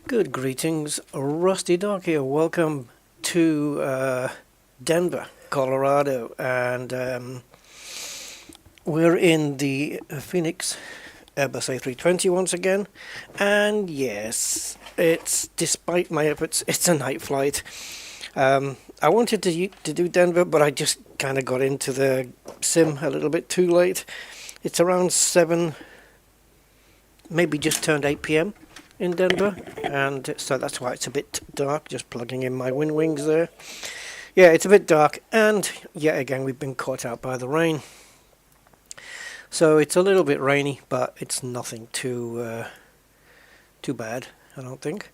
Good greetings, Rusty Dog here. Welcome to Denver, Colorado, and we're in the Fenix A320 once again. And yes, it's despite my efforts, it's a night flight. I wanted to do Denver, but I just kind of got into the sim a little bit too late. It's around 7, maybe just turned 8 p.m. in Denver, and so that's why it's a bit dark. Just plugging in my wind wings there. Yeah, it's a bit dark, and yet again we've been caught out by the rain. So it's a little bit rainy, but it's nothing too bad, I don't think.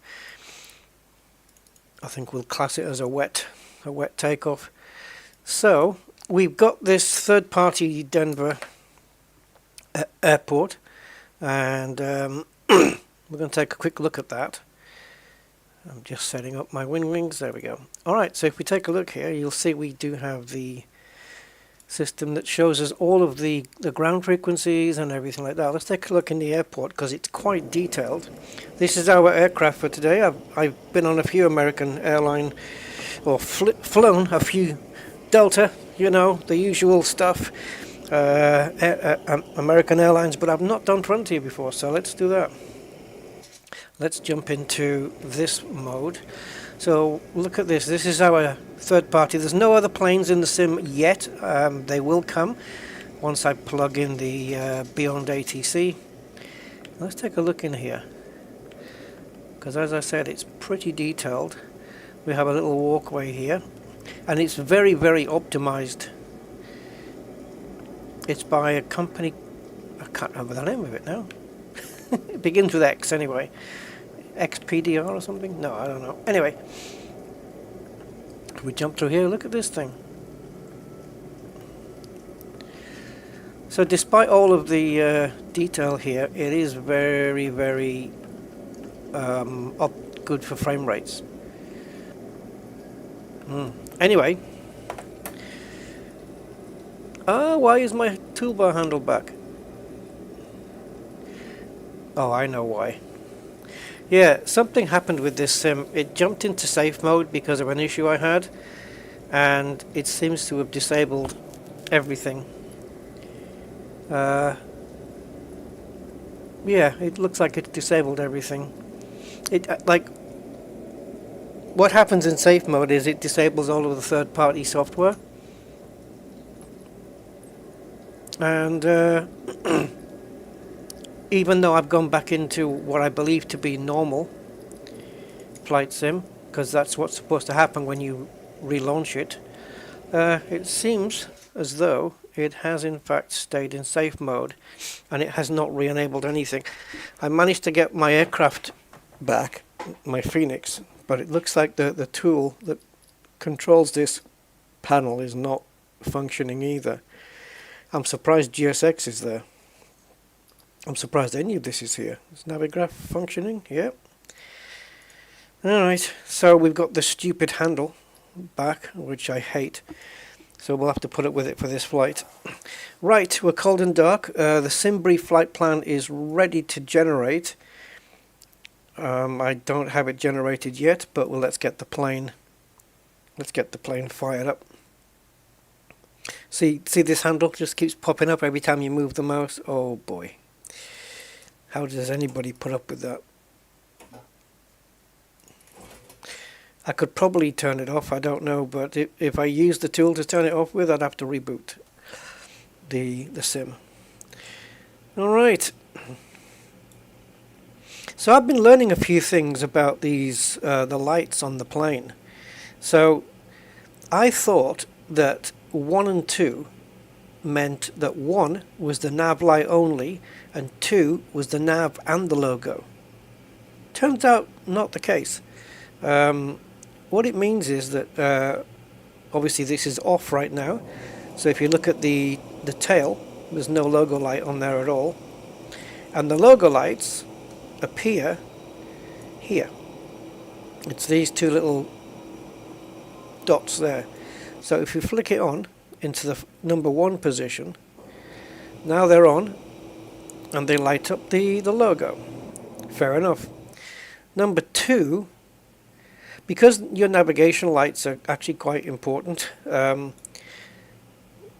I think we'll class it as a wet takeoff. So we've got this third-party Denver airport, and we're going to take a quick look at that. I'm just setting up my wind wings. There we go. Alright, so if we take a look here, you'll see we do have the system that shows us all of the ground frequencies and everything like that. Let's take a look in the airport because it's quite detailed. This is our aircraft for today. I've been on a few American airline, or flown a few Delta, you know, the usual stuff. American Airlines, but I've not done Frontier before, so let's do that. Let's jump into this mode. So look at this. This is our third party. There's no other planes in the sim yet. They will come once I plug in the Beyond ATC. Let's take a look in here, because as I said, it's pretty detailed. We have a little walkway here, and it's very, very optimized. It's by a company, I can't remember the name of it now. It begins with X anyway. XPDR or something? No, I don't know. Anyway, if we jump through here, look at this thing. So despite all of the detail here, it is very, very good for frame rates. Anyway, why is my toolbar handle back? Oh, I know why. Yeah, something happened with this sim. It jumped into safe mode because of an issue I had, and it seems to have disabled everything. Yeah, it looks like it disabled everything. It like what happens in safe mode is it disables all of the third-party software, and even though I've gone back into what I believe to be normal flight sim, because that's what's supposed to happen when you relaunch it, it seems as though it has in fact stayed in safe mode, and it has not re-enabled anything. I managed to get my aircraft back, my Fenix, but it looks like the tool that controls this panel is not functioning either. I'm surprised GSX is there. I'm surprised any of this is here. Is Navigraph functioning? Yep. Alright, so we've got the stupid handle back, which I hate. So we'll have to put up with it for this flight. Right, we're cold and dark. The SimBrief flight plan is ready to generate. I don't have it generated yet, but let's get the plane. Let's get the plane fired up. See this handle just keeps popping up every time you move the mouse. Oh boy. How does anybody put up with that? I could probably turn it off, I don't know, but if I use the tool to turn it off with, I'd have to reboot the sim. Alright. So I've been learning a few things about these the lights on the plane. So I thought that 1 and 2 meant that 1 was the nav light only and 2 was the nav and the logo. Turns out not the case. What it means is that obviously this is off right now, so if you look at the tail, there's no logo light on there at all, and the logo lights appear here. It's these two little dots there. So if you flick it on into the number 1 position, now they're on and they light up the logo. Fair enough. Number 2 two, because your navigation lights are actually quite important.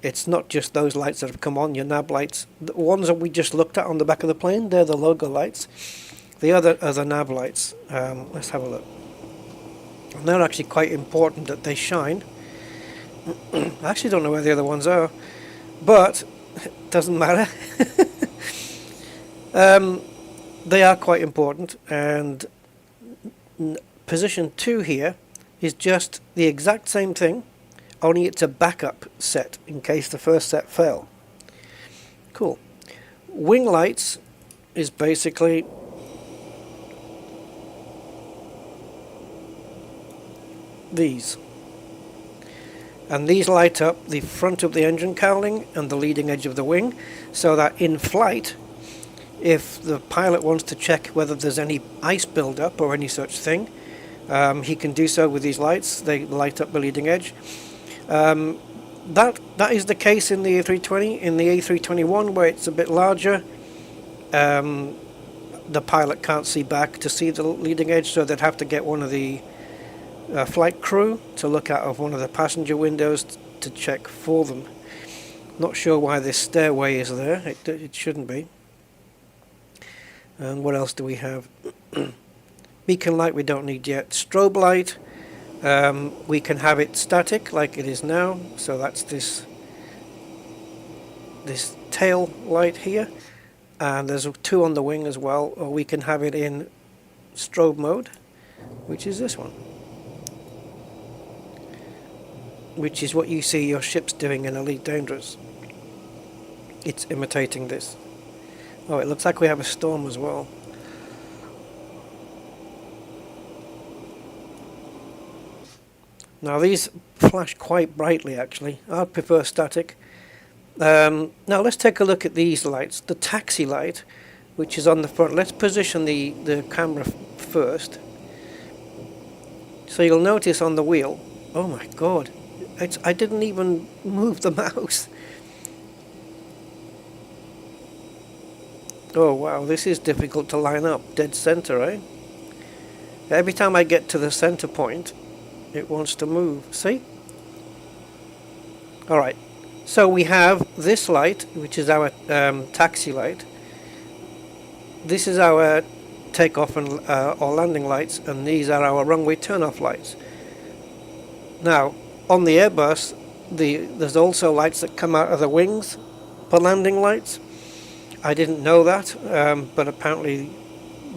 It's not just those lights that have come on, your nav lights. The ones that we just looked at on the back of the plane, they're the logo lights. The other are the nav lights. Let's have a look. And they're actually quite important that they shine. I actually don't know where the other ones are, but it doesn't matter. They are quite important, and position 2 here is just the exact same thing, only it's a backup set in case the first set fell. Cool. Wing lights is basically these. And these light up the front of the engine cowling and the leading edge of the wing, so that in flight, if the pilot wants to check whether there's any ice build-up or any such thing, he can do so with these lights. They light up the leading edge. That is the case in the A320. In the A321, where it's a bit larger, the pilot can't see back to see the leading edge, so they'd have to get one of the flight crew to look out of one of the passenger windows to check for them. Not sure why this stairway is there. It shouldn't be. And what else do we have? Beacon light we don't need yet. Strobe light, we can have it static like it is now, so that's this tail light here, and there's 2 on the wing as well, or we can have it in strobe mode, which is this one, which is what you see your ships doing in Elite Dangerous. It's imitating this. Oh, it looks like we have a storm as well. Now these flash quite brightly actually. I prefer static. Now let's take a look at these lights. The taxi light, which is on the front. Let's position the camera first. So you'll notice on the wheel, oh my god, I didn't even move the mouse. Oh wow, this is difficult to line up. Dead center, eh? Every time I get to the center point, it wants to move. See? Alright, so we have this light, which is our taxi light. This is our takeoff and or landing lights, and these are our runway turn-off lights. Now, on the Airbus, there's also lights that come out of the wings for landing lights. I didn't know that, but apparently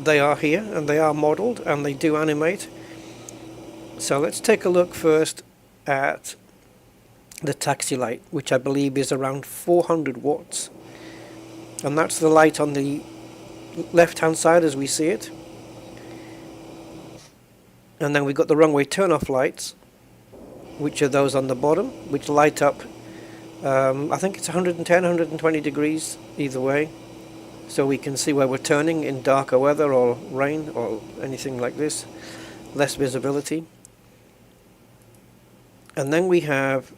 they are here, and they are modelled, and they do animate. So let's take a look first at the taxi light, which I believe is around 400 watts. And that's the light on the left-hand side as we see it. And then we've got the runway turn-off lights, which are those on the bottom, which light up, I think it's 110, 120 degrees either way. So we can see where we're turning in darker weather or rain or anything like this. Less visibility. And then we have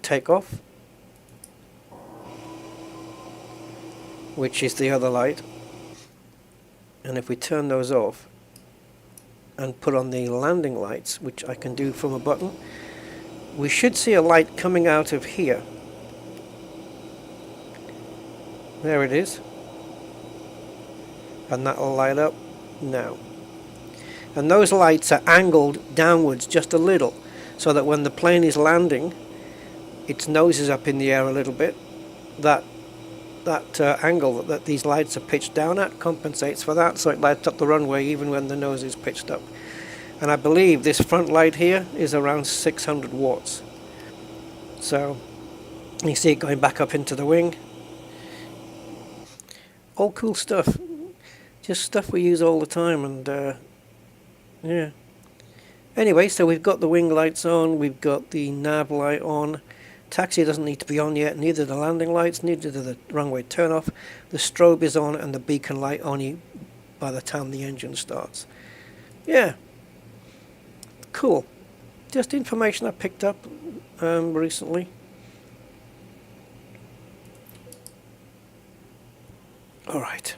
takeoff, which is the other light. And if we turn those off and put on the landing lights, which I can do from a button, we should see a light coming out of here. There it is. And that'll light up now. And those lights are angled downwards just a little, so that when the plane is landing, its nose is up in the air a little bit. That angle that these lights are pitched down at compensates for that, so it lights up the runway even when the nose is pitched up. And I believe this front light here is around 600 watts. So you see it going back up into the wing. All cool stuff. Just stuff we use all the time, and yeah. Anyway, so we've got the wing lights on, we've got the nav light on. Taxi doesn't need to be on yet, neither the landing lights, neither the runway turn off. The strobe is on, and the beacon light only by the time the engine starts. Yeah. Cool. Just information I picked up recently. Alright.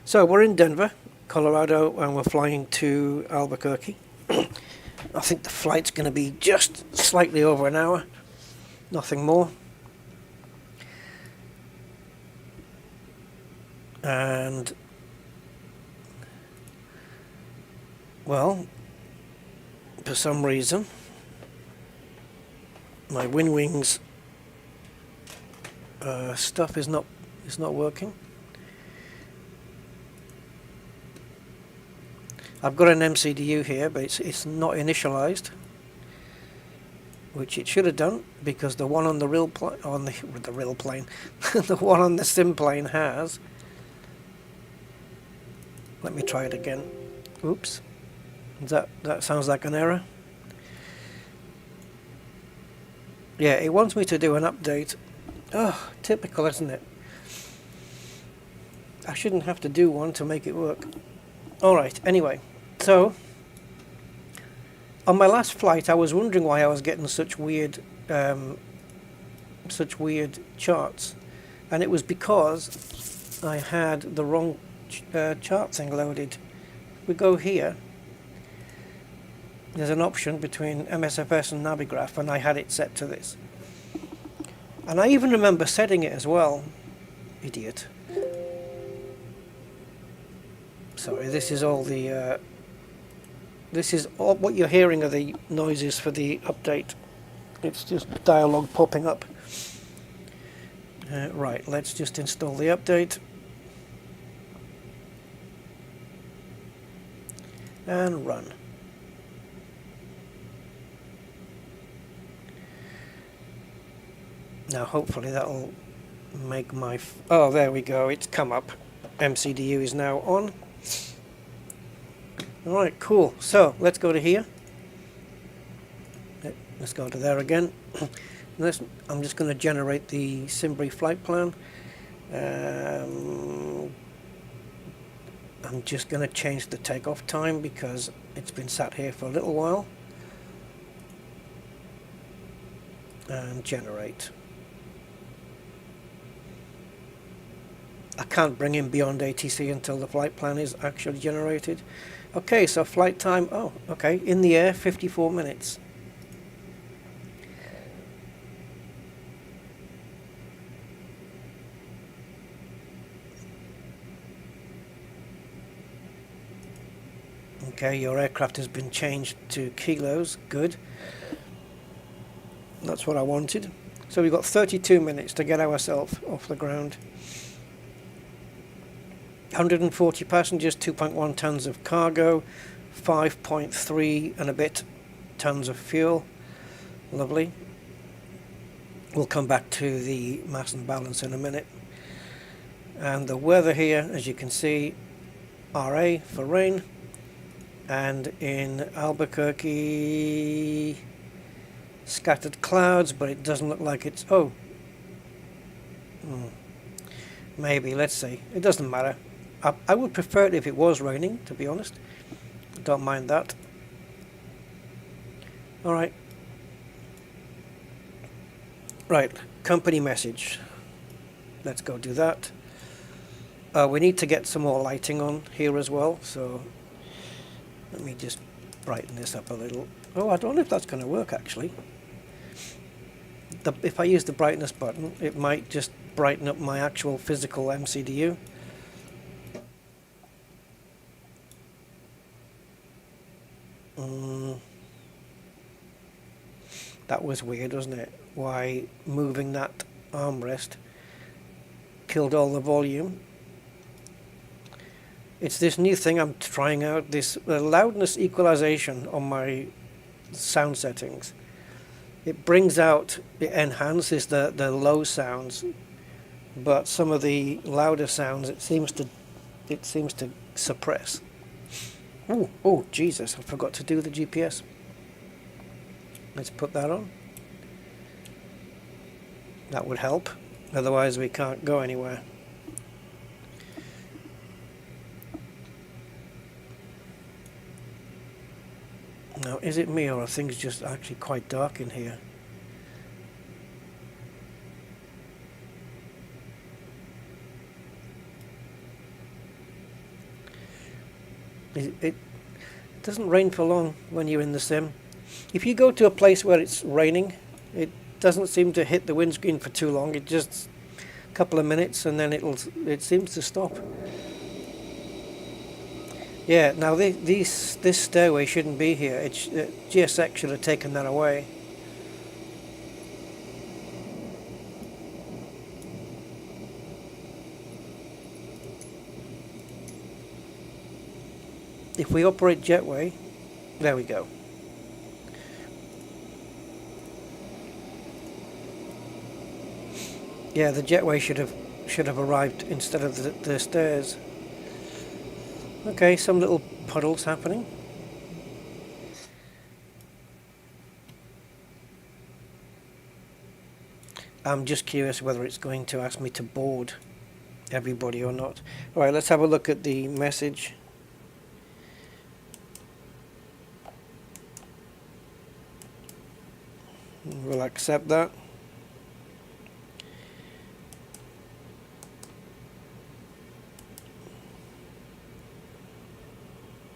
So we're in Denver, Colorado, and we're flying to Albuquerque. I think the flight's going to be just slightly over an hour, nothing more. And, well, for some reason, my WinWings stuff is not working. I've got an MCDU here, but it's not initialized, which it should have done, because the one on the real plane, the one on the sim plane has. Let me try it again. Oops, that sounds like an error. Yeah, it wants me to do an update. Oh, typical, isn't it? I shouldn't have to do one to make it work. Alright, anyway, so on my last flight I was wondering why I was getting such weird charts, and it was because I had the wrong chart thing loaded. We go here, there's an option between MSFS and Navigraph, and I had it set to this. And I even remember setting it as well. Idiot. Sorry, this is all the this is all what you're hearing are the noises for the update. It's just dialogue popping up. Right, let's just install the update and run. Now hopefully that'll make my oh, there we go, it's come up. MCDU is now on. Alright, cool. So let's go to here. Let's go to there again. I'm just going to generate the SimBrief flight plan. I'm just going to change the takeoff time because it's been sat here for a little while. And generate. I can't bring in beyond ATC until the flight plan is actually generated. Okay, so flight time, oh, okay, in the air, 54 minutes. Okay, your aircraft has been changed to kilos, good. That's what I wanted. So we've got 32 minutes to get ourselves off the ground. 140 passengers, 2.1 tons of cargo, 5.3 and a bit tons of fuel. Lovely. We'll come back to the mass and balance in a minute. And the weather here, as you can see, RA for rain. And in Albuquerque, scattered clouds, but it doesn't look like it's... Oh. Maybe, let's see. It doesn't matter. I would prefer it if it was raining, to be honest. Don't mind that. Alright. Right, company message. Let's go do that. We need to get some more lighting on here as well, so let me just brighten this up a little. Oh, I don't know if that's going to work actually. If I use the brightness button, it might just brighten up my actual physical MCDU. That was weird, wasn't it? Why moving that armrest killed all the volume. It's this new thing I'm trying out, this loudness equalization on my sound settings. It brings out, it enhances the low sounds, but some of the louder sounds it seems to suppress. Oh Jesus, I forgot to do the GPS. Let's put that on. That would help, otherwise we can't go anywhere. Now, is it me or are things just actually quite dark in here? It doesn't rain for long when you're in the sim. If you go to a place where it's raining, it doesn't seem to hit the windscreen for too long. It just a couple of minutes and then it seems to stop. Yeah, now this stairway shouldn't be here. GSX should have taken that away. If we operate jetway, there we go. Yeah, the jetway should have arrived instead of the stairs. Okay, some little puddles happening. I'm just curious whether it's going to ask me to board everybody or not. Alright, let's have a look at the message. We'll accept that.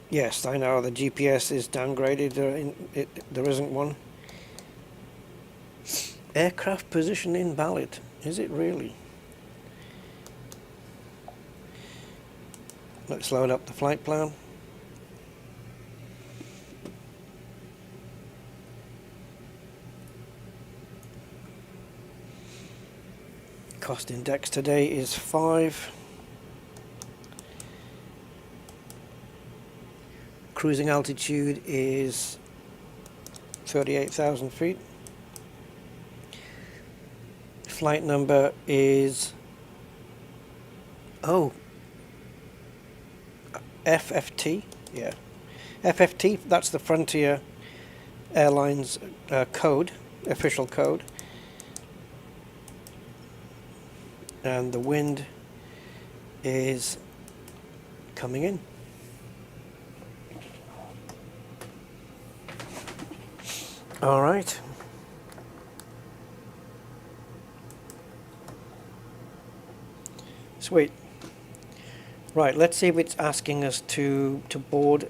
Yes, I know the GPS is downgraded. There isn't one. Aircraft position invalid. Is it really? Let's load up the flight plan. Cost index today is 5. Cruising altitude is 38,000 feet. Flight number is FFT. Yeah, FFT. That's the Frontier Airlines code, official code. And the wind is coming in. All right. Sweet. Right, let's see if it's asking us to board.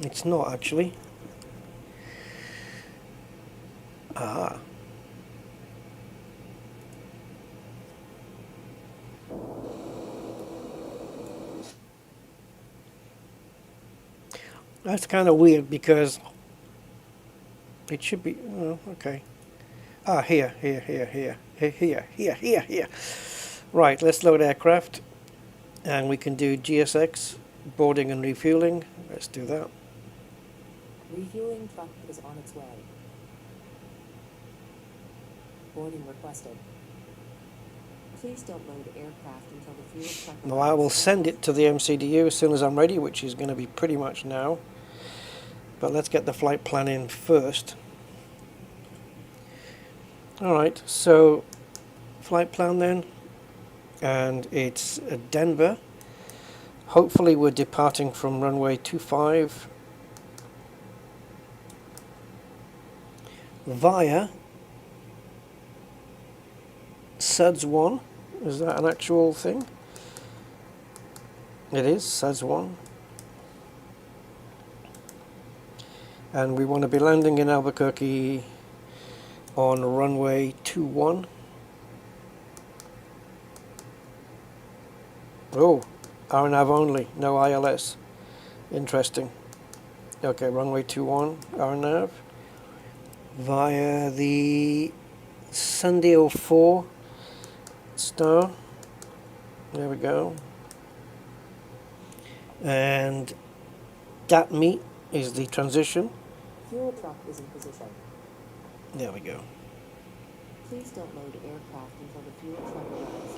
It's not actually. Ah. That's kind of weird because it should be, oh, okay. Ah, here. Right, let's load aircraft and we can do GSX, boarding and refueling. Let's do that. Refueling truck is on its way. Boarding requested. Please don't load aircraft until the fuel truck. Well, I will send it to the MCDU as soon as I'm ready, which is going to be pretty much now. But let's get the flight plan in first. Alright, so flight plan then. And it's Denver. Hopefully we're departing from runway 25 via SUDS 1. Is that an actual thing? It is, SUDS 1. And we want to be landing in Albuquerque on runway 21. Oh, RNAV only, no ILS. Interesting. Okay, runway 21, RNAV. Via the Sunday 04 star. There we go. And that meet is the transition. Fuel truck is in position. There we go. Please don't load aircraft until the fuel truck arrives.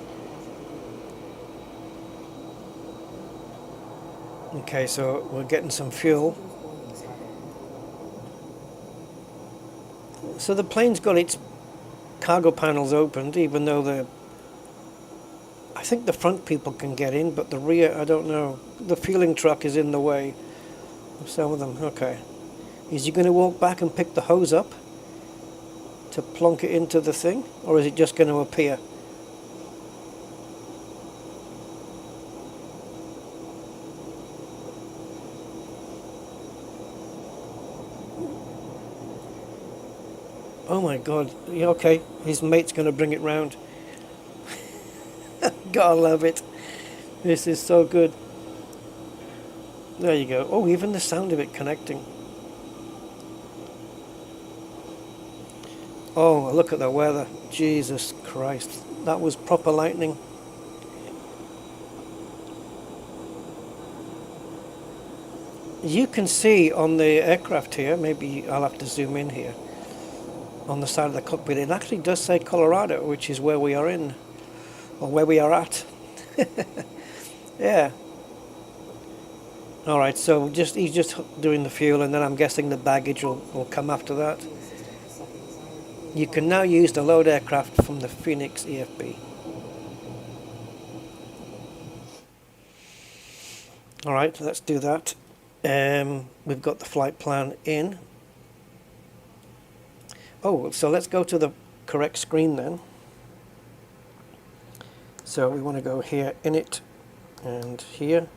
Okay, so we're getting some fuel. So the plane's got its cargo panels opened, even though I think the front people can get in, but the rear, I don't know. The fueling truck is in the way of some of them. Okay. Is he going to walk back and pick the hose up to plonk it into the thing? Or is it just going to appear? Oh my god. Yeah, okay, his mate's going to bring it round. Gotta love it. This is so good. There you go. Oh, even the sound of it connecting. Oh, look at the weather. Jesus Christ. That was proper lightning. You can see on the aircraft here, maybe I'll have to zoom in here, on the side of the cockpit, it actually does say Colorado, which is where we are in, or where we are at. Yeah. Alright, so he's just doing the fuel, and then I'm guessing the baggage will come after that. You can now use the load aircraft from the Fenix EFB. Alright, let's do that. We've got the flight plan in. Oh, so let's go to the correct screen then. So we want to go here, in it, and here.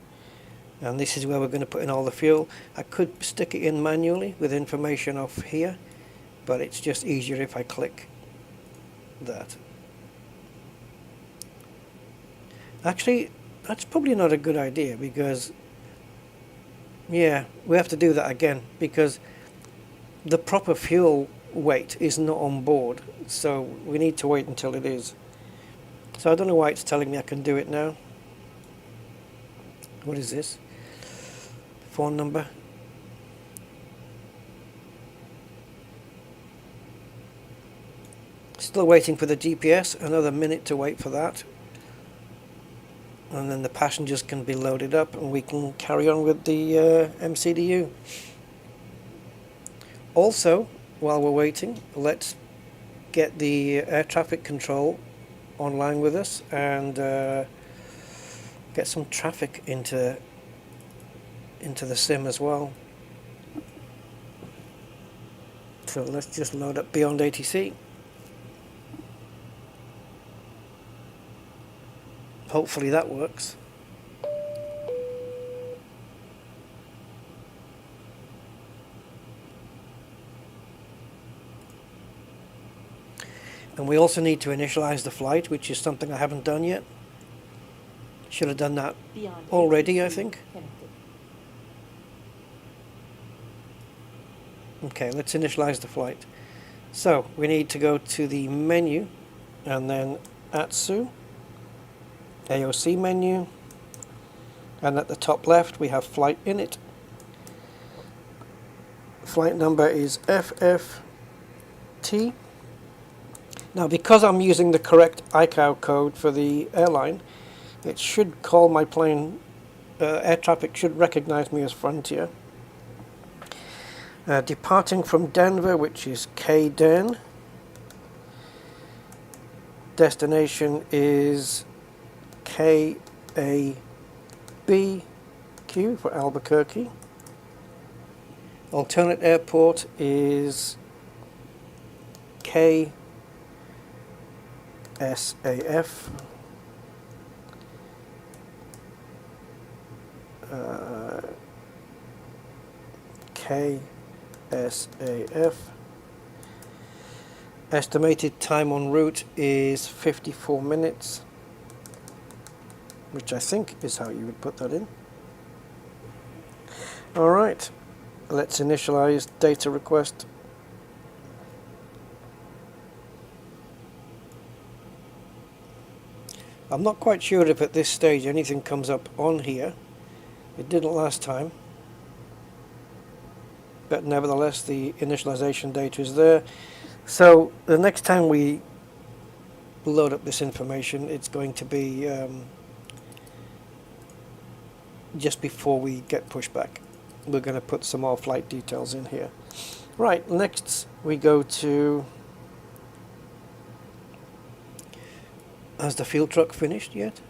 And this is where we're going to put in all the fuel. I could stick it in manually with information off here, but it's just easier if I click that. Actually, that's probably not a good idea, because yeah, we have to do that again, because the proper fuel weight is not on board, so we need to wait until it is. So I don't know why it's telling me I can do it now. What is this? Phone number. Still waiting for the GPS, another minute to wait for that. And then the passengers can be loaded up and we can carry on with the MCDU. Also, while we're waiting, let's get the air traffic control online with us and get some traffic into the sim as well. So let's just load up Beyond ATC. Hopefully that works. And we also need to initialize the flight, which is something I haven't done yet. Should have done that already, I think. Okay, let's initialize the flight. So we need to go to the menu and then ATSU, AOC menu, and at the top left we have flight in it. Flight number is FFT. Now, because I'm using the correct ICAO code for the airline, it should call my plane, air traffic should recognize me as Frontier. Departing from Denver, which is KDEN. Destination is KABQ for Albuquerque. Alternate airport is KSAF. KSAF. Estimated time en route is 54 minutes, which I think is how you would put that in. Alright, let's initialize data request. I'm not quite sure if at this stage anything comes up on here. It didn't last time. But nevertheless, the initialization data is there. So the next time we load up this information, it's going to be just before we get pushed back. We're going to put some more flight details in here. Right, next we go to... Has the fuel truck finished yet?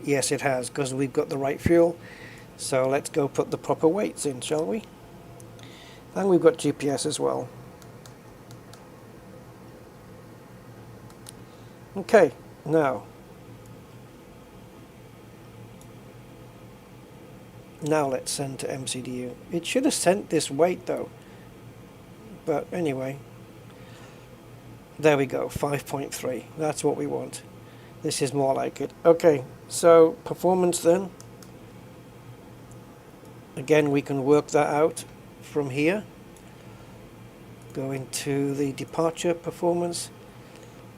Yes, it has, because we've got the right fuel. So let's go put the proper weights in, shall we? And we've got GPS as well. Okay, now let's send to MCDU. It should have sent this weight though. but anyway, there we go, 5.3. That's what we want. This is more like it. Okay, so performance then. Again, we can work that out from here. Go into the departure performance.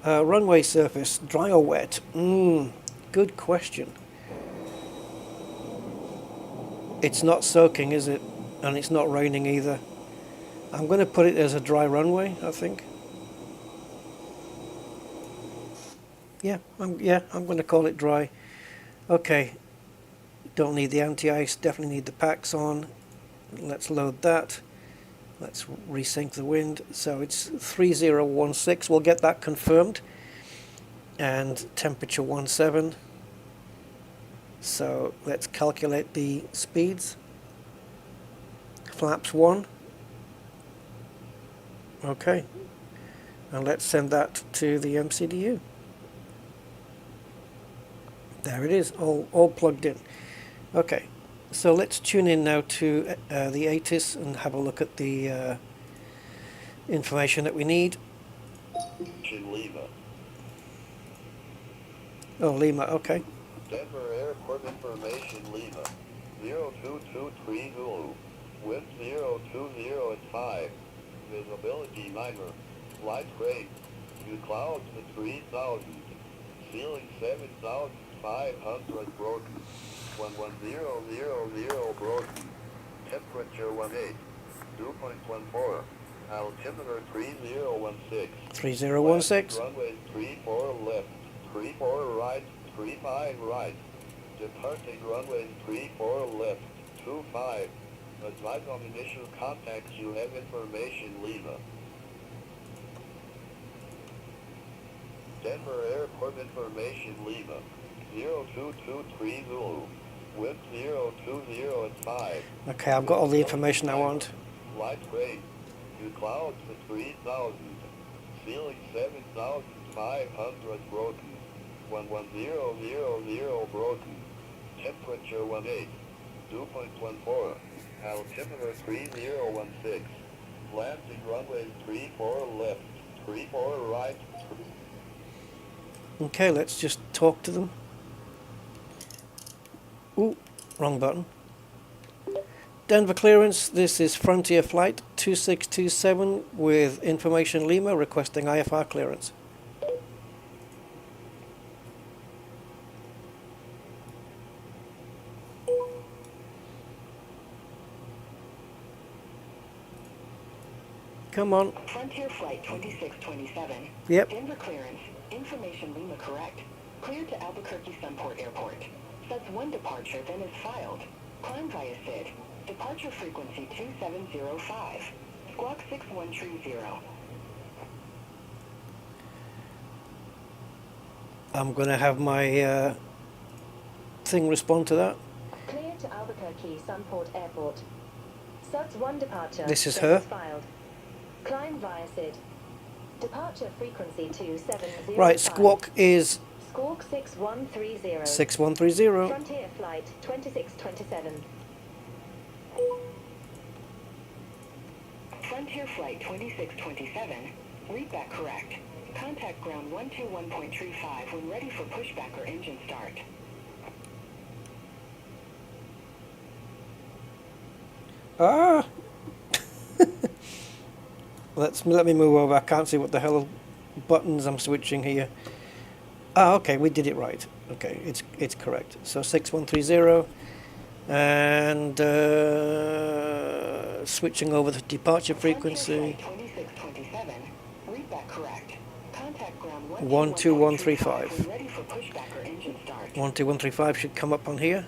Runway surface, dry or wet? Good question. It's not soaking, is it? And it's not raining either. I'm going to put it as a dry runway, I think. Yeah, I'm going to call it dry. Okay, don't need the anti-ice, definitely need the packs on. Let's load that. Let's resync the wind. So it's 3016, we'll get that confirmed. And temperature 17. So let's calculate the speeds. Flaps 1. Okay, and let's send that to the MCDU. There it is, all plugged in. Okay, so let's tune in now to the ATIS and have a look at the information that we need. Lima. Oh, Lima, okay. Denver Airport information, Lima. 0223 Zulu. Wind 020 at 5. Visibility minor. Light rain. View clouds at 3000. Ceiling 7500 broken. 11000 broken. Temperature 18. 2.14. Altimeter 3016. 3016. Runway 34 left. 34 right. 35 right. Departing runway 34 left. 25. Advise on initial contact, you have information, Lima. Denver Airport information, Lima. 0223 Zulu. Wind 020 at 5. Okay, I've got all the information I want. Light rain. View clouds at 3000. Ceiling 7500 broken. 11000 broken. Temperature 18. 2.14. Altimeter 3016. Landing runway 34 left. 34 right. Okay, let's just talk to them. Ooh, wrong button. Denver clearance, this is Frontier Flight 2627 with information Lima requesting IFR clearance. Come on. Frontier Flight 2627. Yep. Denver clearance. Information Lima correct. Cleared to Albuquerque Sunport Airport. That's one departure, then is filed. Climb via SID. Departure frequency 2705. Squawk 6130. I'm going to have my thing respond to that. Clear to Albuquerque Sunport Airport. SUDS 1 departure. This is then her. Filed. Climb via SID. Departure frequency 2705. Right, squawk is Squawk 6130. 6130. Frontier Flight 2627. Frontier Flight 2627. Read that correct. Contact ground 121.35 when ready for pushback or engine start. Ah! Let me move over. I can't see what the hell buttons I'm switching here. Ah, okay, we did it right. Okay, it's correct. So 6130 and switching over the departure frequency. 2627. Read that correct. Contact ground 12135. when ready for pushback or engine start. 12135 should come up on here.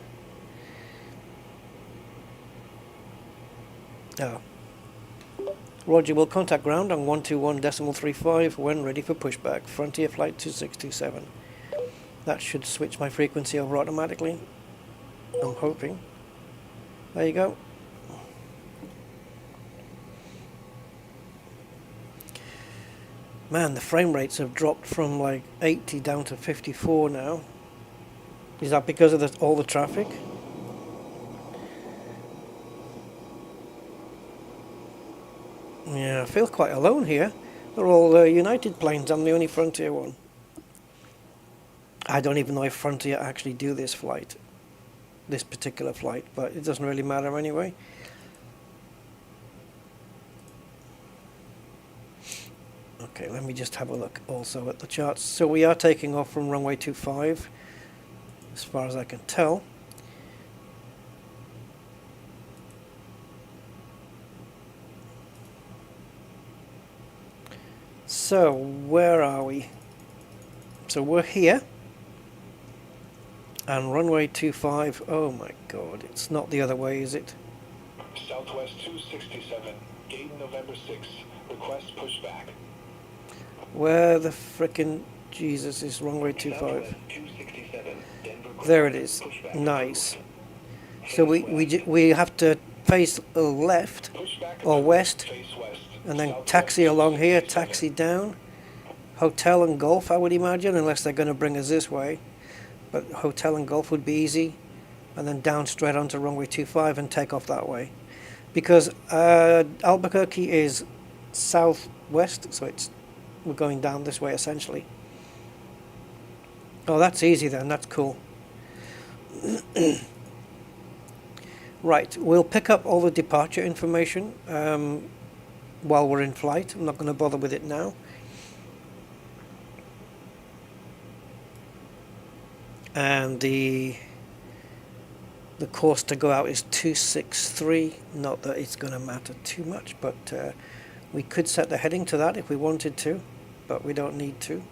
Oh. Roger, will contact ground on 121.35 when ready for pushback. Frontier Flight 2627. That should switch my frequency over automatically. I'm hoping. There you go. Man, the frame rates have dropped from like 80 down to 54 now. Is that because of all the traffic? Yeah, I feel quite alone here. They're all United planes. I'm the only Frontier one. I don't even know if Frontier actually do this flight, this particular flight, but it doesn't really matter anyway. Okay, let me just have a look also at the charts. So we are taking off from runway 25, as far as I can tell. So, where are we? So we're here. And runway 25, oh my god, it's not the other way, is it? Southwest 267, gate November 6th, request pushback. Where the frickin' Jesus is runway 25? Southwest 267, Denver There it is. pushback. Nice. So we have to face left Pushback or west, face west. and then Southwest taxi along here, 267. taxi down. Hotel and golf, I would imagine, unless they're going to bring us this way. But hotel and golf would be easy. And then down straight onto runway 25 and take off that way. Because Albuquerque is southwest, so we're going down this way essentially. Oh, that's easy then, that's cool. Right, we'll pick up all the departure information while we're in flight. I'm not going to bother with it now. And the course to go out is 263. Not that it's going to matter too much, but we could set the heading to that if we wanted to, but we don't need to.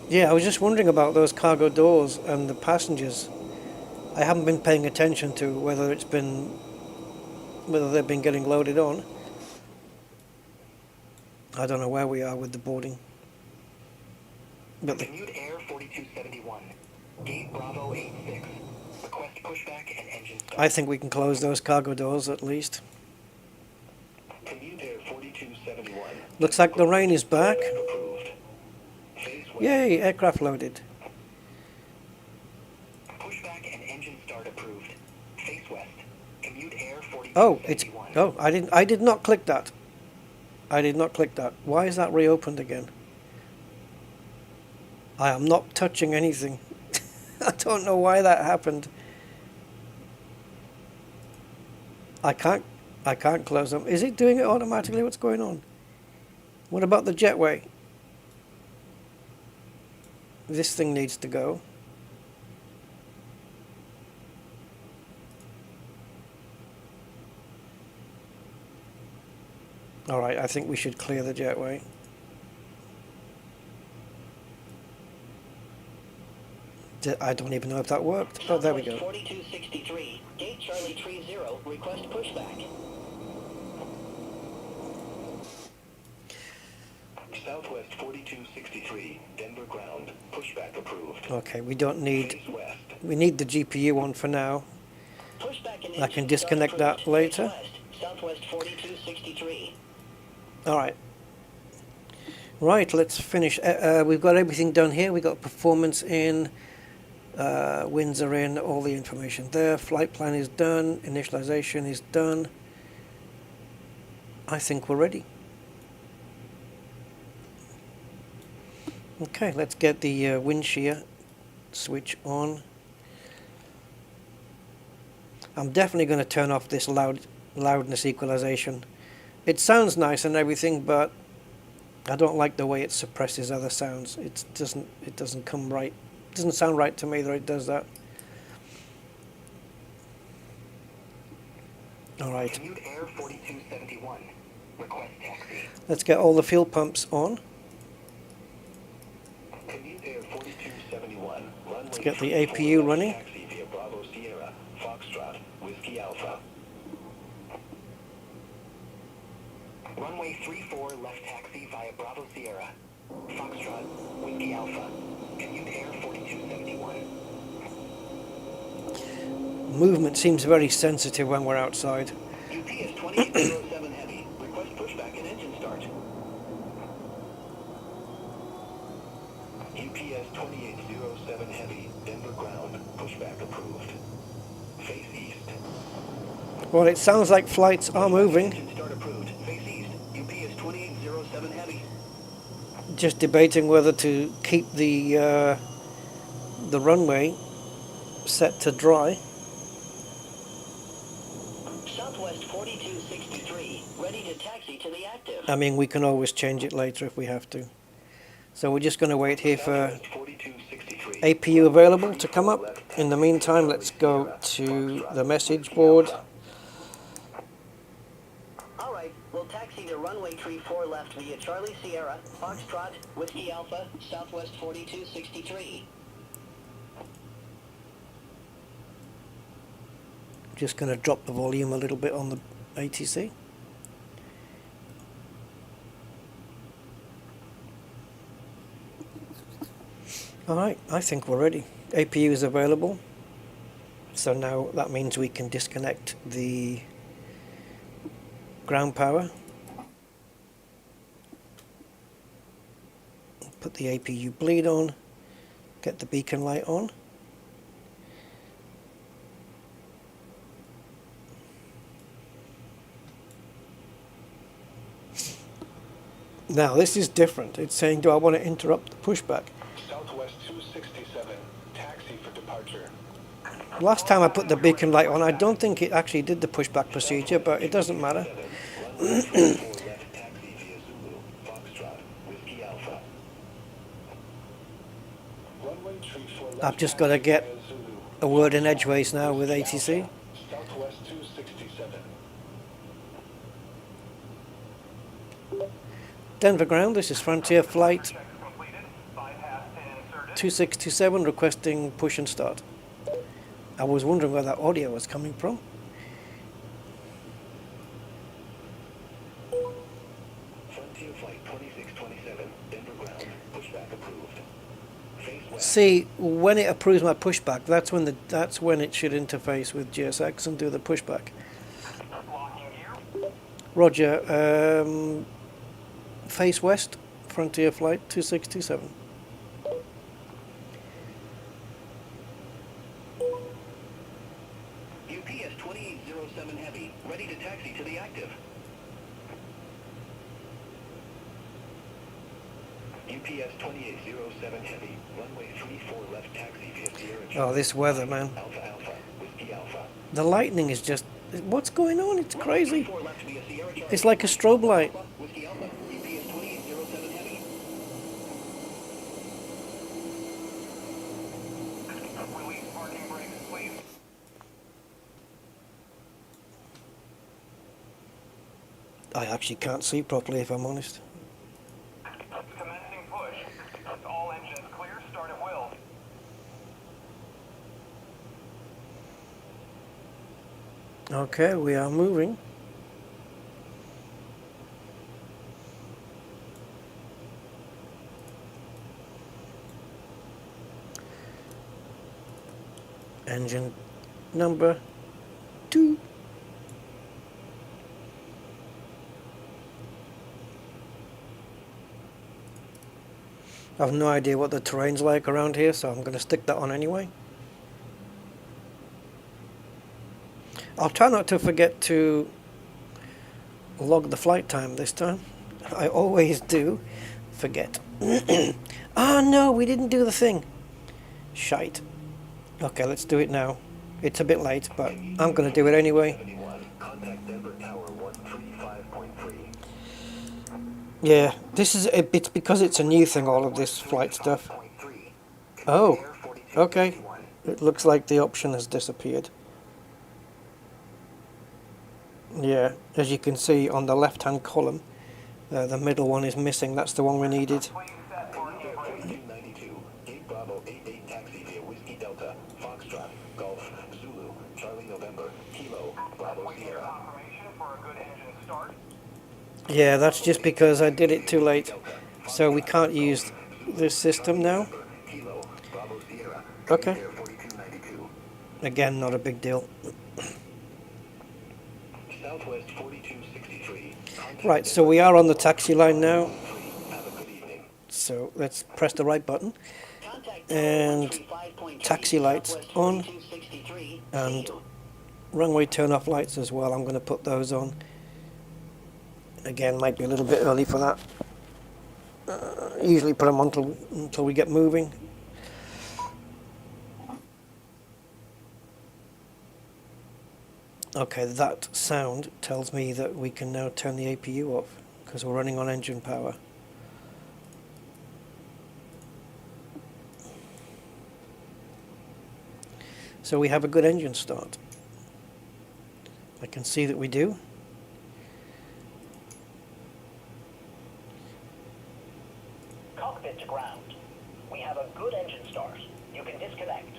Yeah, I was just wondering about those cargo doors and the passengers. I haven't been paying attention to whether they've been getting loaded on. I don't know where we are with the boarding. But Commute Air 4271, gate Bravo 86, request pushback and engine start. I think we can close those cargo doors at least. Commute Air 4271. Looks like the rain is back. Approved. Face west. Yay, aircraft loaded. Pushback and engine start approved. Face west. Commute Air 4271. Oh, I did not click that. I did not click that. Why is that reopened again? I am not touching anything. I don't know why that happened. I can't close them. Is it doing it automatically? What's going on? What about the jetway? This thing needs to go. Alright, I think we should clear the jetway. I don't even know if that worked. Oh, there we go. 4263, gate Charlie 30, request pushback. Southwest 4263, Denver ground. Pushback approved. Okay, we don't need... Face west. We need the GPU on for now. Pushback and I can engine disconnect start that approved. later. Face west, Southwest 4263. Alright. Right, let's finish. We've got everything done here. We've got performance in, winds are in, all the information there. Flight plan is done, initialization is done. I think we're ready. Okay, let's get the wind shear switch on. I'm definitely going to turn off this loudness equalization. It sounds nice and everything, but I don't like the way it suppresses other sounds. It doesn't come right. It doesn't sound right to me that it does that. All right. Commute Air 4271, request taxi. Let's get all the fuel pumps on. Commute Air 4271. Let's get the APU running. Taxi via Bravo Sierra, Foxtrot, Whiskey Alpha. Runway 34, left taxi via Bravo Sierra, Foxtrot, Whiskey Alpha. Commute Air 4271. Movement seems very sensitive when we're outside. UPS 2807 Heavy, request pushback and engine start. UPS 2807 Heavy, Denver ground, pushback approved. Face east. Well, it sounds like flights are moving. Engine start approved. Face east. UPS 2807 Heavy. Just debating whether to keep the runway set to dry. Southwest 4263, ready to taxi to the active. I mean, we can always change it later if we have to. So we're just going to wait here for Southwest 4263. APU available to come up. In the meantime, let's go to the message board. All right, we'll taxi to runway 34 left via Charlie Sierra, Foxtrot, Whiskey Alpha, Southwest 4263. Just going to drop the volume a little bit on the ATC. Alright, I think we're ready. APU is available. So now that means we can disconnect the ground power. Put the APU bleed on. Get the beacon light on. Now this is different. It's saying, do I want to interrupt the pushback? Southwest 267, taxi for departure. Last time I put the beacon light on, I don't think it actually did the pushback procedure, but it doesn't matter. Left taxi via Zulu, Foxtrot, Whiskey Alpha. Runway 34 left I've just got to get taxi via Zulu, a word in edgeways now with ATC. Southwest 267. Denver ground, this is Frontier Flight 2627 requesting push and start. I was wondering where that audio was coming from. Frontier Flight 2627, Denver ground, pushback approved. Face west. See, when it approves my pushback, that's when it should interface with GSX and do the pushback. Roger. Face west, Frontier Flight 2627. UPS 2807 Heavy, ready to taxi to the active. UPS 2807 Heavy, runway 34 left taxi via Sierra. Oh, this weather, man. Alpha Alpha, Whiskey Alpha. The lightning is just... What's going on? It's crazy. It's like a strobe light. Whiskey Alpha, UPS 2807 Heavy. Release parking brakes, please. I actually can't see properly, if I'm honest. Commencing push. All engines clear. Start at will. Okay, we are moving. Engine number 2. I have no idea what the terrain's like around here, so I'm going to stick that on anyway. I'll try not to forget to log the flight time this time. I always do forget. Ah, no, we didn't do the thing. Shite. Okay, let's do it now. It's a bit late, but I'm going to do it anyway. 71, contact Denver Tower 135.3. Yeah, this is it's because it's a new thing, all of this flight stuff. Oh, okay. It looks like the option has disappeared. Yeah, as you can see on the left-hand column, the middle one is missing. That's the one we needed. 4292, Gate Bravo 88 taxi via Whiskey Delta, Foxtrot, Golf, Zulu, Charlie November, Kilo, Bravo Sierra. Confirmation for a good engine start. Yeah, that's just because I did it too late. So we can't use this system now. Kilo, Bravo Sierra. Okay. 4292. Again, not a big deal. Southwest 4263. Right, so we are on the taxi line now. Have a good evening. So let's press the right button, and taxi lights on, and runway turn off lights as well. I'm going to put those on. Again, might be a little bit early for that. Usually put them on until we get moving. Okay, that sound tells me that we can now turn the APU off because we're running on engine power. So we have a good engine start. I can see that we do. Cockpit to ground. We have a good engine start. You can disconnect.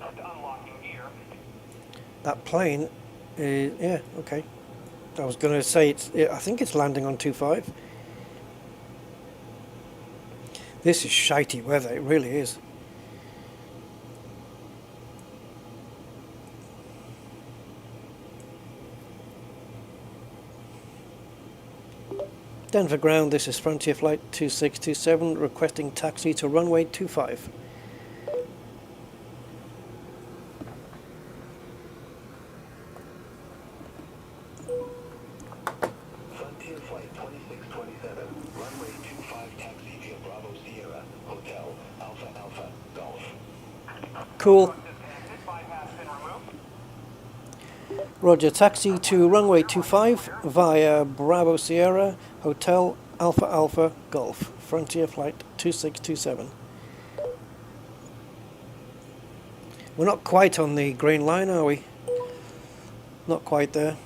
Unlocking gear. That plane is, yeah, okay. I was going to say, I think it's landing on 2.5. This is shitey weather, it really is. Denver ground, this is Frontier Flight 2627 requesting taxi to runway 25. Frontier Flight 2627, runway 25 taxi via Bravo Sierra, Hotel, Alpha Alpha, Golf. Cool. Disconnected. Bypass pin removed. Roger, taxi to runway 25 via Bravo Sierra, Hotel Alpha Alpha Golf, Frontier Flight 2627. We're not quite on the green line, are we? Not quite there.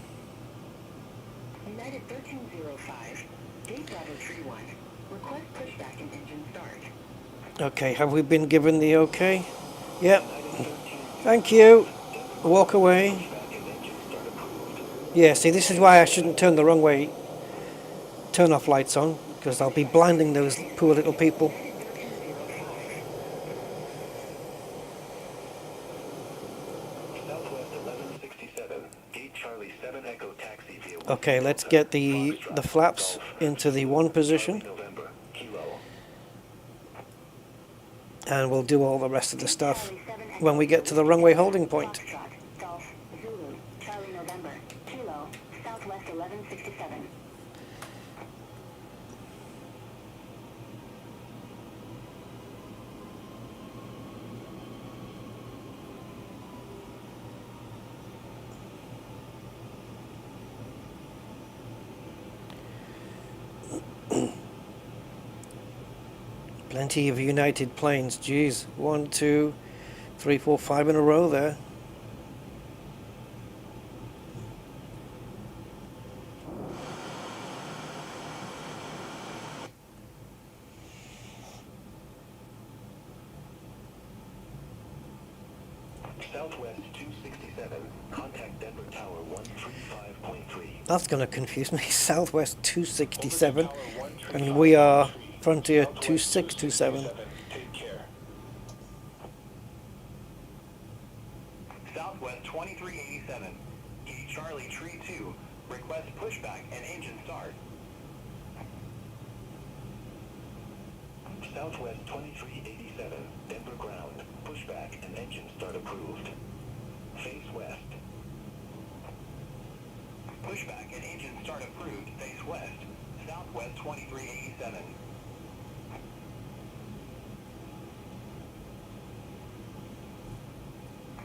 United 1305, gate Bravo 31, request pushback and engine start. Okay, have we been given the okay? Yep. Thank you. Walk away. Yeah, see, this is why I shouldn't turn the runway turn-off lights on, because I'll be blinding those poor little people. Southwest 1167, gate Charlie 7 Echo taxi via Okay, let's get the flaps into the 1 position, November, Kilo. and we'll do all the rest of the stuff when we get to the runway holding point. Golf, Zulu, Charlie November, Kilo, Southwest 1167. Plenty of United planes, geez. 1, 2, 3, 4, 5 in a row there. Southwest 267, contact Denver Tower 135.3. That's going to confuse me. Southwest 267, and we are Frontier 2627. Take care. Southwest 2387. Gate Charlie Tree 2. Request pushback and engine start. Southwest 2387, Denver ground, pushback and engine start approved. Face west. Pushback and engine start approved. Face west. Southwest 2387.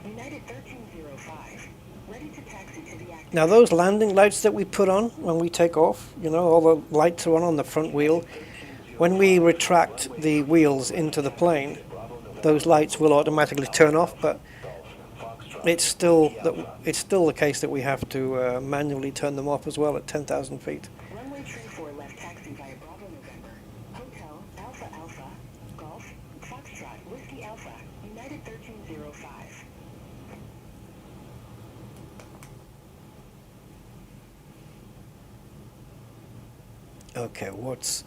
United 1305, ready to taxi to the active. Now those landing lights that we put on when we take off, you know, all the lights are on the front wheel. When we retract the wheels into the plane, those lights will automatically turn off, but it's still the case that we have to manually turn them off as well at 10,000 feet. Runway 34 left taxi via Bravo November, Hotel, Alpha Alpha, Golf, Foxtrot, Whiskey Alpha, United 1305. Okay, what's?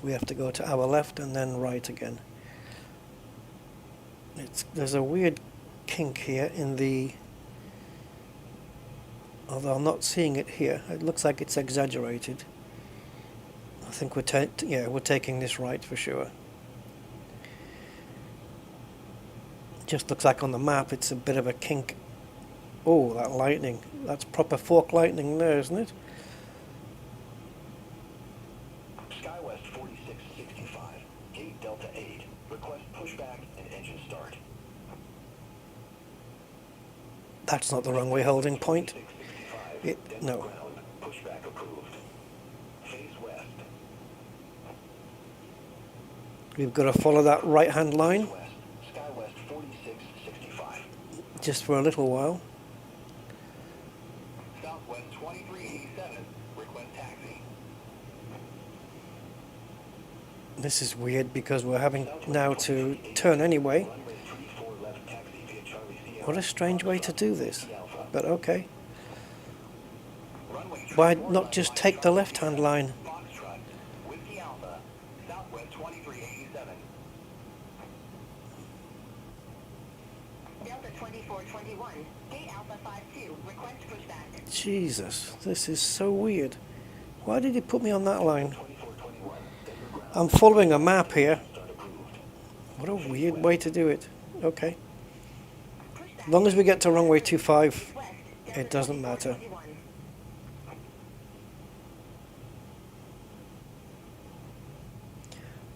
We have to go to our left and then right again. There's a weird kink here in the, although I'm not seeing it here. It looks like it's exaggerated. I think we're taking this right for sure. Just looks like on the map it's a bit of a kink. Oh, that lightning. That's proper fork lightning there, isn't it? SkyWest 4665, gate Delta 8, request pushback and engine start. That's not the runway holding point. 4665, No. ground, pushback approved. Face west. We've got to follow that right-hand line West, SkyWest 4665. just for a little while. Southwest 2387, request taxi. This is weird because we're having now to turn anyway. Runway 34 left taxi via Charlie Sierra. What a strange way to do this, Alpha. but okay. Runway Why 34 not left just via take the Charlie left-hand Sierra, line? Foxtrot, Whiskey Alpha, Southwest 2387. Delta 2421, gate Alpha 52, request pushback. Jesus, this is so weird. Why did he put me on that line? 2421, Denver ground, I'm following a map here. start approved. What a weird way to do it. Okay. As long as we get to runway 25, West, it doesn't matter. 2421.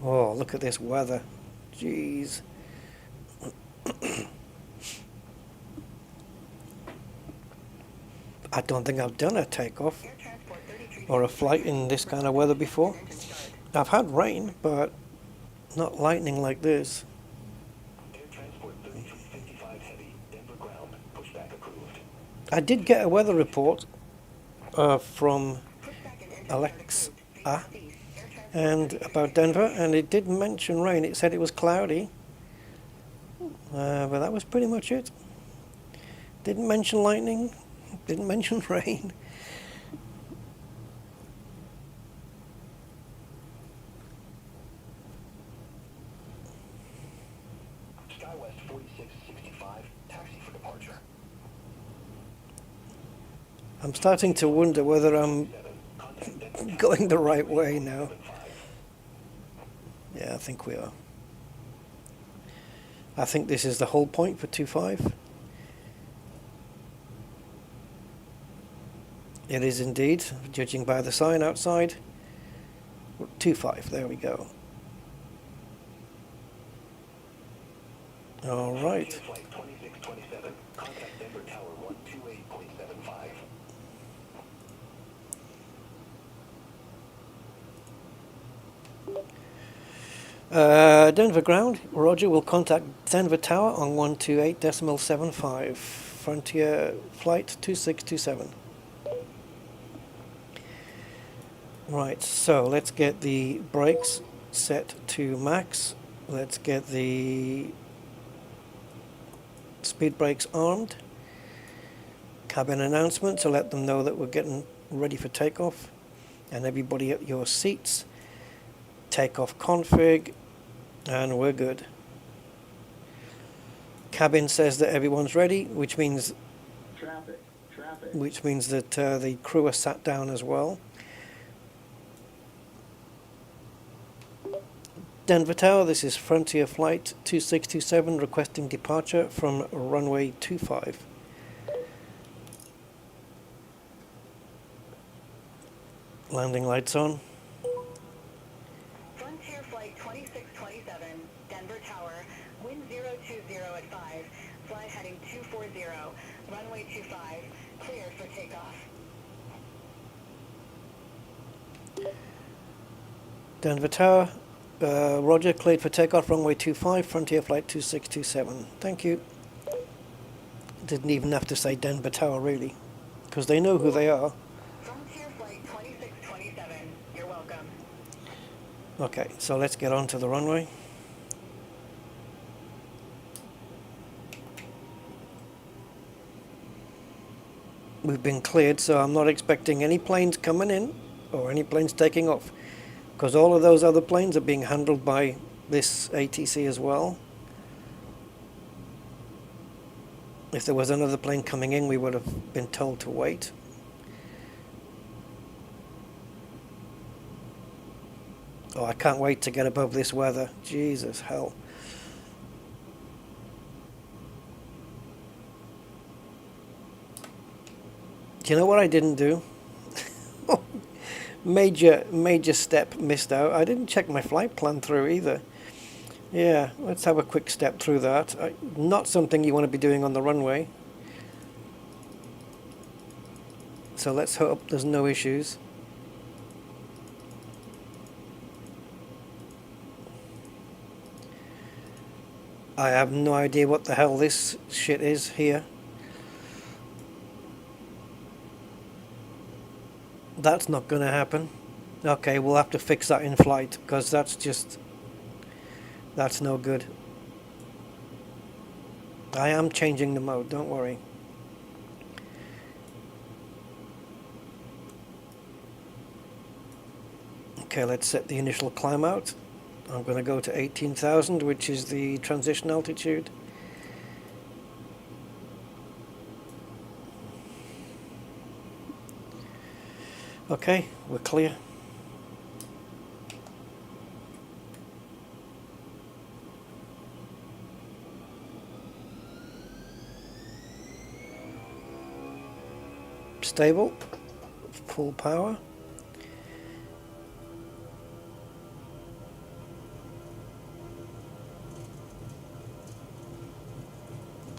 Oh, look at this weather. Jeez. I don't think I've done a takeoff Air transport 33. or a flight in this kind of weather before. Engine start. I've had rain, but not lightning like this. Air transport 3355 heavy, Denver ground, pushback approved. I did get a weather report from Pushback and engine Alexa start approved. Southeast, air transport and about Denver, and it did mention rain. It said it was cloudy, but that was pretty much it. Didn't mention lightning, didn't mention rain. SkyWest 4665, taxi for departure. I'm starting to wonder whether I'm 7, contact Denver going the right way now. 75. Yeah, I think we are. I think this is the whole point for 2.5. It is indeed, judging by the sign outside. 2.5, there we go. All right. Flight 2627, contact Denver Tower 128.75. Denver ground, Roger will contact Denver Tower on 128.75. Frontier flight 2627. Right, so let's get the brakes set to max. Let's get the speed brakes armed. Cabin announcement to let them know that we're getting ready for takeoff. And everybody at your seats. Takeoff config. And we're good. Cabin says that everyone's ready, which means that the crew are sat down as well. Denver Tower, this is Frontier Flight 2627 requesting departure from runway 25. Landing lights on. Frontier Flight 2627, Denver Tower, wind 020 at 5, fly heading 240, runway 25, clear for takeoff. Denver Tower, Roger, cleared for takeoff, runway 25, Frontier Flight 2627. Thank you. Didn't even have to say Denver Tower, really, because they know who they are. Frontier Flight 2627, you're welcome. Okay, so let's get on to the runway. We've been cleared, so I'm not expecting any planes coming in or any planes taking off, because all of those other planes are being handled by this ATC as well. If there was another plane coming in, we would have been told to wait. Oh, I can't wait to get above this weather. Jesus, hell. Do you know what I didn't do? Major step missed out. I didn't check my flight plan through either. Yeah, let's have a quick step through that. Not something you want to be doing on the runway. So let's hope there's no issues. I have no idea what the hell this shit is here. That's not going to happen. Okay, we'll have to fix that in flight, because that's no good. I am changing the mode, don't worry. Okay, let's set the initial climb out. I'm going to go to 18,000, which is the transition altitude. Okay, we're clear. Stable, full power.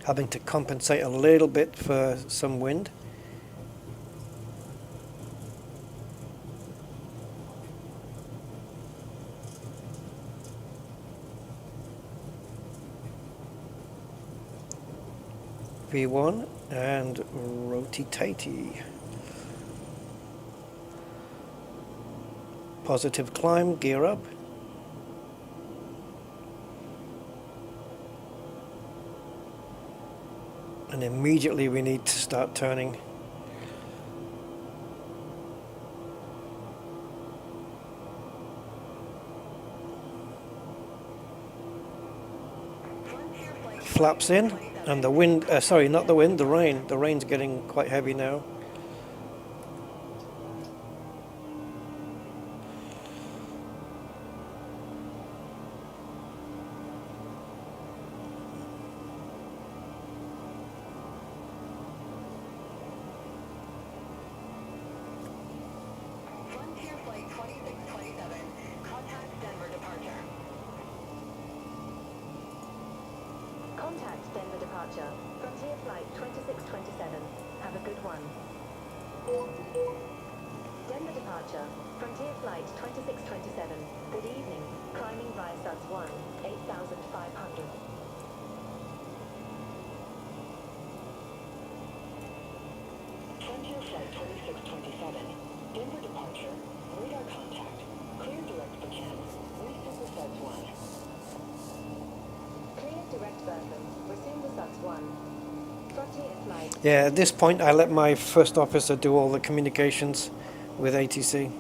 Having to compensate a little bit for some wind. V1 and rotatey. Positive climb, gear up. And immediately we need to start turning. Flaps in, and the wind, sorry, not the wind, the rain. The rain's getting quite heavy now. Frontier Flight 2627, contact Denver departure. Contact Denver departure. Frontier Flight 2627. Have a good one. Denver departure. Frontier Flight 2627. Good evening. Climbing via SAS 1, 8,500. Frontier Flight 2627, Denver departure, radar contact, clear direct for 10, resume SAS 1. Clear direct Bertham. Resume the SAS 1. Frontier Flight. Yeah, at this point I let my first officer do all the communications with ATC.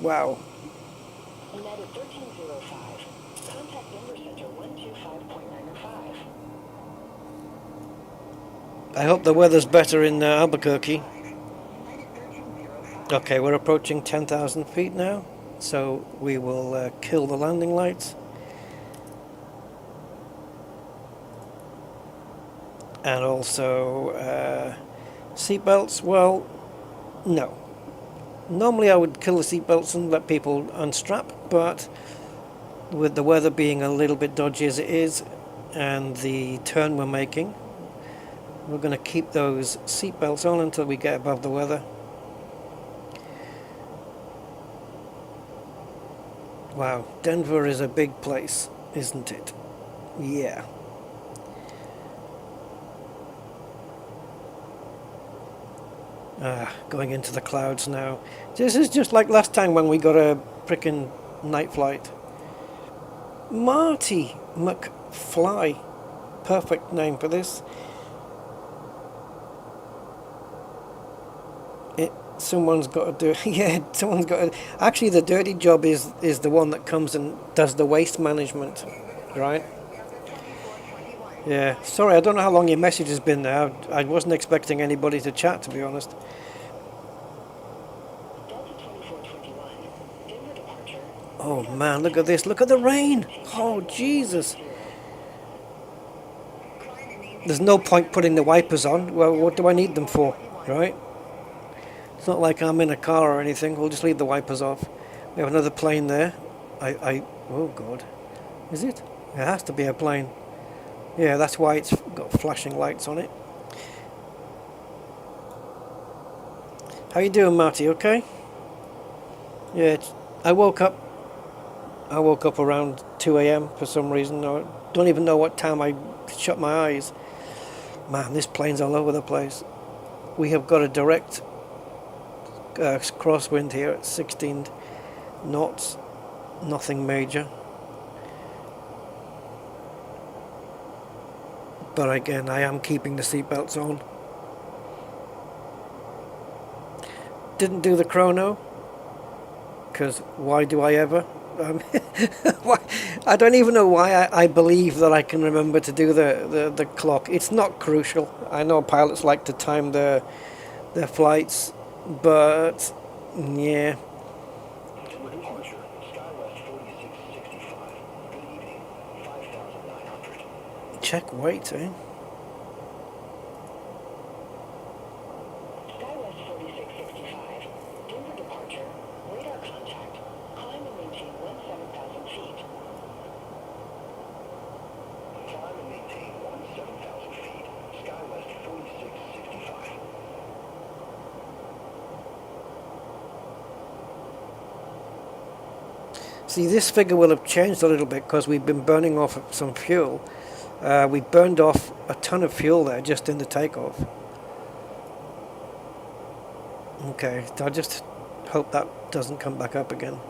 Wow. United 1305, contact Denver Center 125.905. I hope the weather's better in Albuquerque. United 1305. Okay, we're approaching 10,000 feet now, so we will kill the landing lights. And also seatbelts. Well, no. Normally I would kill the seatbelts and let people unstrap, but with the weather being a little bit dodgy as it is, and the turn we're making, we're going to keep those seatbelts on until we get above the weather. Wow, Denver is a big place, isn't it? Yeah. Going into the clouds now. This is just like last time when we got a frickin' night flight. Marty McFly. Perfect name for this. Someone's got to do. Yeah, someone's got to. Actually, the dirty job is the one that comes and does the waste management, right? Yeah. Sorry, I don't know how long your message has been there. I wasn't expecting anybody to chat, to be honest. Oh man, look at this! Look at the rain! Oh Jesus! There's no point putting the wipers on. Well, what do I need them for, right? It's not like I'm in a car or anything. We'll just leave the wipers off. We have another plane there. Oh God. Is it? It has to be a plane. Yeah, that's why it's got flashing lights on it. How you doing, Marty? Okay? Yeah, I woke up around 2 a.m. for some reason. I don't even know what time I shut my eyes. Man, this plane's all over the place. We have got a direct crosswind here at 16 knots. Nothing major. But again, I am keeping the seatbelts on. Didn't do the chrono, because why do I ever? I don't even know why I believe that I can remember to do the clock. It's not crucial. I know pilots like to time their flights, but yeah. Departure, SkyWest 4665. Good evening, 5,900. Check weight, eh? SkyWest 4665. Denver departure. Radar contact. Climb and maintain 17,000 feet. Climb and maintain 17,000 feet. SkyWest 4665. See, this figure will have changed a little bit because we've been burning off some fuel. We burned off a ton of fuel there just in the takeoff. Okay, I just hope that doesn't come back up again.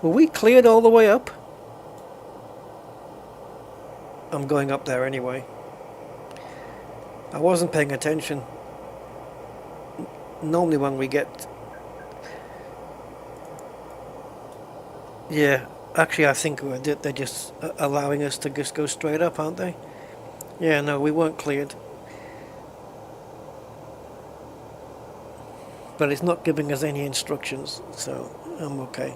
Were we cleared all the way up? I'm going up there anyway. I wasn't paying attention. Normally when we get... Yeah, actually I think they're just allowing us to just go straight up, aren't they? Yeah, no, we weren't cleared. But it's not giving us any instructions, so I'm okay.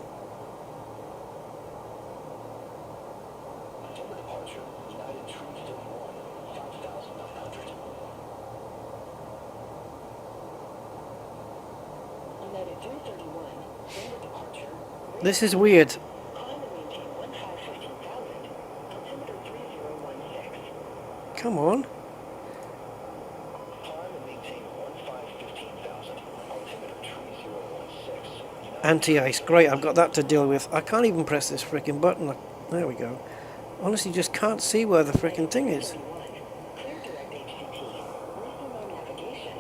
Denver departure, United Tree 51, 5,900. United 331. Denver departure. This is weird. Climb and maintain 15,000. Altimeter 3016. Come on. Climb and maintain 15,000. Altimeter 3016. Anti-ice, great, I've got that to deal with. I can't even press this freaking button. There we go. Honestly, just can't see where the freaking thing is. Clear direct HCT. Listen on navigation.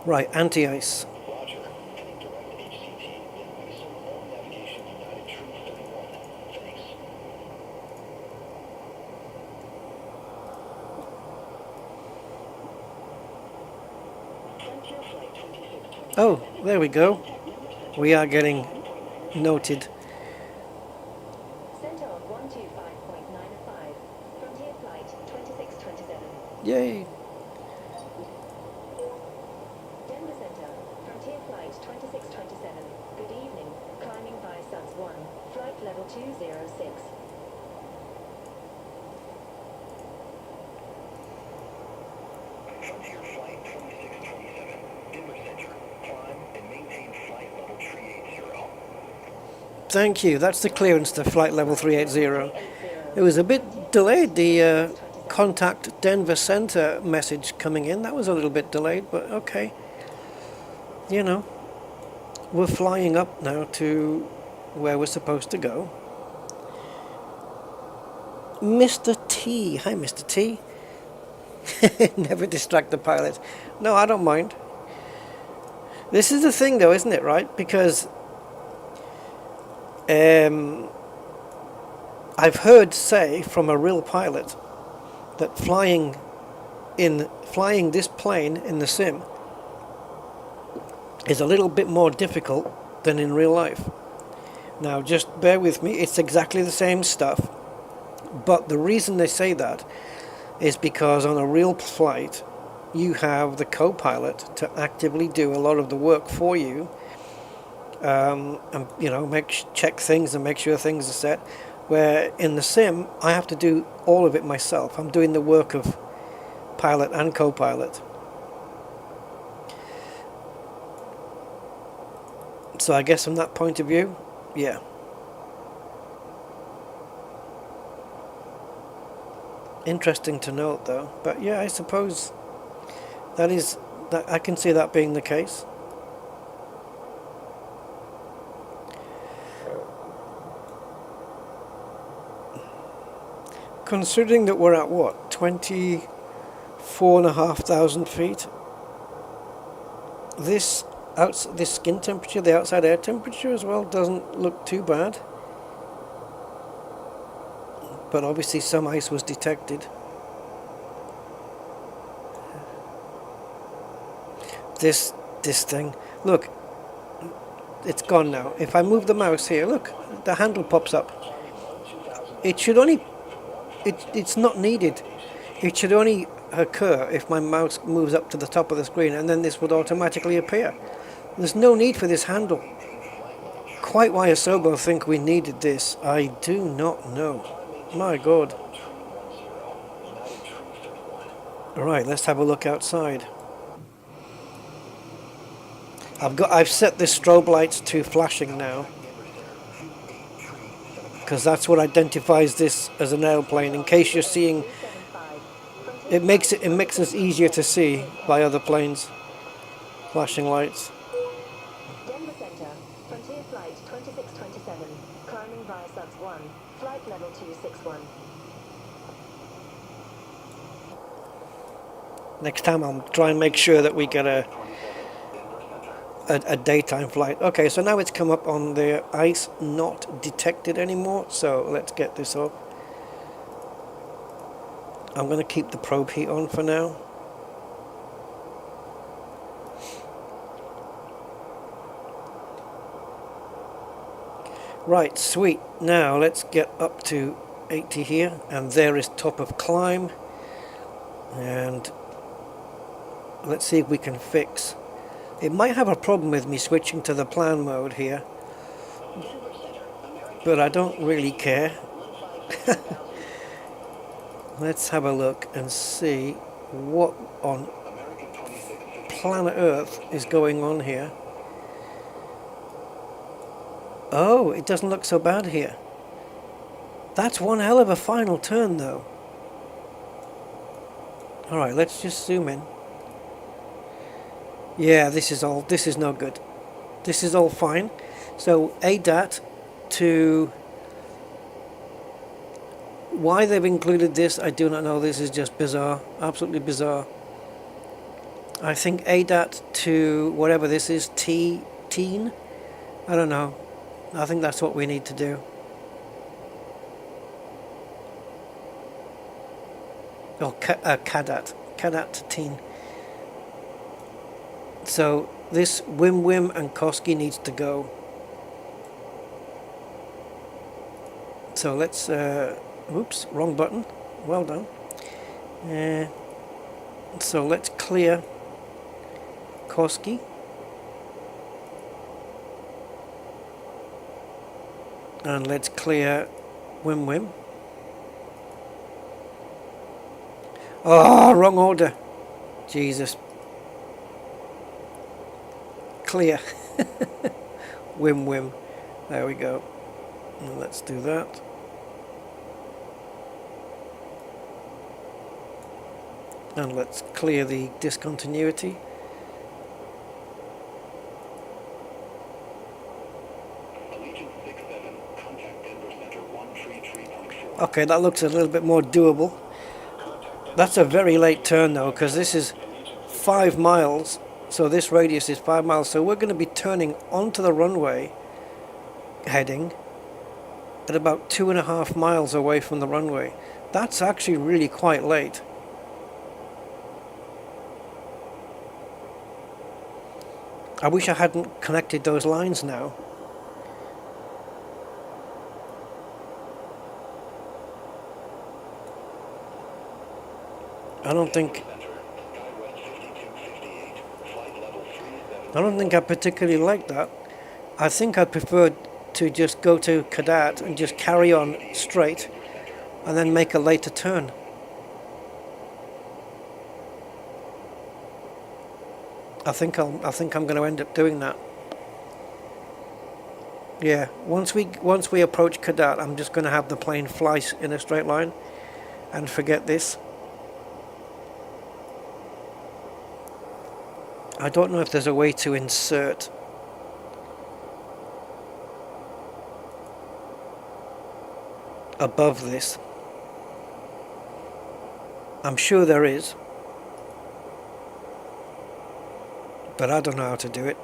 Right, anti-ice. Roger. Heading direct HCT. Resume all navigation United Tree 31. Thanks. Frontier Flight 2627. Oh, there we go. We are getting noted. Center on 125.95. Frontier Flight 2627. Yay. Denver Center. Frontier Flight 2627. Good evening. Climbing via SUS 1. Flight level 206. Frontier Flight 2627. Denver Center. Climb and maintain flight level 380. Thank you. That's the clearance to flight level 380. It was a bit delayed, the contact Denver Center message coming in. That was a little bit delayed, but okay. You know, we're flying up now to where we're supposed to go. Mr. T. Hi, Mr. T. Never distract the pilot. No, I don't mind. This is the thing, though, isn't it, right? Because I've heard say from a real pilot that flying this plane in the sim is a little bit more difficult than in real life. Now just bear with me, it's exactly the same stuff, but the reason they say that is because on a real flight you have the co-pilot to actively do a lot of the work for you, and you know, check things and make sure things are set, where in the sim I have to do all of it myself. I'm doing the work of pilot and co-pilot. So I guess from that point of view, yeah. Interesting to note though, but yeah, I suppose that I can see that being the case. Considering that we're at what, 24,500 feet, this skin temperature, the outside air temperature as well, doesn't look too bad. But obviously some ice was detected. This thing, look, it's gone now. If I move the mouse here, look, the handle pops up. It should only, it's not needed. It should only occur if my mouse moves up to the top of the screen, and then this would automatically appear. There's no need for this handle. Quite why Asobo think we needed this, I do not know. My God. Alright, let's have a look outside. I've set the strobe lights to flashing now, because that's what identifies this as an airplane. In case you're seeing, it makes it easier to see by other planes. Flashing lights. Denver Center, Frontier Flight 2627, climbing via subs 1, flight level 261. Next time I'll try and make sure that we get a daytime flight. Okay, so now it's come up on the ice not detected anymore, so let's get this up. I'm going to keep the probe heat on for now. Right, sweet. Now let's get up to 80 here, and there is top of climb, and let's see if we can fix. It might have a problem with me switching to the plan mode here, but I don't really care. Let's have a look and see what on planet Earth is going on here. Oh, it doesn't look so bad here. That's one hell of a final turn though. Alright, let's just zoom in. Yeah, this is no good. This is all fine. So ADAT to... Why they've included this, I do not know. This is just bizarre. Absolutely bizarre. I think ADAT to whatever this is, teen? I don't know. I think that's what we need to do. Oh, CADAT to teen. So this Wim and Koski needs to go. So let's, oops, wrong button. Well done. So let's clear Koski. And let's clear Wim. Oh, wrong order. Jesus. Clear. Wim. There we go. And let's do that. And let's clear the discontinuity. Okay, that looks a little bit more doable. That's a very late turn though, because this is 5 miles. So this radius is 5 miles. So we're going to be turning onto the runway heading at about 2.5 miles away from the runway. That's actually really quite late. I wish I hadn't connected those lines now. I don't think I particularly like that. I think I preferred to just go to Cadet and just carry on straight and then make a later turn. I think I'm going to end up doing that. Yeah, once we approach Cadet, I'm just going to have the plane fly in a straight line and forget this. I don't know if there's a way to insert above this. I'm sure there is, but I don't know how to do it.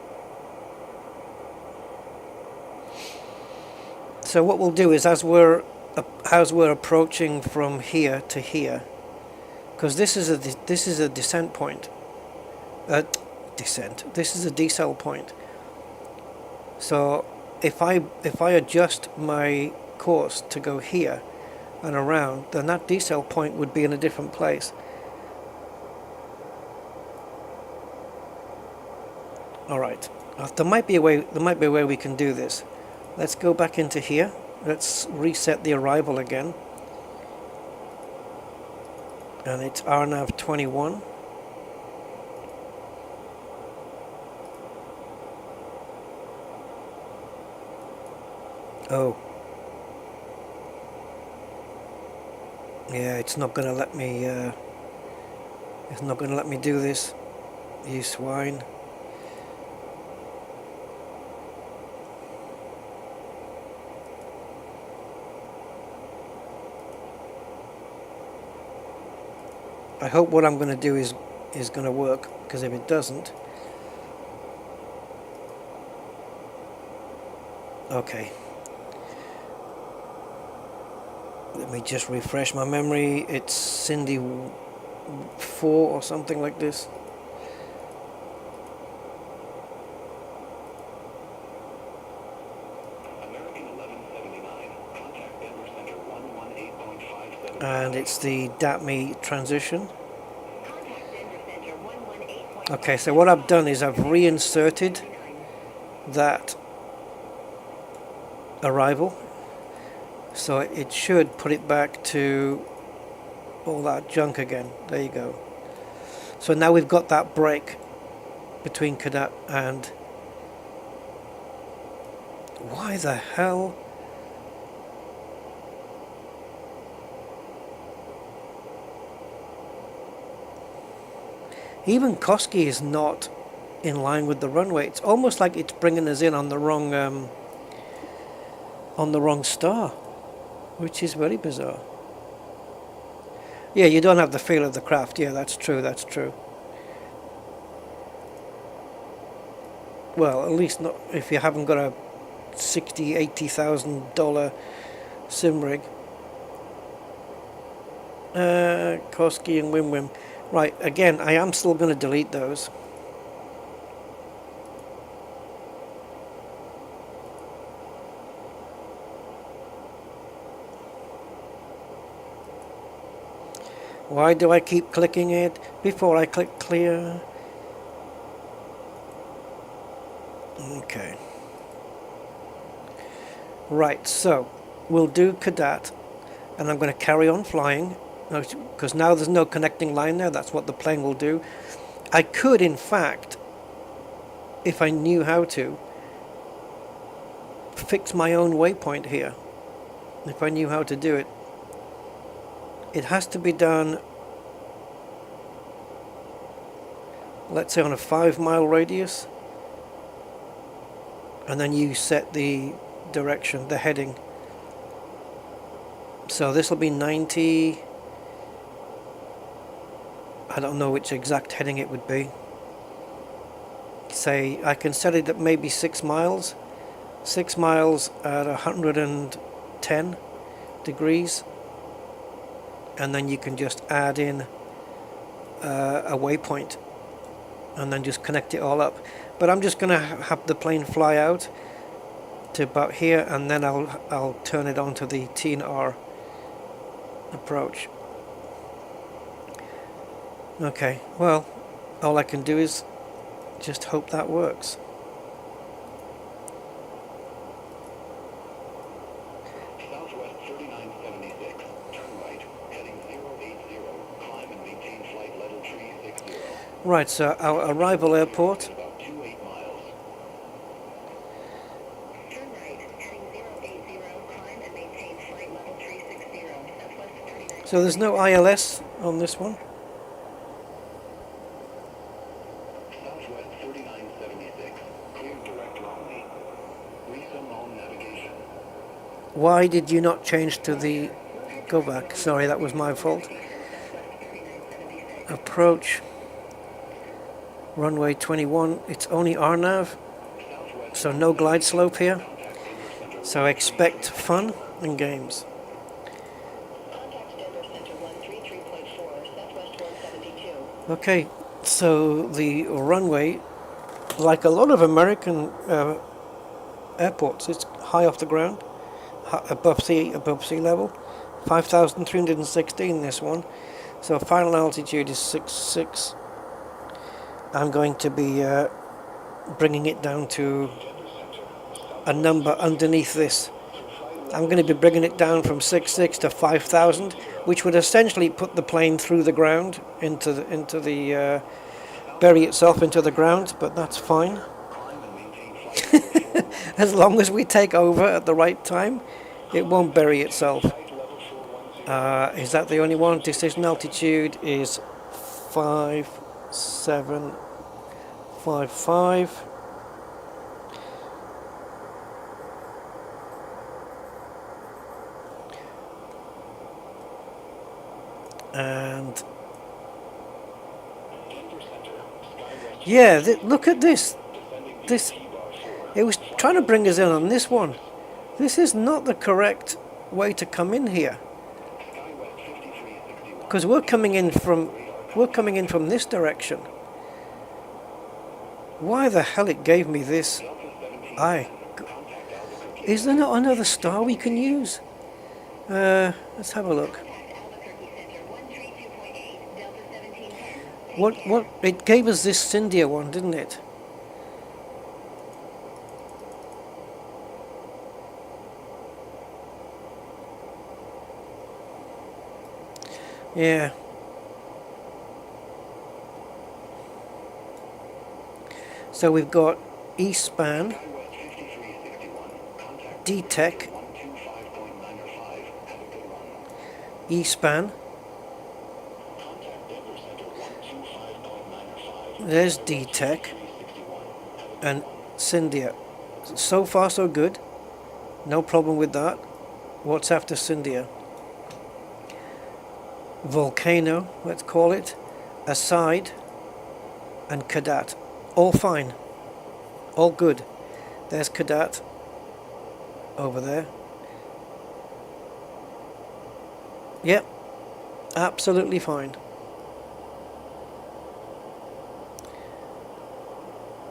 So what we'll do is, as we're approaching from here to here, because this is a descent point. This is a decel point. So if I adjust my course to go here and around, then that decel point would be in a different place. All right, there might be a way we can do this. Let's go back into here. Let's reset the arrival again, and it's RNAV 21. Oh. Yeah, it's not gonna let me do this. You swine. I hope what I'm gonna do is gonna work, because if it doesn't. Okay. Let me just refresh my memory. It's Cindy 4 or something like this. American 1179. Contact Denver Center 118.57. And it's the DATME transition. Okay, so what I've done is I've reinserted that arrival. So it should put it back to all that junk again. There you go. So now we've got that break between Cadet and... Why the hell? Even Koski is not in line with the runway. It's almost like it's bringing us in on the wrong star, which is very bizarre. Yeah, you don't have the feel of the craft. Yeah, that's true, that's true. Well, at least not if you haven't got a $60,000-$80,000 sim rig. Koski and Wim. Right, again, I am still going to delete those. Why do I keep clicking it before I click clear? Okay. Right, so we'll do Cadet, and I'm going to carry on flying, because now there's no connecting line there. That's what the plane will do. I could, in fact, if I knew how to, fix my own waypoint here. If I knew how to do it. It has to be done, let's say on a 5-mile radius, and then you set the direction, the heading. So this will be 90. I don't know which exact heading it would be. Say I can set it at maybe 6 miles. 6 miles at 110 degrees. and then you can just add in a waypoint and then just connect it all up. But I'm just going to have the plane fly out to about here, and then I'll turn it on to the T&R approach. Okay, well, all I can do is just hope that works. Southwest 3976, turn right, heading 080, climb and maintain flight level 360. Right, so our arrival airport. About 28 miles. Turn right, heading 080, climb and maintain flight level 360, Southwest 39. So there's no ILS on this one. Southwest 3976, cleared direct runway. Resume on navigation. Why did you not change to the... Go back, sorry, that was my fault. Approach. Runway 21, it's only RNAV, so no glide slope here. So expect fun and games. Contact Denver Center 133.4, Southwest 172. Okay, so the runway, like a lot of American airports, it's high off the ground, above sea level, 5,316 this one. So final altitude is 66. I'm going to be bringing it down to a number underneath this. I'm going to be bringing it down from 66 to 5,000, which would essentially put the plane through the ground into the bury itself into the ground, but that's fine. As long as we take over at the right time, it won't bury itself. Is that the only one? Decision altitude is 5755. And yeah, look at this. It was trying to bring us in on this one. This is not the correct way to come in here, because we're coming in from this direction. Why the hell it gave me this? Is there not another star we can use? Let's have a look. What it gave us this Cyndia one, didn't it? Yeah. So we've got E-span, D-Tech, E-span. There's D-Tech and Cyndia. So far so good. No problem with that. What's after Cyndia? Volcano, let's call it, Aside, and Cadet. All fine. All good. There's Cadet over there. Yep. Absolutely fine.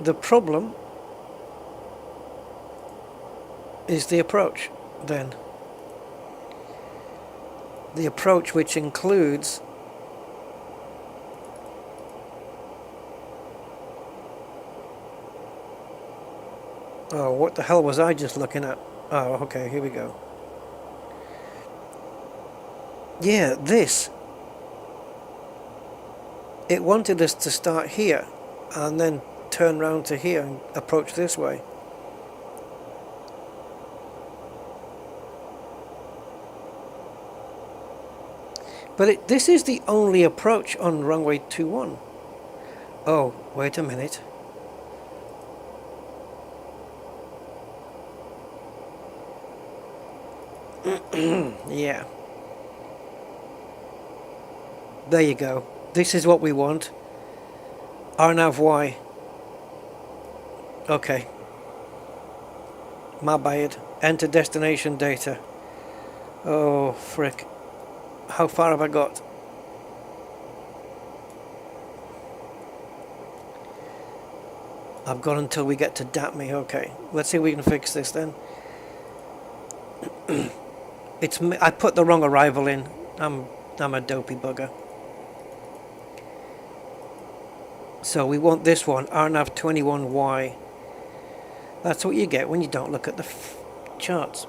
The problem is the approach, then. The approach, which includes oh, what the hell was I just looking at? Oh, okay, here we go. Yeah, this. It wanted us to start here and then turn round to here and approach this way. But this is the only approach on runway 21. Oh, wait a minute. Yeah. There you go. This is what we want. RNAV-Y. Okay. My bad. Enter destination data. Oh, frick. How far have I got? I've got until we get to DATME. Okay, let's see if we can fix this then. I put the wrong arrival in. I'm a dopey bugger. So we want this one, RNAV21Y. That's what you get when you don't look at the charts.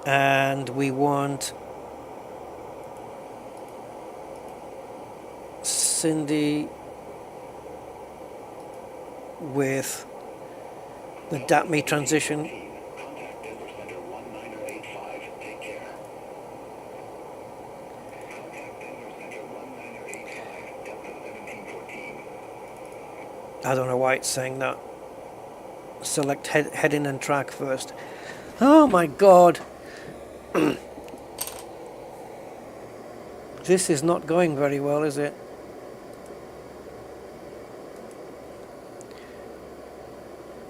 And we want Cindy with the DATME transition. Contact Denver Center 1985. Take care. Contact Denver Center 1985. Delta 1714. I don't know why it's saying that. Select heading and track first. Oh my god. This is not going very well, is it?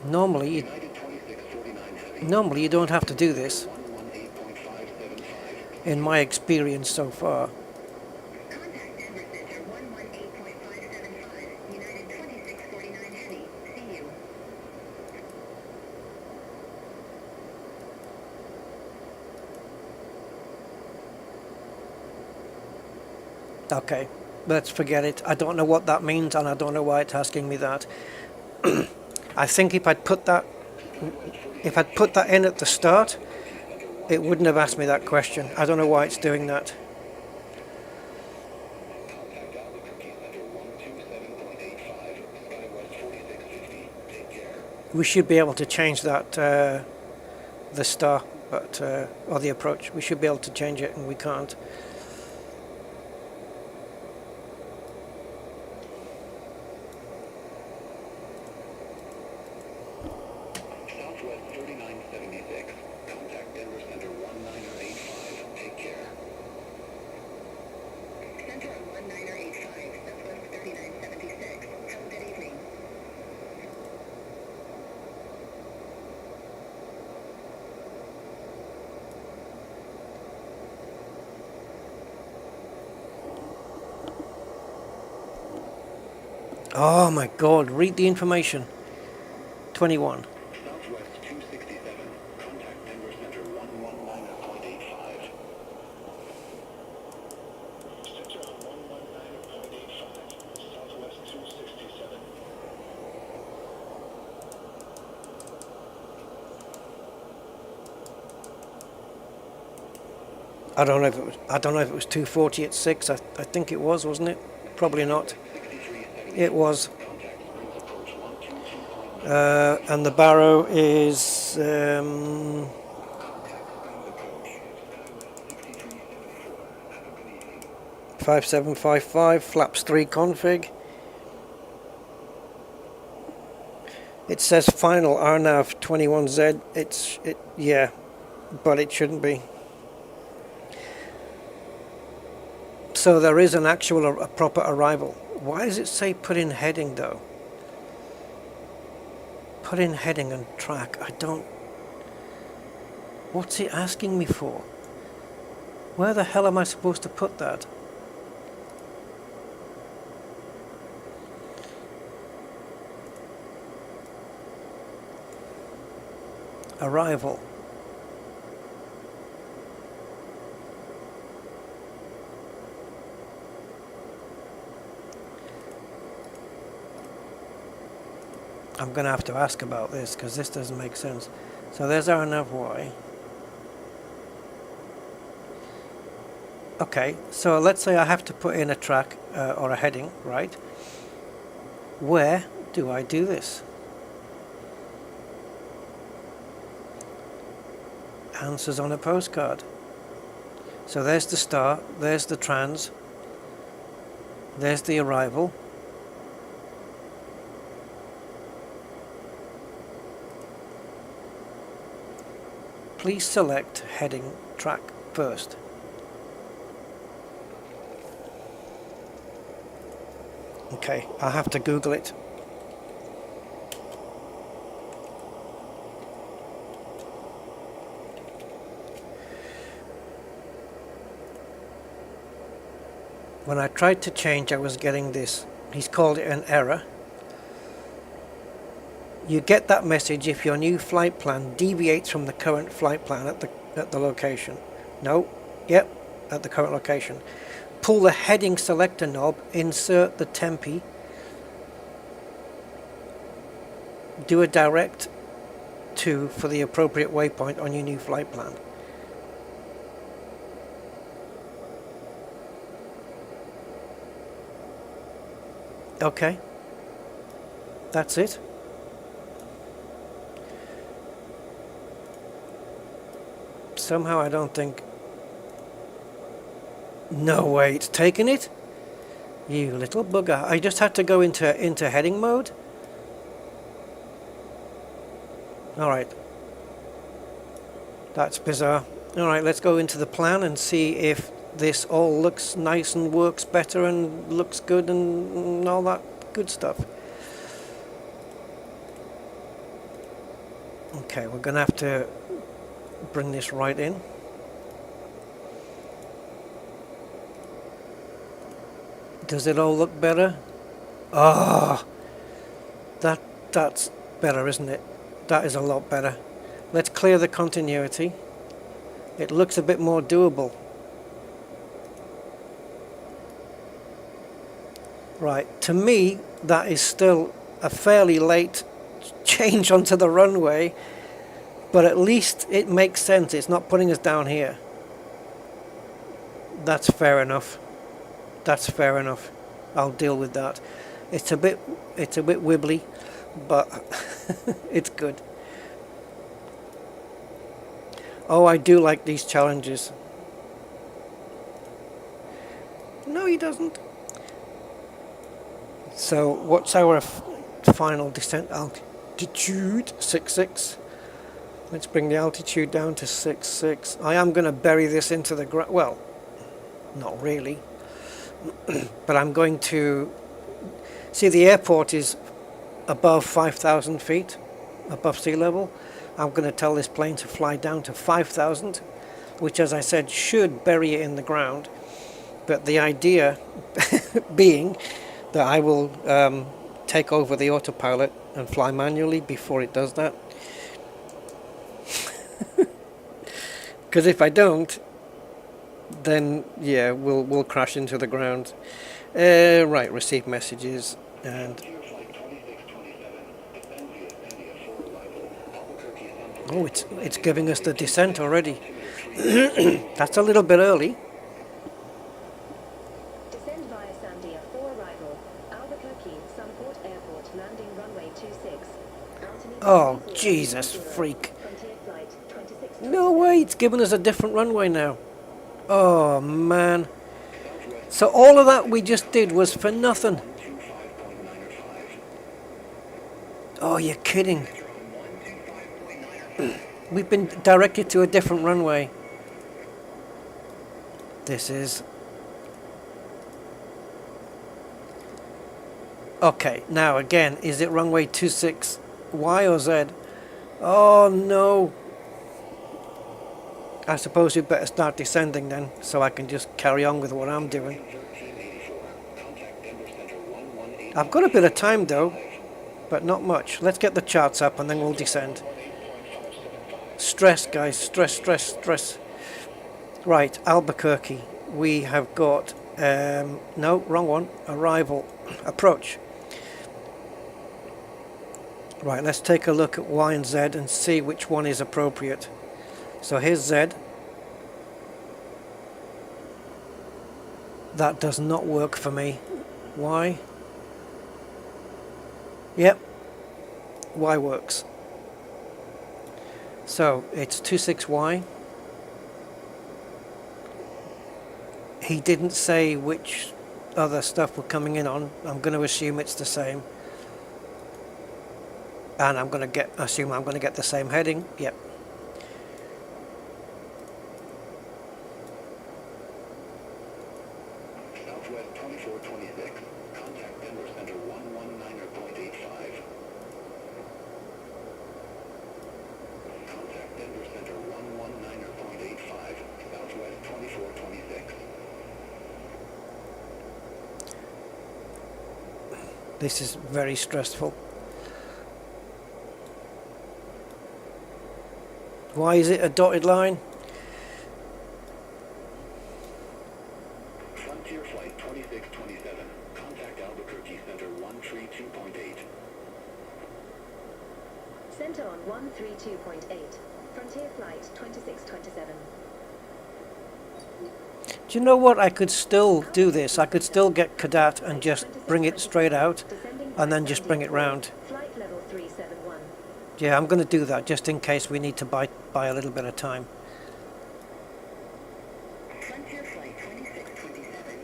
Normally you don't have to do this, in my experience so far. Contact Denver Center 118.575, United 2649 Heavy. See you. Okay, let's forget it. I don't know what that means, and I don't know why it's asking me that. I think if I'd put that in at the start, it wouldn't have asked me that question. I don't know why it's doing that. Contact Alberqueque Center 127.85. Skywest 4650. Take care. We should be able to change that, the star, but or the approach. We should be able to change it, and we can't. Southwest 3976. Contact Denver Center 1985. Take care. Center on 1985, Southwest 3976. Have a good evening. Oh my god, read the information. 21. Southwest 267. Contact Denver Center 119.85. Center on 119.85. Southwest 267. I don't know if it was 240 at 6. I think it was, wasn't it? Probably not. It was. And the Barrow is 5755, flaps 3 config. It says final RNAV 21Z. Yeah, but it shouldn't be. So there is an actual a proper arrival. Why does it say put in heading though? Put in heading and track. I don't... What's it asking me for? Where the hell am I supposed to put that? Arrival. I'm going to have to ask about this because this doesn't make sense. So there's our NavY. Okay, so let's say I have to put in a track or a heading, right? Where do I do this? Answers on a postcard. So there's the start, there's the trans, there's the arrival. Please select heading track first. Okay, I'll have to Google it. When I tried to change, I was getting this. He's called it an error. You get that message if your new flight plan deviates from the current flight plan at the location. No, yep, at the current location. Pull the heading selector knob, insert the tempi, do a direct to for the appropriate waypoint on your new flight plan. Okay, that's it. Somehow I don't think... No way, it's taken it? You little bugger. I just had to go into heading mode. Alright. That's bizarre. Alright, let's go into the plan and see if this all looks nice and works better and looks good and all that good stuff. Okay, we're gonna have to bring this right in. Does it all look better? Ah, that's better, isn't it? That is a lot better. Let's clear the continuity. It looks a bit more doable. Right, to me, that is still a fairly late change onto the runway, but at least it makes sense. It's not putting us down here. That's fair enough. That's fair enough. I'll deal with that. It's a bit wibbly, but it's good. Oh, I do like these challenges. No, he doesn't. So, what's our final descent altitude? 6.6. Let's bring the altitude down to 6.6. I am going to bury this into the ground. Well, not really. But I'm going to... See, the airport is above 5,000 feet, above sea level. I'm going to tell this plane to fly down to 5,000, which, as I said, should bury it in the ground. But the idea being that I will take over the autopilot and fly manually before it does that. Because if I don't, then yeah, we'll crash into the ground. Right, receive messages and... Oh, it's giving us the descent already. That's a little bit early. Descend via Sandia for arrival. Alberqueque, Sunport Airport, landing runway 26. Oh, Jesus freak. Frontier flight 26. No way, it's giving us a different runway now. Oh, man. So all of that we just did was for nothing. Oh, you're kidding. We've been directed to a different runway. This is... Okay, now again, is it runway 26 Y or Z? Oh no. I suppose we'd better start descending then, so I can just carry on with what I'm doing. I've got a bit of time though, but not much. Let's get the charts up and then we'll descend. Stress, guys, stress. Right, Albuquerque. We have got, no, wrong one, arrival, approach. Right, let's take a look at Y and Z and see which one is appropriate. So here's Z. That does not work for me. Y. Yep, Y works. So it's 26Y. He didn't say which other stuff we're coming in on. I'm going to assume it's the same. And I'm going to assume I'm going to get the same heading. Yep. Southwest 2426. Contact Denver Center 119.85. Contact Denver Center 119.85. Southwest 2426. This is very stressful. Why is it a dotted line? Frontier Flight 2627. Contact Albuquerque Center 132.8. Center on 132.8. Frontier Flight 2627. Do you know what? I could still do this. I could still get Cadet and just bring it straight out and then just bring it round. Flight level 371. Yeah, I'm going to do that just in case we need to buy a little bit of time. Frontier Flight 2627.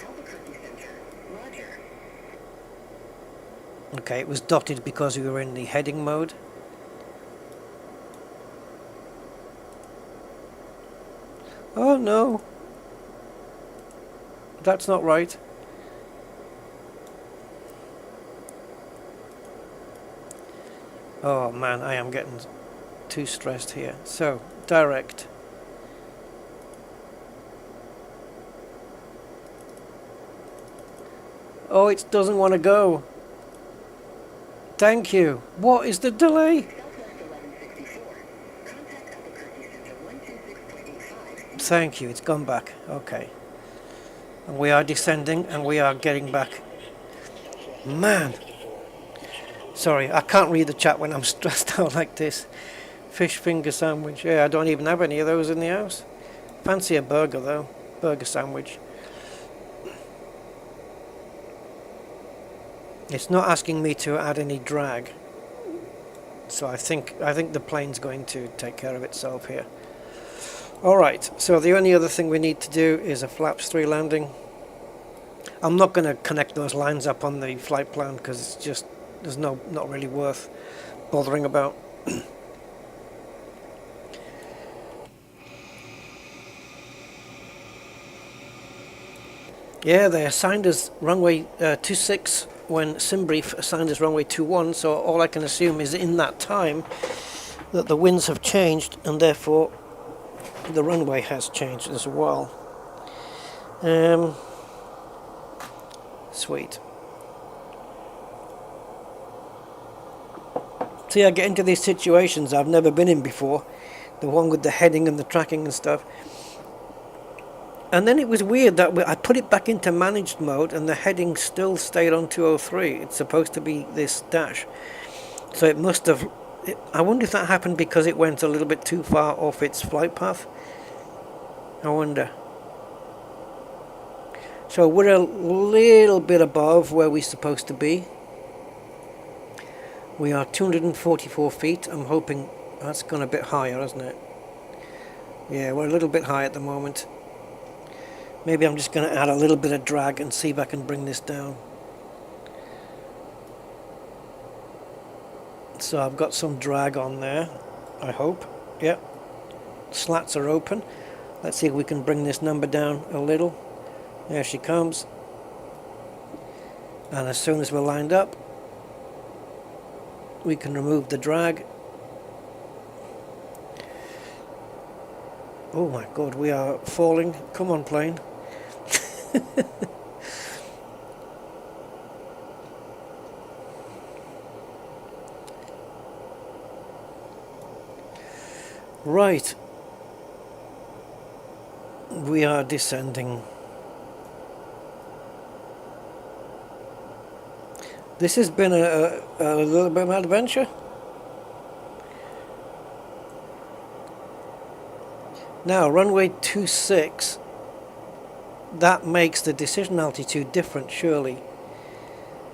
Albuquerque Center. Roger. Okay, it was dotted because we were in the heading mode. Oh no. That's not right. Oh man, I am getting too stressed here. So, direct. Oh, it doesn't want to go. Thank you. What is the delay? Southwest 1164. Contact Albuquerque Center 126.85. Thank you, it's gone back. Okay. And we are descending and we are getting back. Man. Sorry, I can't read the chat when I'm stressed out like this. Fish finger sandwich. Yeah, I don't even have any of those in the house. Fancy a burger though. Burger sandwich. It's not asking me to add any drag. So I think the plane's going to take care of itself here. Alright, so the only other thing we need to do is a flaps 3 landing. I'm not going to connect those lines up on the flight plan because it's just, there's not really worth bothering about. Yeah, they assigned us runway 26 when SimBrief assigned us runway 21, so all I can assume is in that time that the winds have changed and therefore the runway has changed as well. Sweet. See, I get into these situations I've never been in before. The one with the heading and the tracking and stuff. And then it was weird that I put it back into managed mode and the heading still stayed on 203. It's supposed to be this dash. So it must have... I wonder if that happened because it went a little bit too far off its flight path. I wonder. So we're a little bit above where we're supposed to be. We are 244 feet. I'm hoping that's gone a bit higher, hasn't it? Yeah, we're a little bit high at the moment. Maybe I'm just going to add a little bit of drag and see if I can bring this down. So I've got some drag on there, I hope. Yep. Slats are open. Let's see if we can bring this number down a little. There she comes. And as soon as we're lined up, we can remove the drag. Oh my god, we are falling. Come on, plane. Right. We are descending. This has been a little bit of an adventure. Now, runway 26, that makes the decision altitude different, surely.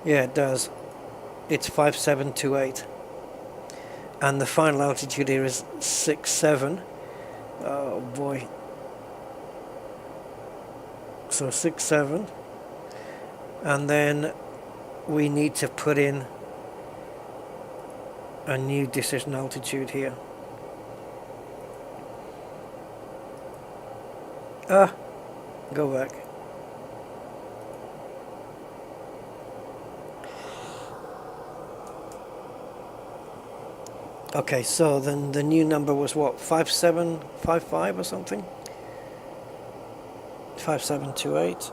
Yeah, it does. It's 5728. And the final altitude here is 67. Oh boy. So 67. And then we need to put in a new decision altitude here. Go back. Okay, so then the new number was what, 5755 or something? 5728.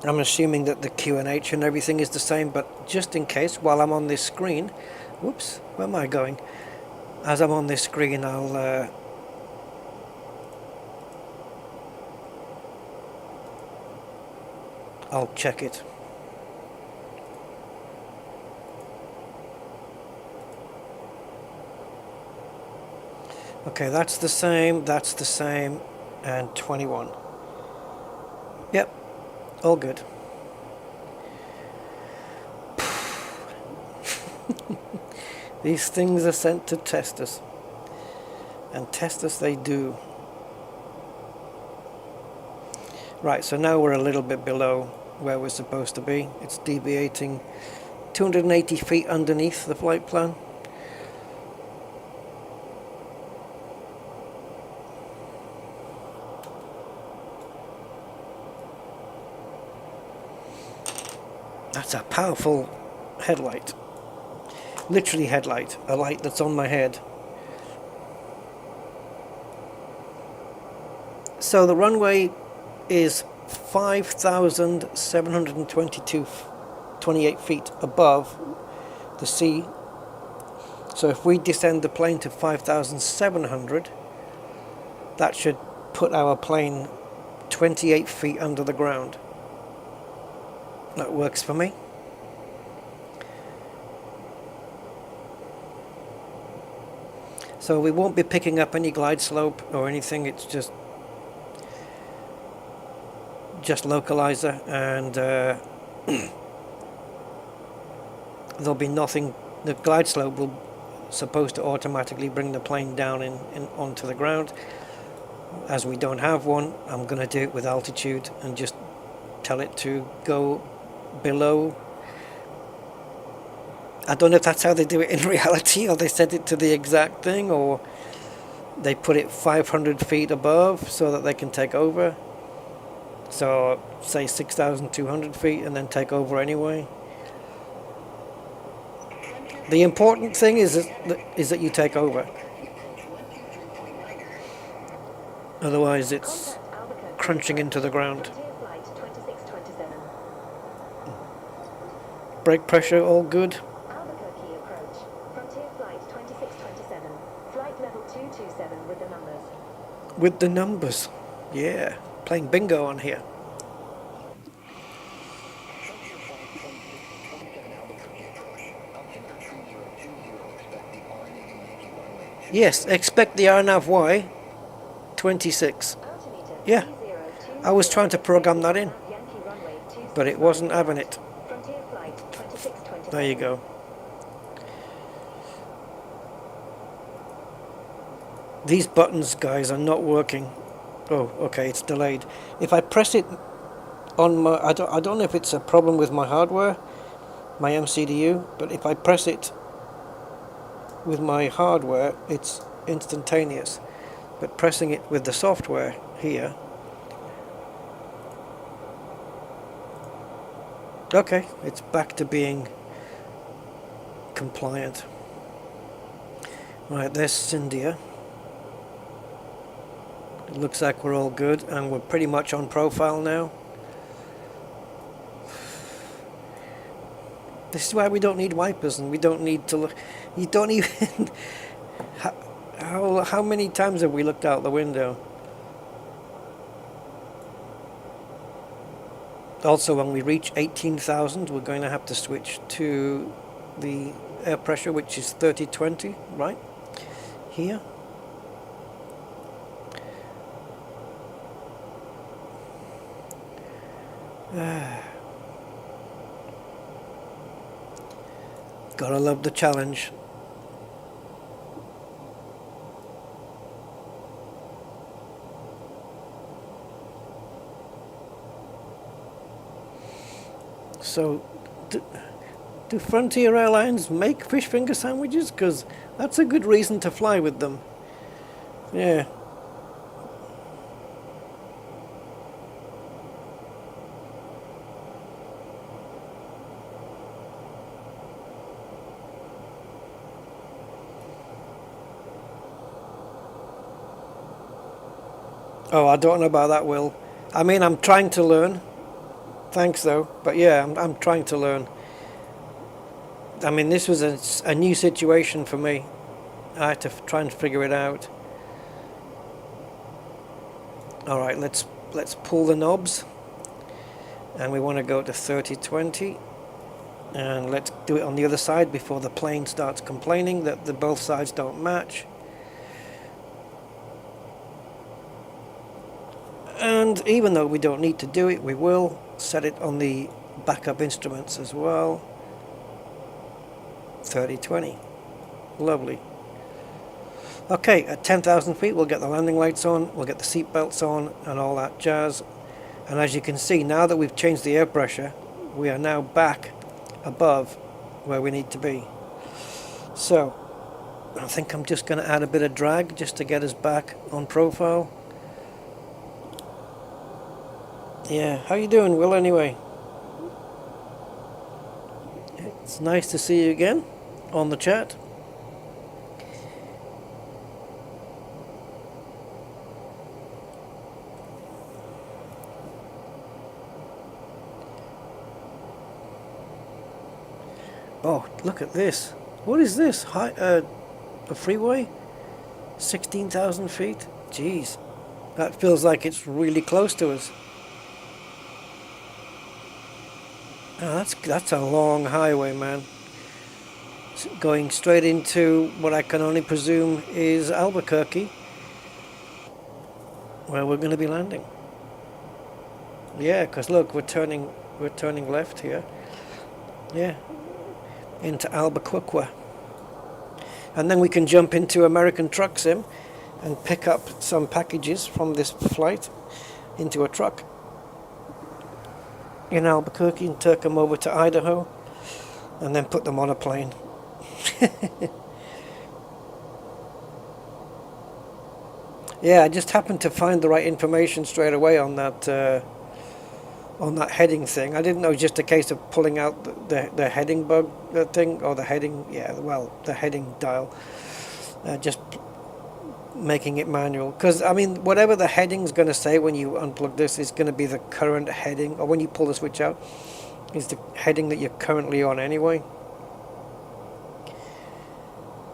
I'm assuming that the QNH and everything is the same, but just in case, while I'm on this screen, whoops, where am I going? As I'm on this screen, I'll check it. Okay, that's the same, and 21. Yep, all good. These things are sent to test us. And test us they do. Right, so now we're a little bit below where we're supposed to be. It's deviating 280 feet underneath the flight plan. That's a powerful headlight. Literally headlight. A light that's on my head. So the runway is 5,728 feet above the sea. So if we descend the plane to 5,700, that should put our plane 28 feet under the ground. That works for me. So we won't be picking up any glide slope or anything, it's just localizer, and there'll be nothing. The glide slope will supposed to automatically bring the plane down in onto the ground. As we don't have one, I'm going to do it with altitude and just tell it to go below. I don't know if that's how they do it in reality, or they set it to the exact thing, or they put it 500 feet above so that they can take over. So say 6,200 feet and then take over anyway. The important thing is that you take over. Otherwise it's crunching into the ground. Brake pressure all good. Alberqueque approach. Frontier flight 2627. Flight level 227 with the numbers. With the numbers. Yeah. Playing bingo on here. Yes, expect the RNAV 26. Yeah, I was trying to program that in, but it wasn't having it. There you go. These buttons, guys, are not working. Oh, okay, it's delayed. If I press it on my... I don't know if it's a problem with my hardware, my MCDU, but if I press it with my hardware, it's instantaneous. But pressing it with the software here... Okay, it's back to being compliant. Right, there's India. It looks like we're all good, and we're pretty much on profile now. This is why we don't need wipers, and we don't need to look. You don't even. How many times have we looked out the window? Also, when we reach 18,000, we're going to have to switch to the air pressure, which is 3020, right? Here. Gotta love the challenge. So, do Frontier Airlines make fish finger sandwiches? Because that's a good reason to fly with them. Yeah. Oh, I don't know about that, Will. I mean, I'm trying to learn. Thanks though, but yeah, I'm trying to learn. I mean, this was a new situation for me. I had to try and figure it out. All right, let's pull the knobs, and we want to go to 3020, and let's do it on the other side before the plane starts complaining that the both sides don't match. And even though we don't need to do it, we will set it on the backup instruments as well. 3020. Lovely. Okay, at 10,000 feet we'll get the landing lights on, we'll get the seat belts on and all that jazz. And as you can see, now that we've changed the air pressure, we are now back above where we need to be. So I think I'm just going to add a bit of drag just to get us back on profile. Yeah, how you doing, Will, anyway? It's nice to see you again on the chat. Oh, look at this. What is this? A freeway? 16,000 feet? Jeez. That feels like it's really close to us. Oh, that's a long highway, man. It's going straight into what I can only presume is Albuquerque, where we're going to be landing. Yeah, because look, we're turning left here. Yeah, into Albuquerque, and then we can jump into American Truck Sim and pick up some packages from this flight into a truck in Albuquerque and take them over to Idaho and then put them on a plane. Yeah, I just happened to find the right information straight away on that heading thing. I didn't know it was just a case of pulling out the heading bug thing, or the heading, yeah, well, the heading dial, just making it manual. Because, I mean, whatever the heading's going to say when you unplug this is going to be the current heading, or when you pull the switch out, is the heading that you're currently on anyway.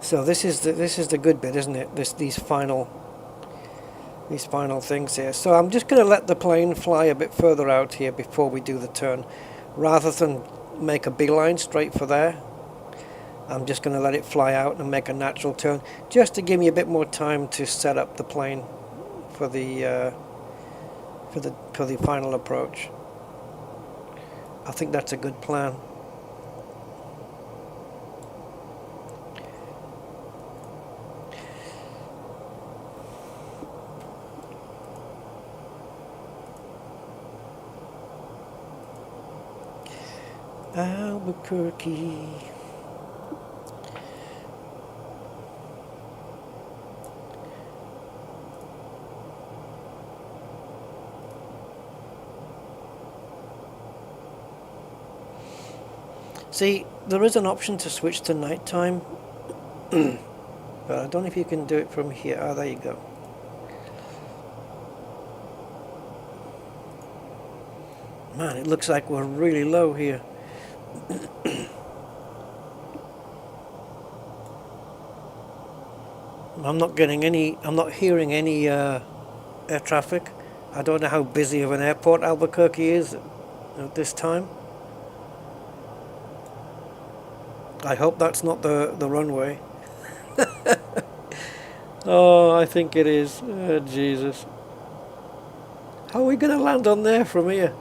So this is the good bit, isn't it? These final things here. So I'm just going to let the plane fly a bit further out here before we do the turn, rather than make a beeline straight for there. I'm just going to let it fly out and make a natural turn, just to give me a bit more time to set up the plane for the final approach. I think that's a good plan. Albuquerque. See, there is an option to switch to nighttime, but I don't know if you can do it from here. Ah, there you go. Man, it looks like we're really low here. I'm not hearing any air traffic. I don't know how busy of an airport Albuquerque is at this time. I hope that's not the runway. Oh, I think it is. Oh, Jesus. How are we going to land on there from here?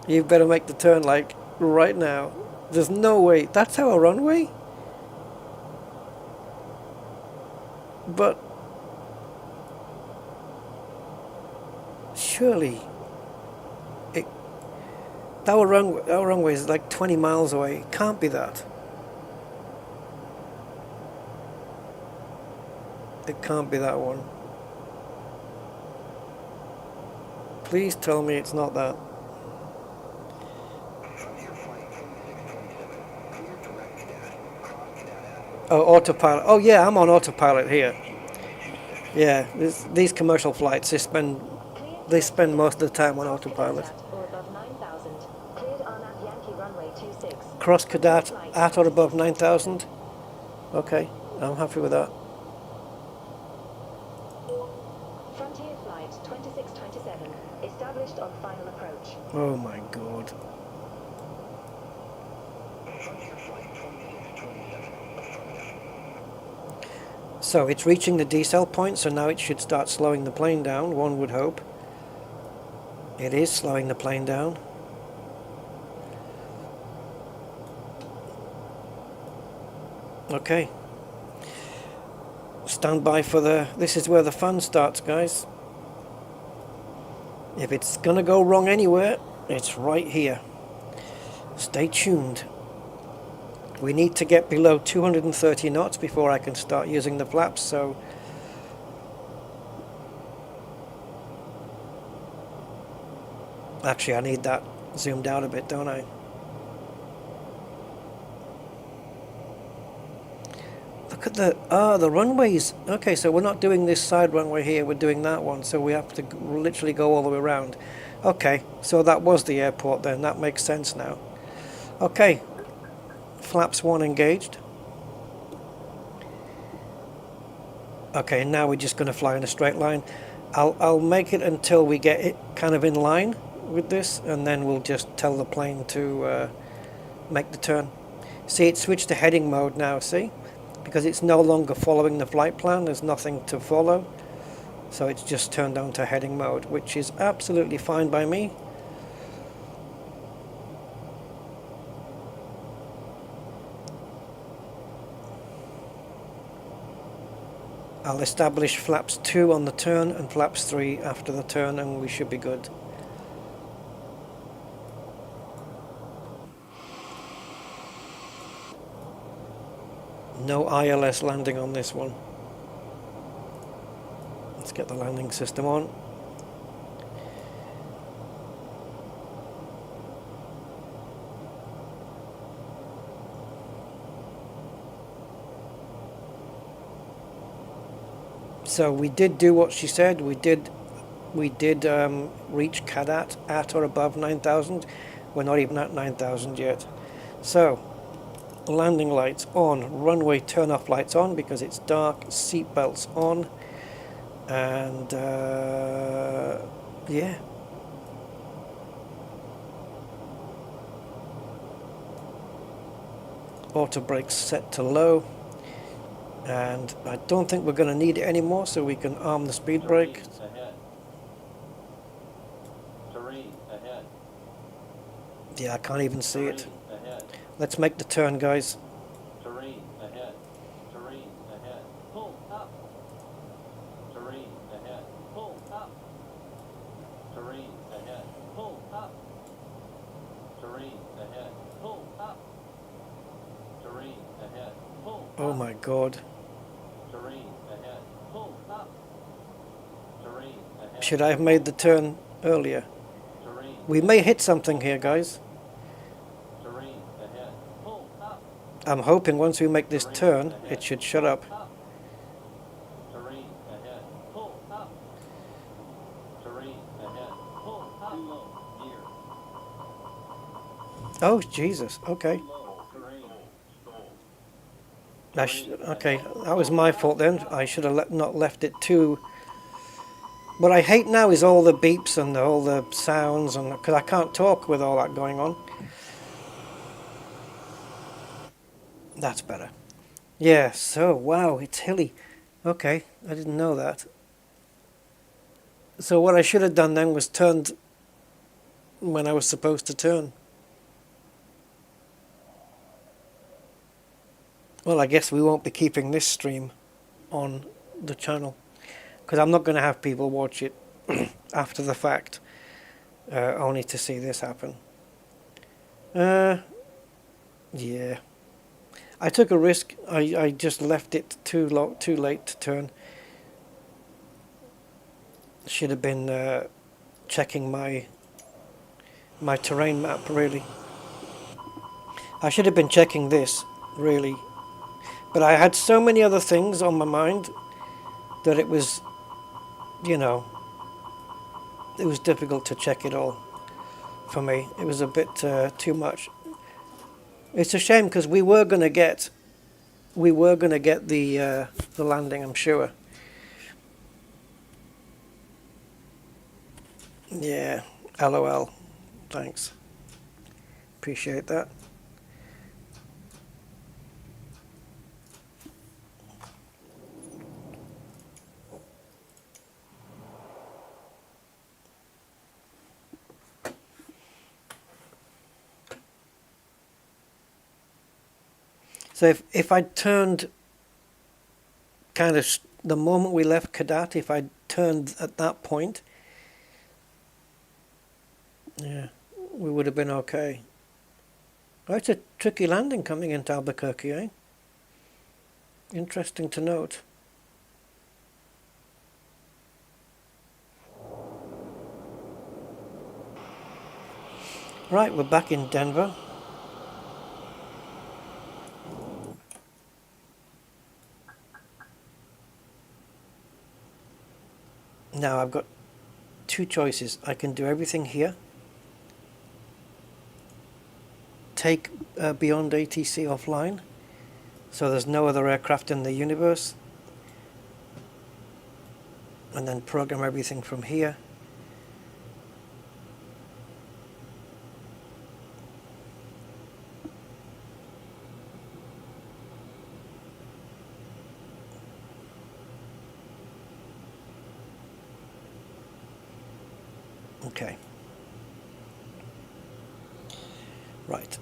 You better make the turn like right now. There's no way. That's our runway? But surely our runway is like 20 miles away. It can't be that. It can't be that one. Please tell me it's not that. Oh, autopilot. Oh yeah, I'm on autopilot here. Yeah, these commercial flights, they spend They spend most of the time on autopilot. Or above 9,000. Cleared RNAV Yankee runway 26. Cross Cadet at or above 9,000. Okay, I'm happy with that. Frontier flight 2627. Established on final approach. Oh my god. Frontier Flight 2627. Affirmative. So it's reaching the decel point, so now it should start slowing the plane down, one would hope. It is slowing the plane down. Okay. Stand by for this is where the fun starts, guys. If it's gonna go wrong anywhere, it's right here. Stay tuned. We need to get below 230 knots before I can start using the flaps, so actually I need that zoomed out a bit, don't I? Look at the runways. Okay, so we're not doing this side runway here, we're doing that one, so we have to literally go all the way around. Okay, so that was the airport then, that makes sense now. Okay, flaps 1 engaged. Okay, now we're just going to fly in a straight line. I'll make it until we get it kind of in line with this, and then we'll just tell the plane to make the turn. See, it switched to heading mode now, see? Because it's no longer following the flight plan, there's nothing to follow. So it's just turned on to heading mode, which is absolutely fine by me. I'll establish flaps 2 on the turn and flaps 3 after the turn, and we should be good. No ILS landing on this one. Let's get the landing system on. So we did do what she said. We did reach Cadet at or above 9,000. We're not even at 9,000 yet. So landing lights on, runway turn-off lights on because it's dark, seat belts on, and yeah. Auto brakes set to low, and I don't think we're going to need it anymore, so we can arm the speed brake. Ahead. Terrain ahead. Yeah, I can't even see it. Ahead. Let's make the turn, guys. Terrain ahead. Terrain ahead. Pull up. Terrain ahead. Pull up. Terrain ahead. Pull up. Terrain ahead. Pull up. Terrain ahead. Pull up. Oh my god. Terrain ahead. Pull up. Terrain ahead. Should I have made the turn earlier? Terrain. We may hit something here, guys. Terrain ahead. Pull up. I'm hoping once we make this turn, it should shut up. Terrain ahead. Pull up. Terrain ahead. Pull up. Too low. Gear. Oh, Jesus. Okay. Low. Terrain. Okay, that was my fault then. I should have not left it too. What I hate now is all the beeps and all the sounds, and because I can't talk with all that going on. That's better. Yeah, so, wow, it's hilly. Okay, I didn't know that. So what I should have done then was turned when I was supposed to turn. Well, I guess we won't be keeping this stream on the channel, because I'm not going to have people watch it after the fact, only to see this happen. Yeah. I took a risk. I just left it too late to turn. Should have been checking my terrain map, really. I should have been checking this, really. But I had so many other things on my mind that it was, you know, it was difficult to check it all for me. It was a bit too much. It's a shame because we were going to get the landing, I'm sure. Yeah, LOL. Thanks. Appreciate that. So if I turned kind of the moment we left Kadat, if I turned at that point, yeah, we would have been okay. Oh, it's a tricky landing coming into Albuquerque, eh? Interesting to note. Right, we're back in Denver. Now I've got two choices. I can do everything here, take Beyond ATC offline, so there's no other aircraft in the universe, and then program everything from here. Okay. Right.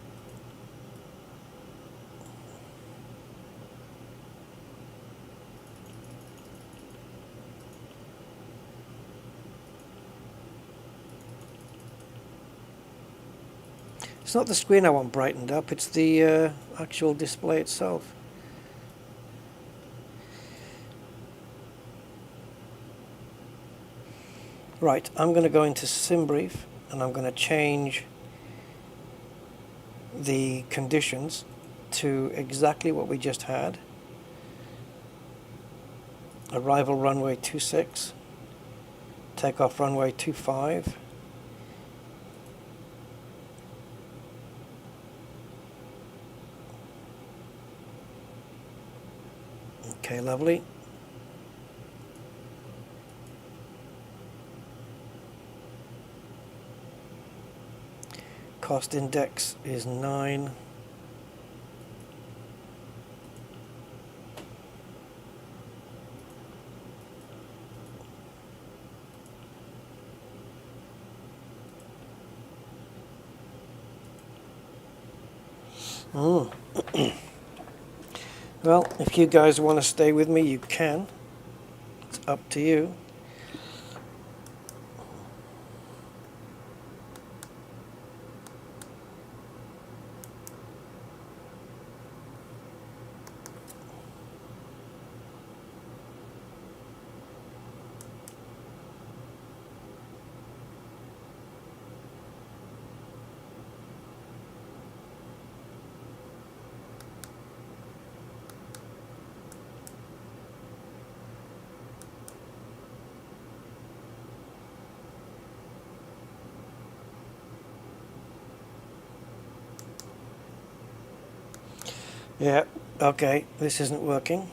It's not the screen I want brightened up, it's the actual display itself. Right, I'm going to go into SimBrief and I'm going to change the conditions to exactly what we just had. Arrival runway 26, takeoff runway 25. Okay, lovely. Cost index is 9. Well, if you guys want to stay with me, you can. It's up to you. Yeah, okay, this isn't working.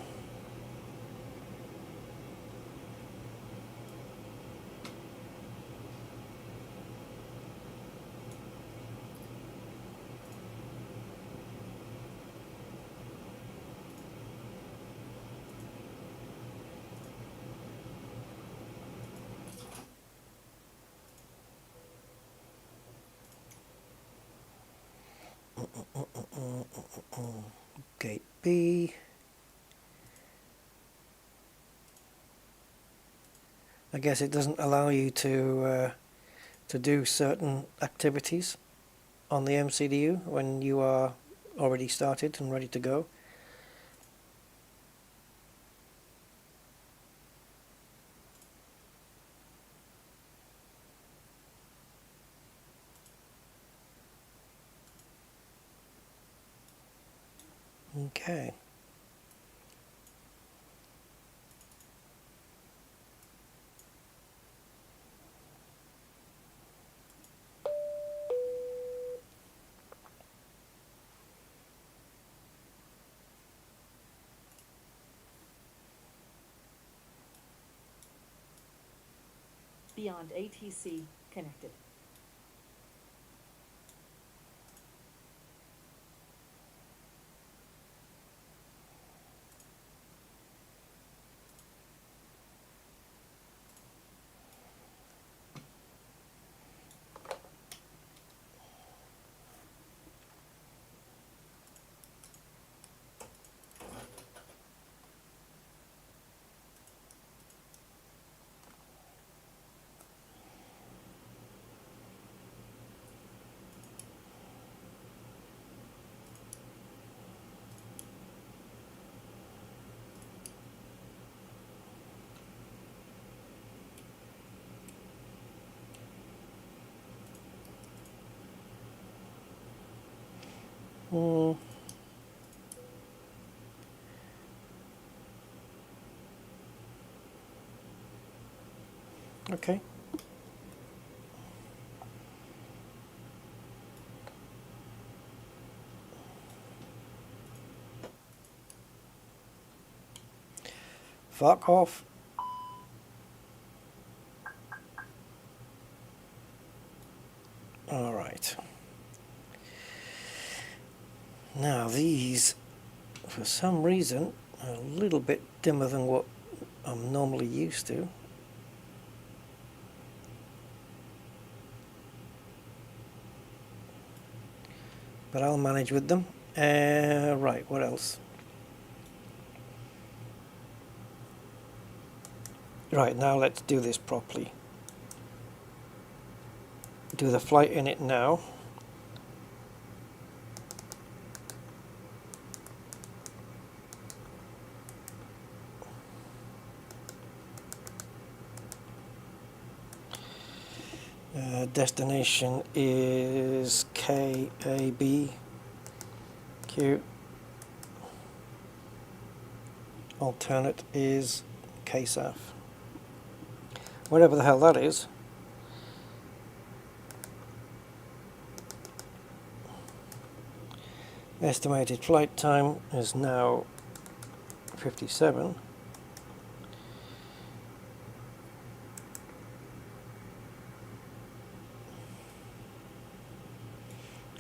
Gate B. I guess it doesn't allow you to do certain activities on the MCDU when you are already started and ready to go. Okay. beyond ATC connected. Okay. Fuck off. All right. Now these, for some reason, are a little bit dimmer than what I'm normally used to. But I'll manage with them. Right, what else? Right, now let's do this properly. Do the flight in it now. Destination is KABQ. Alternate is KSAF. Whatever the hell that is. Estimated flight time is now 57.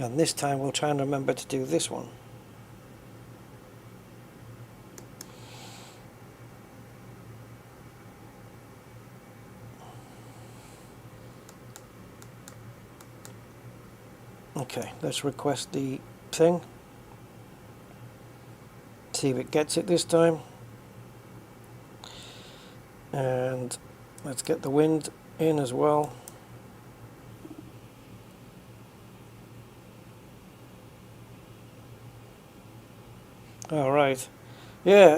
And this time we'll try and remember to do this one. Okay, let's request the thing. See if it gets it this time. And let's get the wind in as well. All right. Yeah,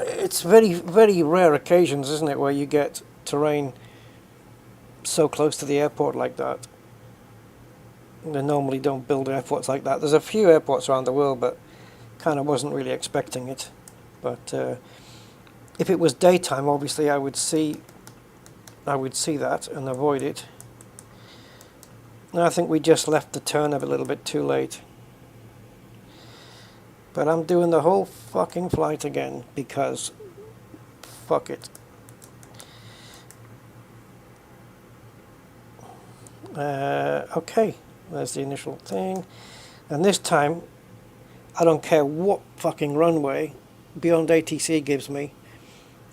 it's very, very rare occasions, isn't it, where you get terrain so close to the airport like that. They normally don't build airports like that. There's a few airports around the world, but kind of wasn't really expecting it. But if it was daytime, obviously I would see that and avoid it. And I think we just left the turn a little bit too late. But I'm doing the whole fucking flight again because fuck it. Okay, there's the initial thing. And this time, I don't care what fucking runway Beyond ATC gives me,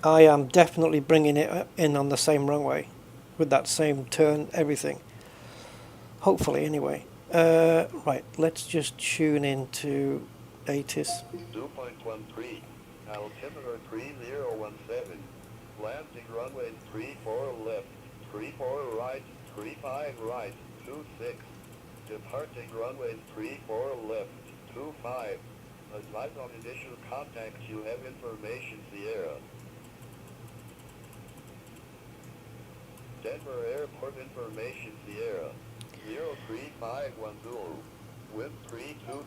I am definitely bringing it in on the same runway with that same turn, everything. Hopefully, anyway. Right, let's just tune into ATIS. 2.13, altimeter 3017, landing runway 34 left, 34 right, 35 right, 26, departing runway 34 left, 25, advise on initial contact, you have information Sierra. Denver Airport information Sierra, 03510, wind 32.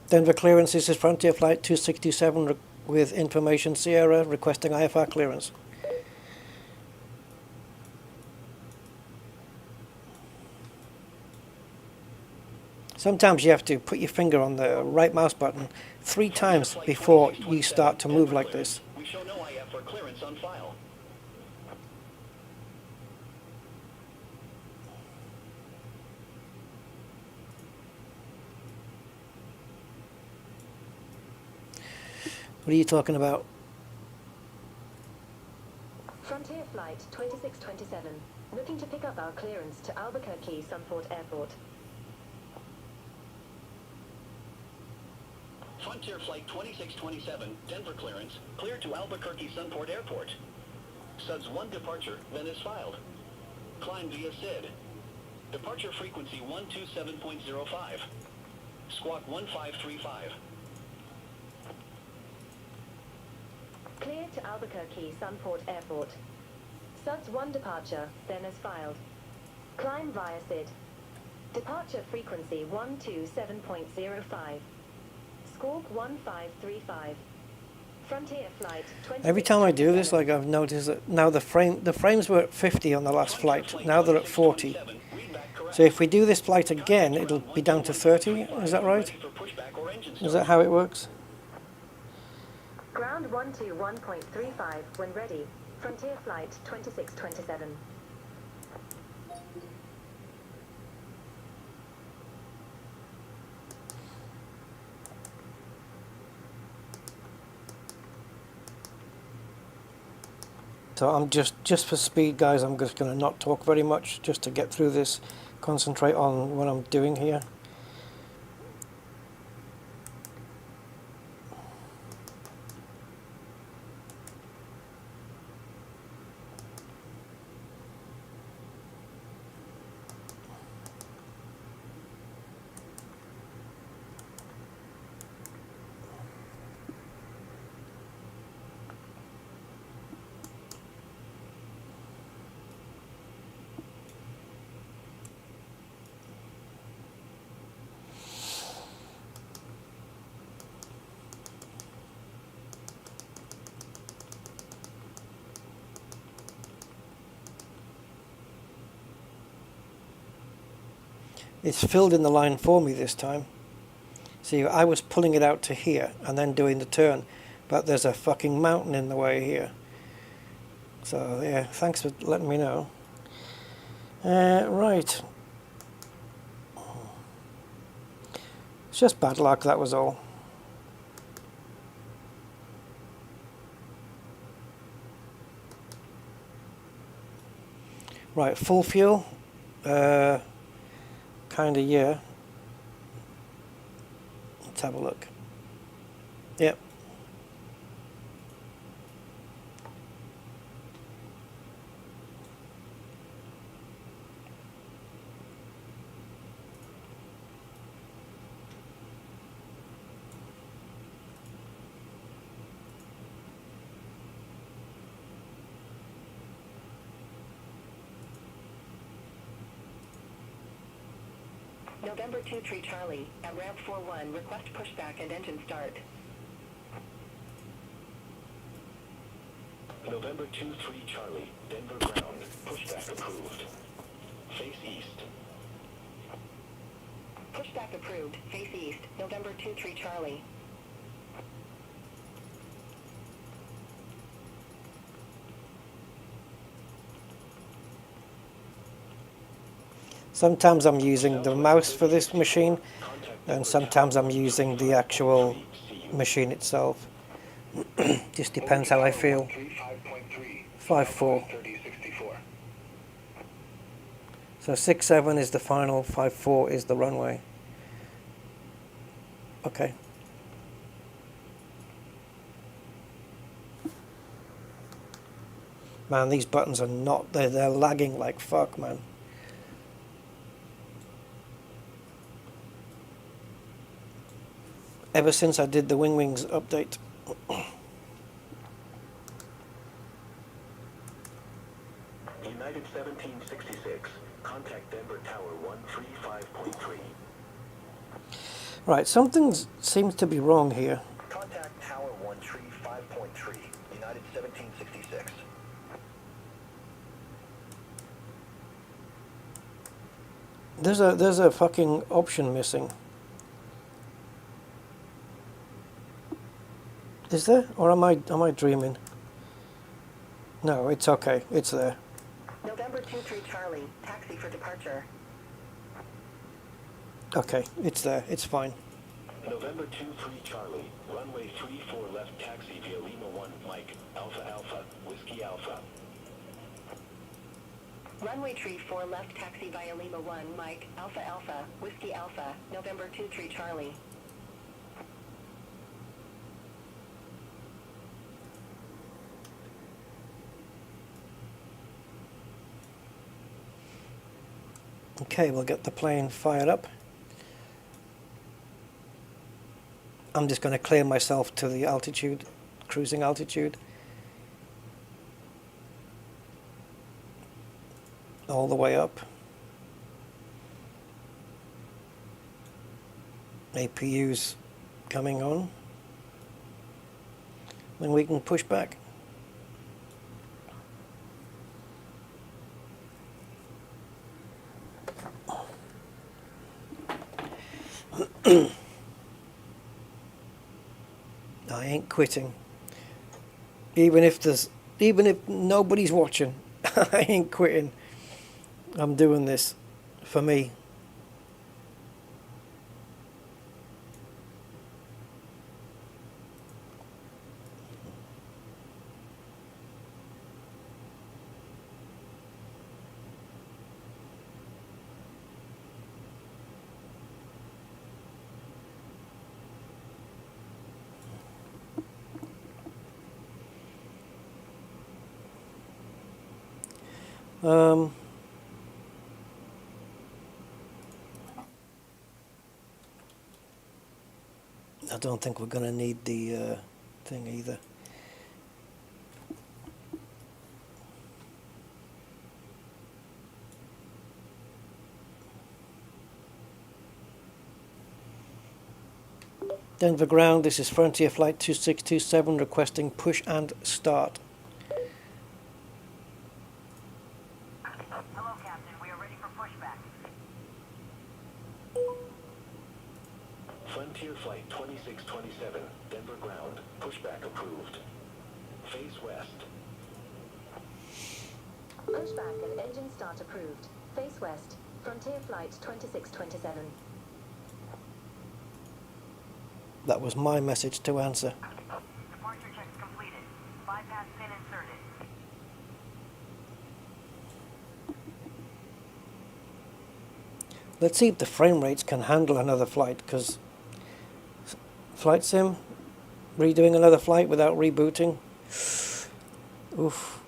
Denver clearance, this is Frontier Flight 267 with information Sierra requesting IFR clearance. Sometimes you have to put your finger on the right mouse button 3 times before you start to move like this. We show no IFR clearance on file. What are you talking about? Frontier Flight 2627, looking to pick up our clearance to Albuquerque Sunport Airport. Frontier Flight 2627, Denver clearance, cleared to Albuquerque Sunport Airport. SUDS 1 departure, then is filed. Climb via SID. Departure frequency 127.05. Squawk 1535. Clear to Albuquerque Sunport Airport. SUDS 1 departure, then as filed. Climb via SID. Departure frequency 127.05. Squawk 1535. Frontier Flight 2627. Every time I do this, like I've noticed that now the frames were at 50 on the last flight. Now they're at 40. So if we do this flight again, it'll be down to 30. Is that right? Is that how it works? Ground 121.35 when ready. Frontier Flight 2627. So I'm just for speed, guys, I'm just going to not talk very much, just to get through this, concentrate on what I'm doing here. It's filled in the line for me this time. See, I was pulling it out to here and then doing the turn, but there's a fucking mountain in the way here. So yeah, thanks for letting me know. Right. It's just bad luck, that was all. Right, full fuel. Kinda, yeah. Let's have a look. Yep. November 23 Charlie, at ramp 41, request pushback and engine start. November 23 Charlie, Denver ground, pushback approved. Face east. Pushback approved, face east, November 23 Charlie. Sometimes I'm using the mouse for this machine, and sometimes I'm using the actual machine itself. Just depends how I feel. 5.4. So 6.7 is the final, 5.4 is the runway. Okay. Man, these buttons are not, they're lagging like fuck, man. Ever since I did the Wings update. United 1766, contact Denver Tower 135.3. Right, something seems to be wrong here. Contact Tower 135.3, United 1766. There's a fucking option missing. Is there? Or am I dreaming? No, it's okay. It's there. November 23 Charlie, taxi for departure. Okay, it's there. It's fine. November 23 Charlie, runway 34 left taxi via Lima 1 Mike, Alpha Alpha, Whiskey Alpha. Runway 34 left taxi via Lima 1 Mike, Alpha Alpha, Whiskey Alpha, November 23 Charlie. Okay, we'll get the plane fired up. I'm just going to clear myself to the altitude, cruising altitude. All the way up. APU's coming on. Then we can push back. I ain't quitting. Even if nobody's watching, I ain't quitting. I'm doing this for me. I don't think we're going to need the thing either. Denver ground, this is Frontier Flight 2627 requesting push and start. Hello, Captain. We are ready for pushback. Frontier Flight 2627, Denver ground, pushback approved. Face west. Pushback and engine start approved. Face west. Frontier Flight 2627. That was my message to answer. Departure checks completed. Bypass pin inserted. Let's see if the frame rates can handle another flight, because flight sim, redoing another flight without rebooting. Oof.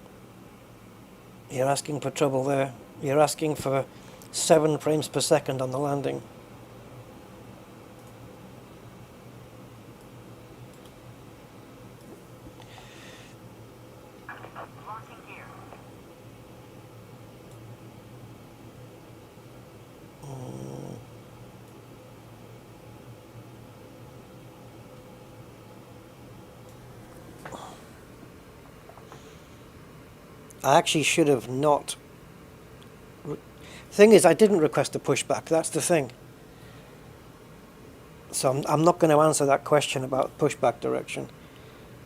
You're asking for trouble there. You're asking for 7 frames per second on the landing. Locking gear. I actually should have not. Thing is, I didn't request a pushback. That's the thing. So I'm not going to answer that question about pushback direction,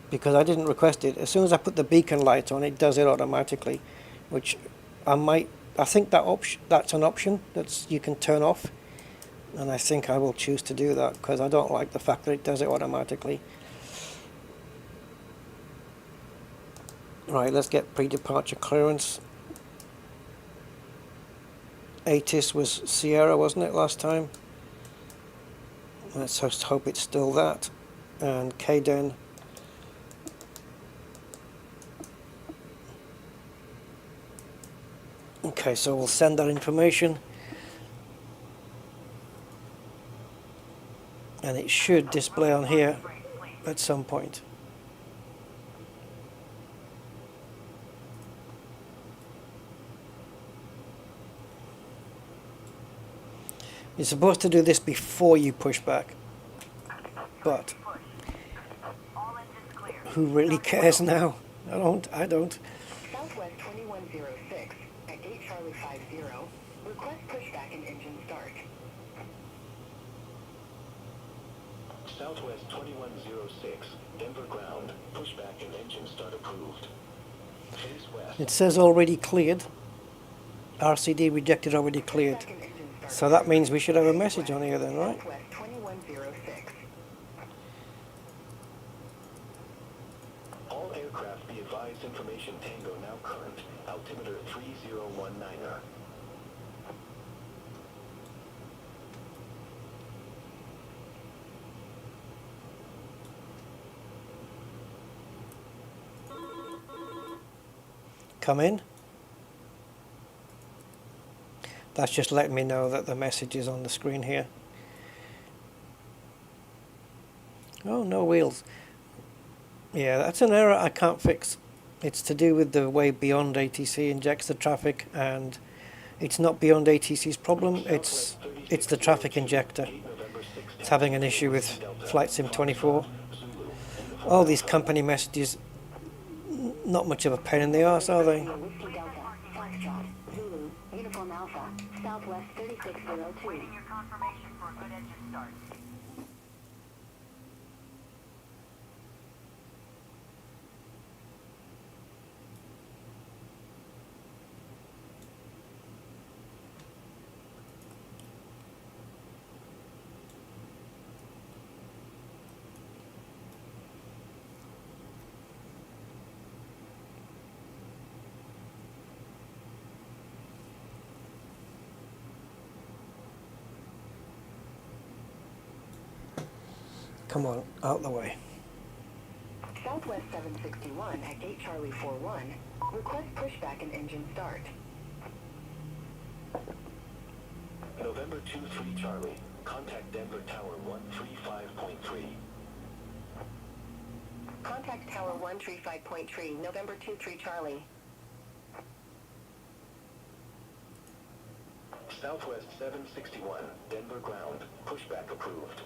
because I didn't request it. As soon as I put the beacon light on, it does it automatically, which I think that's an option that you can turn off, and I think I will choose to do that because I don't like the fact that it does it automatically. Right, let's get pre-departure clearance. ATIS was Sierra, wasn't it, last time? Let's just hope it's still that. And KDEN. Okay, so we'll send that information. And it should display on here at some point. You're supposed to do this before you push back, but who really cares now? I don't. Southwest 2106 at gate Charlie 50. Request pushback and engine start. Southwest 2106, Denver ground, pushback and engine start approved. Face west. It says already cleared. RCD rejected, already cleared. So that means we should have a message on here then, right? Southwest 2106 aircraft be advised information Tango now current. Altimeter 3019er. Come in. That's just letting me know that the message is on the screen here. Oh, no wheels. Yeah, that's an error I can't fix. It's to do with the way Beyond ATC injects the traffic, and it's not Beyond ATC's problem, it's the traffic injector. It's having an issue with Flight Sim 24. All these company messages, not much of a pain in the arse, are they? Whiskey Delta, Foxtrot, Zulu, Uniform Alpha, Southwest 3602. Waiting your confirmation for a good engine start. Come on, out the way. Southwest 761 at Gate Charlie 41. Request pushback and engine start. November 23 Charlie. Contact Denver Tower 135.3. Contact Tower 135.3, November 23 Charlie. Southwest 761, Denver ground. Pushback approved.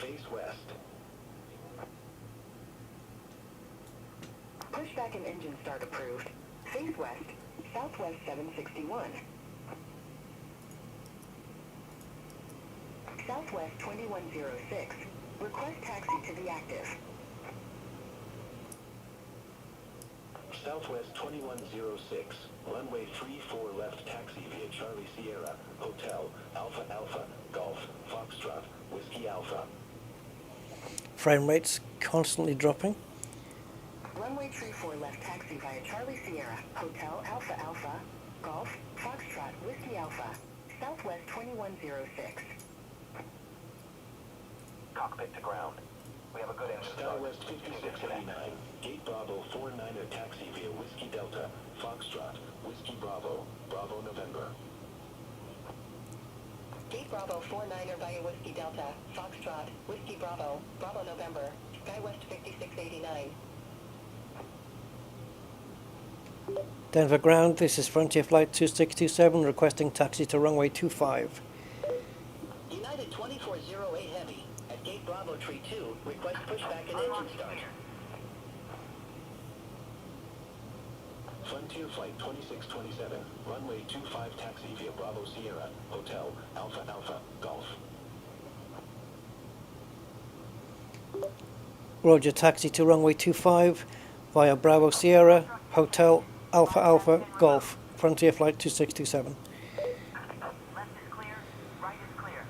Face west. Pushback and engine start approved. Face west, Southwest 761. Southwest 2106. Request taxi to the active. Southwest 2106, runway 34 left taxi via Charlie Sierra, Hotel, Alpha Alpha, Golf, Foxtrot, Whiskey Alpha. Frame rate's constantly dropping. Runway 34 left taxi via Charlie Sierra, Hotel, Alpha Alpha, Golf, Foxtrot, Whiskey Alpha, Southwest 2106. Cockpit to ground. We have a good engine start. Southwest 5689, Gate Bravo 49er taxi via Whiskey Delta, Foxtrot, Whiskey Bravo, Bravo November. Gate Bravo 49er via Whiskey Delta, Foxtrot, Whiskey Bravo, Bravo November, SkyWest 5689. Denver ground, this is Frontier Flight 2627 requesting taxi to runway 25. United 2408 Heavy at Gate Bravo Tree 2. Request pushback and engine start. Frontier Flight 2627, runway 25 taxi via Bravo Sierra, Hotel, Alpha Alpha, Golf. Roger, taxi to runway 25 via Bravo Sierra, Hotel, Alpha Alpha, Golf. Frontier Flight 2627. Left is clear, right is clear.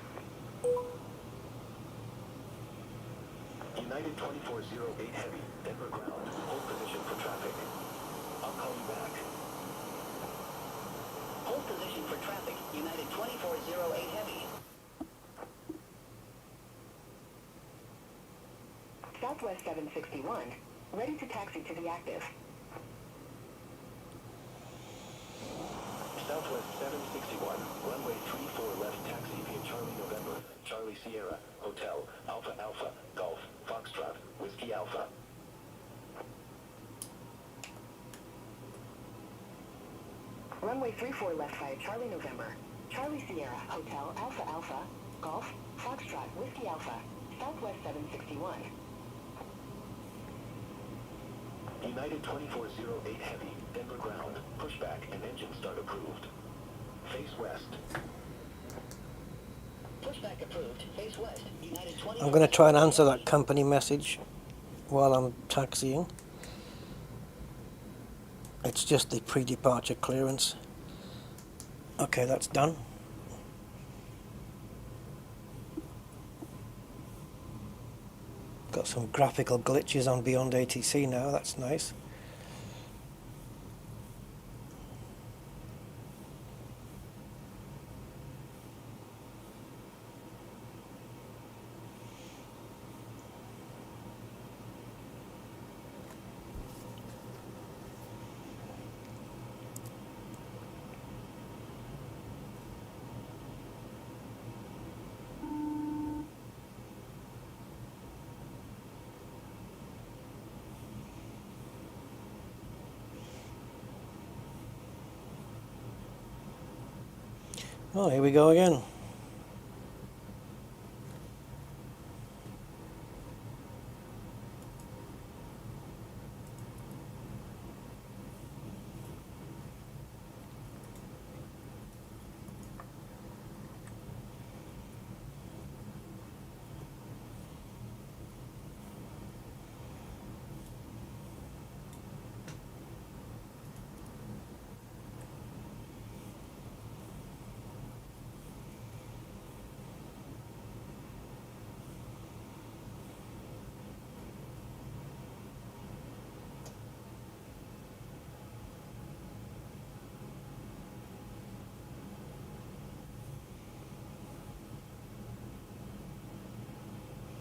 United 2408 Heavy, Denver ground, hold position for traffic. I'll call you back. Hold position for traffic. United 2408 Heavy. Southwest 761, ready to taxi to the active. Southwest 761, runway 34 left taxi via Charlie November, Charlie Sierra, Hotel, Alpha Alpha, Golf, Foxtrot, Whiskey Alpha. Runway 34 left via Charlie November, Charlie Sierra, Hotel, Alpha Alpha, Golf, Foxtrot, Whiskey Alpha, Southwest 761. United 2408 Heavy, Denver ground, pushback and engine start approved. Face west. Pushback approved. Face west. United 20. I'm going to try and answer that company message while I'm taxiing. It's just the pre-departure clearance. Okay, that's done. Got some graphical glitches on Beyond ATC now, that's nice. Oh, here we go again.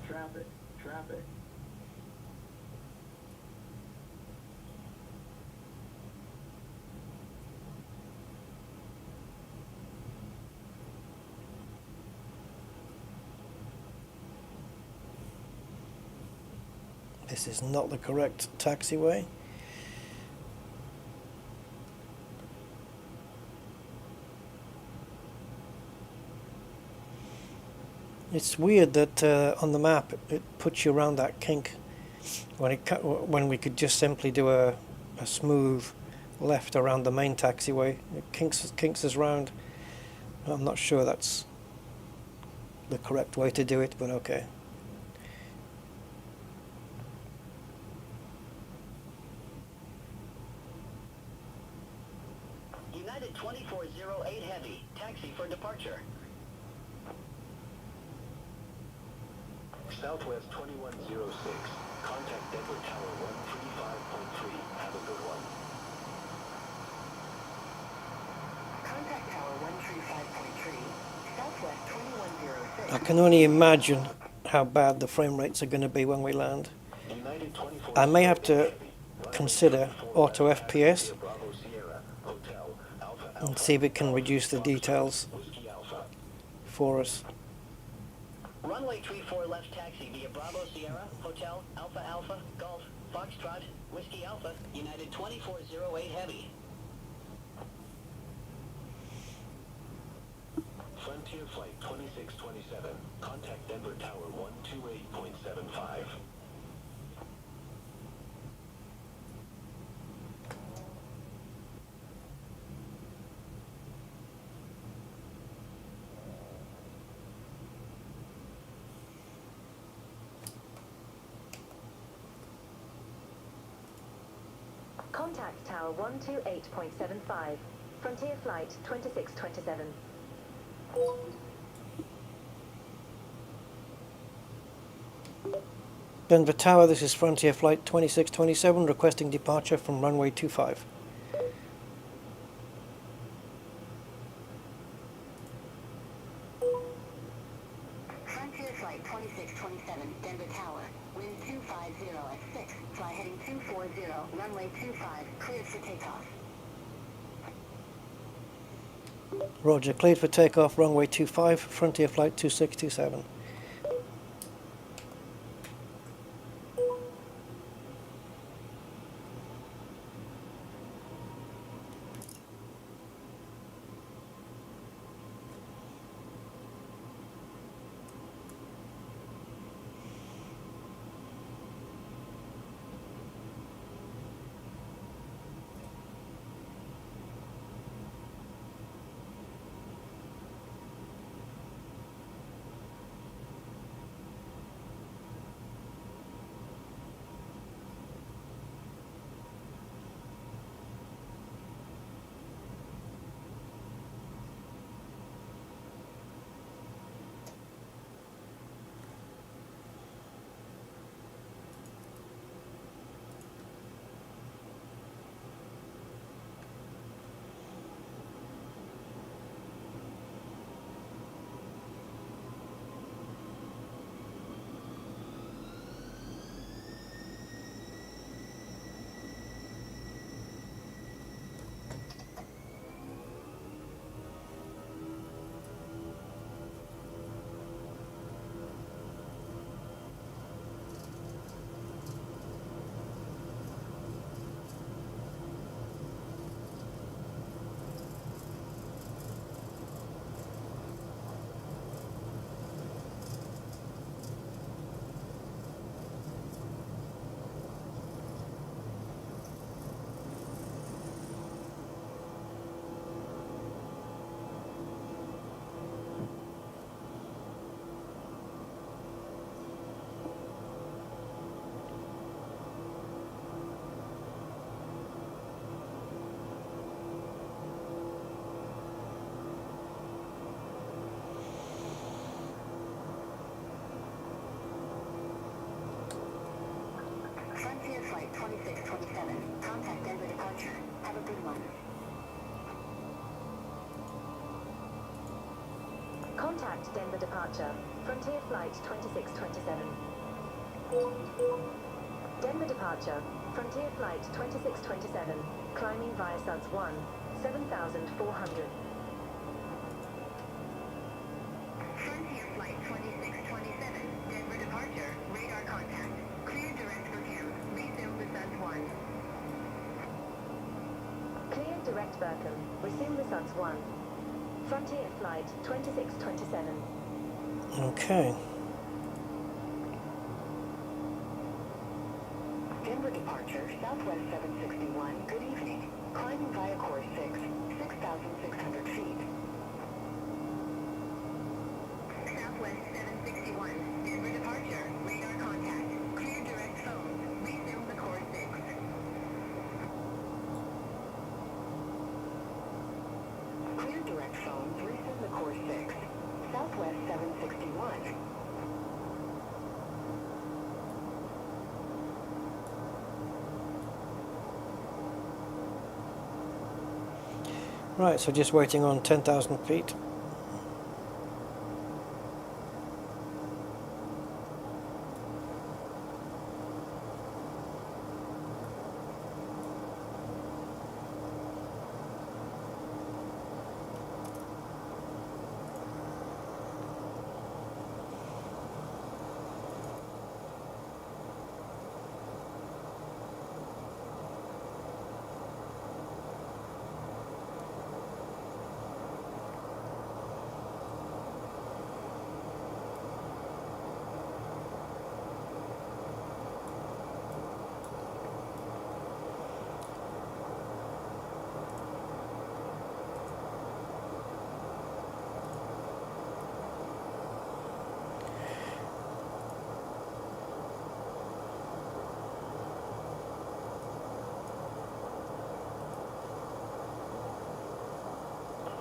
Traffic, traffic. This is not the correct taxiway. It's weird that on the map it puts you around that kink when we could just simply do a smooth left around the main taxiway. It kinks us round. I'm not sure that's the correct way to do it, but okay. United 2408 Heavy, taxi for departure. Southwest 2106, contact Denver Tower 135.3. Have a good one. Contact Tower 135.3, Southwest 2106. I can only imagine how bad the frame rates are going to be when we land. United 2408 I may have to Heavy, consider auto FPS Bravo Sierra, Hotel, Alpha and see if it can reduce the details Whiskey Alpha. for us. Runway 34 left taxi via Bravo Sierra, Hotel, Alpha Alpha, Golf, Foxtrot, Whiskey Alpha, United 2408 Heavy. Frontier Flight 2627, contact Denver Tower 128.75. Contact Tower 128.75. Frontier Flight 2627. Denver Tower, this is Frontier Flight 2627 requesting departure from runway 25. Frontier Flight 2627, Denver Tower. Wind 250 at 6. Fly heading 240, runway 25, cleared for takeoff. Roger, cleared for takeoff, runway 25, Frontier Flight 2627. 1. Contact Denver departure. Frontier flight 2627. Denver departure. Frontier flight 2627. Climbing via SUDS 1, 7,400. Frontier Flight 2627, Denver departure, radar contact. Clear direct for cam. Resume the SUDS 1. Clear direct Berkham. Resume the SUDS 1. Frontier flight 2627. Okay. Denver departure, Southwest 761, good evening. Climbing via course 6, 6,600 feet. Southwest 761, Denver departure, radar contact. Clear direct phone. Resume the course 6. Clear direct phones, resume the course 6. Southwest 761. Right, so just waiting on 10,000 feet.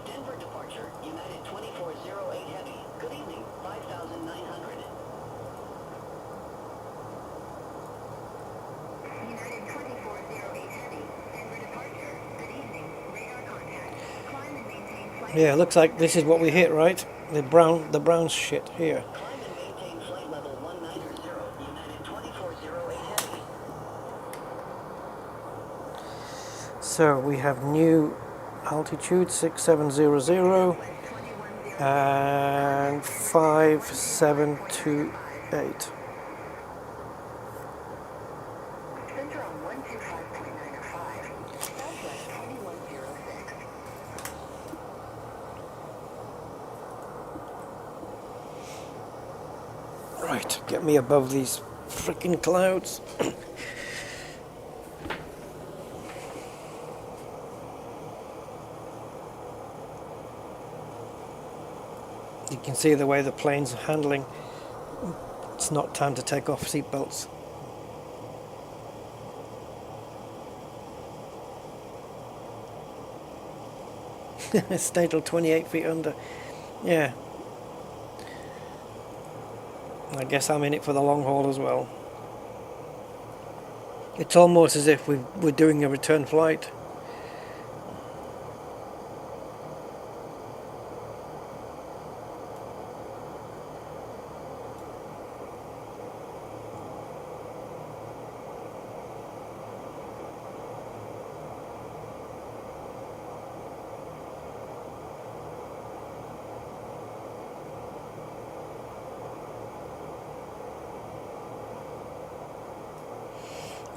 Denver departure, United 2408 Heavy. Good evening, 5,900. United 2408 Heavy, Denver departure, good evening. Radar contact. Climb and maintain flight. Yeah, looks like this is what we hit, right? The brown shit here. Climb and maintain flight level 190, United 2408 Heavy. So we have new altitude 6700 and 5728. Center on 125.905. Southwest 2106. Right, get me above these freaking clouds. You can see the way the plane's handling. It's not time to take off seatbelts. Stay till 28 feet under. Yeah. I guess I'm in it for the long haul as well. It's almost as if we're doing a return flight.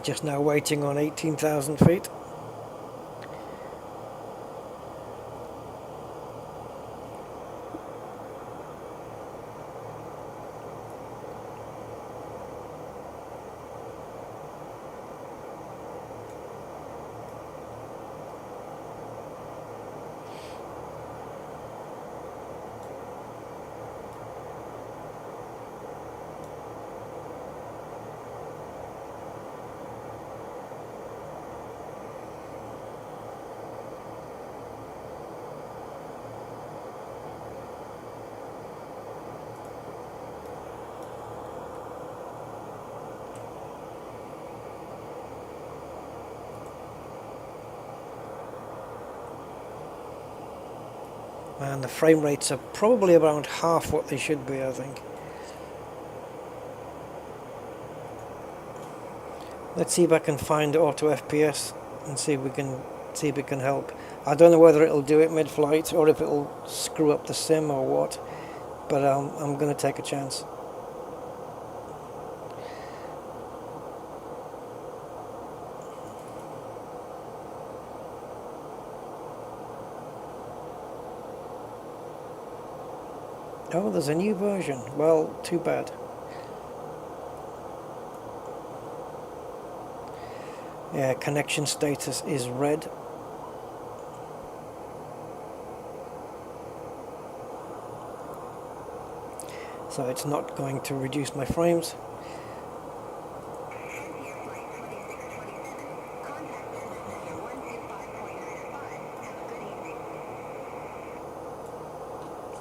Just now waiting on 18,000 feet. and the frame rates are probably around half what they should be, I think. Let's see if I can find auto FPS and see if it can help. I don't know whether it'll do it mid-flight or if it'll screw up the sim or what, but I'm going to take a chance. Oh, there's a new version. Well, too bad. Yeah, connection status is red. So it's not going to reduce my frames.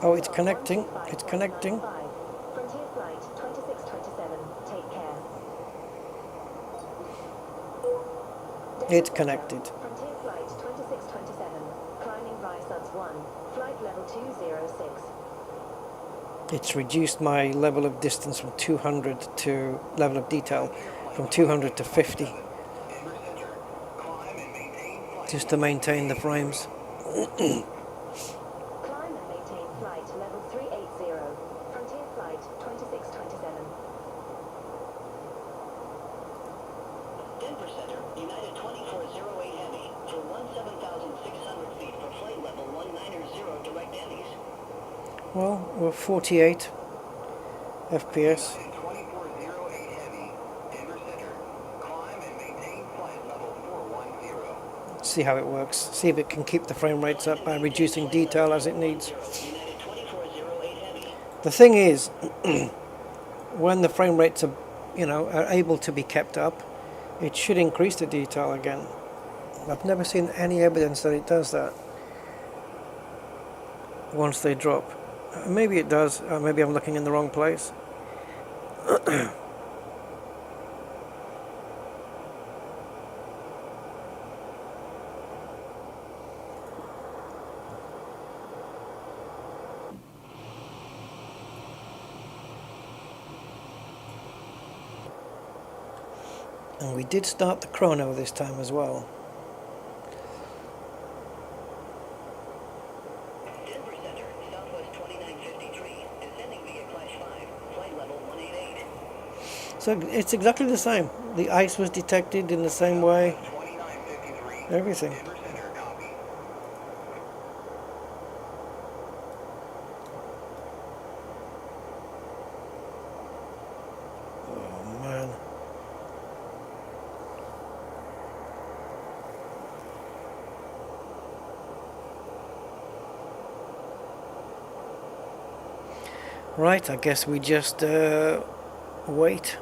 Oh, it's connecting. It's connecting. Frontier Flight 2627, take care. It's connected. Frontier Flight 2627, climbing Ryzen 1, flight level 206. It's reduced my level of distance from 200 to level of detail from 200 to 50, just to maintain the frames. Climb and maintain flight level 380. Frontier Flight 2627. Denver Center, United 2408 Heavy, for 17,600 feet for flight level 190 direct Andes. Well, we're 48 FPS. 2408 Heavy, Denver Center. Climb and maintain flight level 410. See how it works. See if it can keep the frame rates up by reducing detail as it needs. United 2408 Heavy. The thing is, when the frame rates are, are able to be kept up, it should increase the detail again. I've never seen any evidence that it does that once they drop. Maybe it does, maybe I'm looking in the wrong place. And we did start the chrono this time as well. Denver Center, Southwest 2953, descending via Clash 5, flight level 188. So it's exactly the same. The ice was detected in the same way. 2953. Everything. Denver Center, copy. Oh man. Right, I guess we just wait.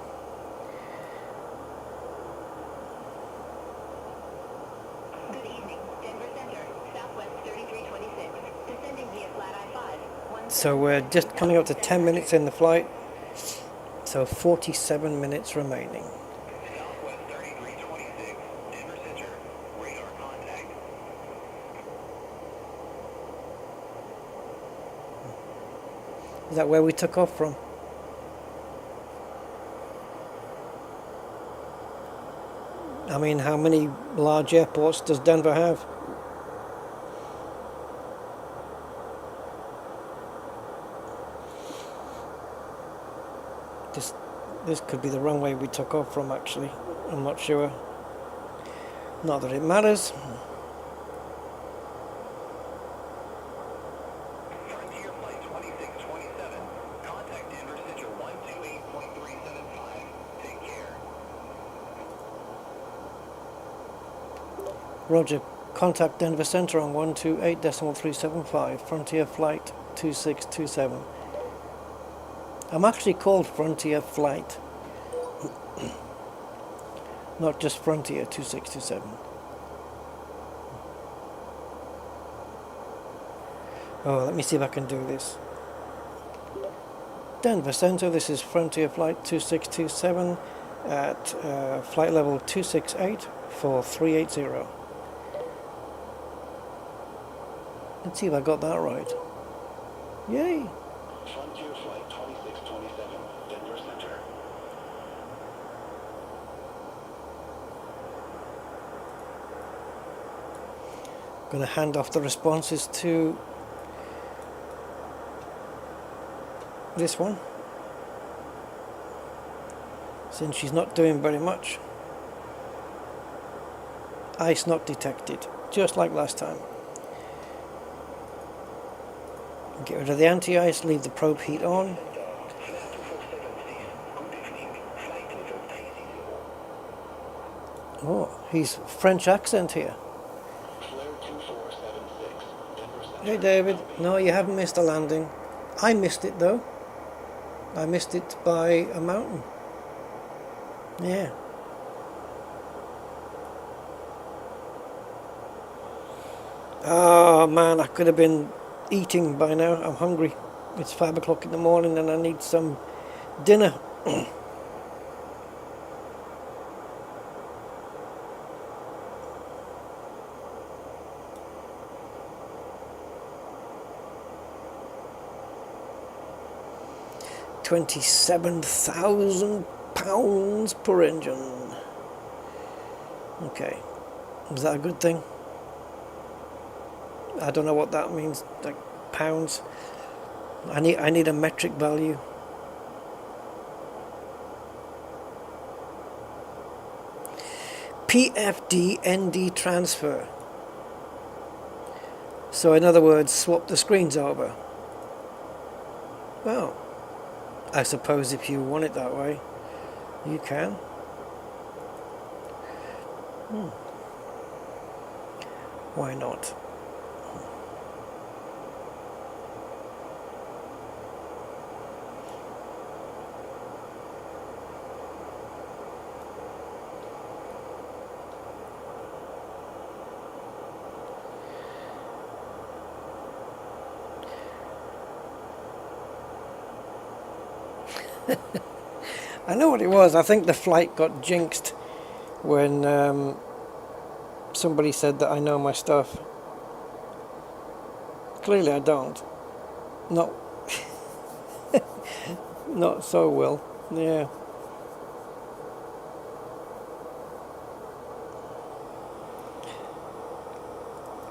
Good evening, Denver Center, Southwest 3326, descending via Flat I-5. So we're just coming up to 10 minutes in the flight. So 47 minutes remaining. Southwest 3326, Denver Center. Radar contact. Is that where we took off from? I mean, how many large airports does Denver have? This could be the runway we took off from, actually. I'm not sure. Not that it matters. Frontier Flight 2627. Contact Denver Center 128.375. Take care. Roger. Contact Denver Center on 128.375. Frontier Flight 2627. I'm actually called Frontier Flight. Not just Frontier 2627. Oh, let me see if I can do this. Denver Center, this is Frontier Flight 2627 at flight level 268 for 380. Let's see if I got that right. Yay! Frontier Flight 2627, Denver Center. Going to hand off the responses to this one, since she's not doing very much. Ice not detected, just like last time. Get rid of the anti-ice, leave the probe heat on. Oh, he's French accent here. Hey David, no, you haven't missed a landing. I missed it though. I missed it by a mountain. Yeah. Oh man, I could have been eating by now. I'm hungry. It's 5 o'clock in the morning and I need some dinner. £27,000 per engine. Okay, is that a good thing? I don't know what that means, like pounds. I need a metric value. PFD ND transfer. So in other words, swap the screens over. Well, I suppose if you want it that way, you can. Why not? I know what it was. I think the flight got jinxed when somebody said that I know my stuff. Clearly I don't. Not not so well. Yeah.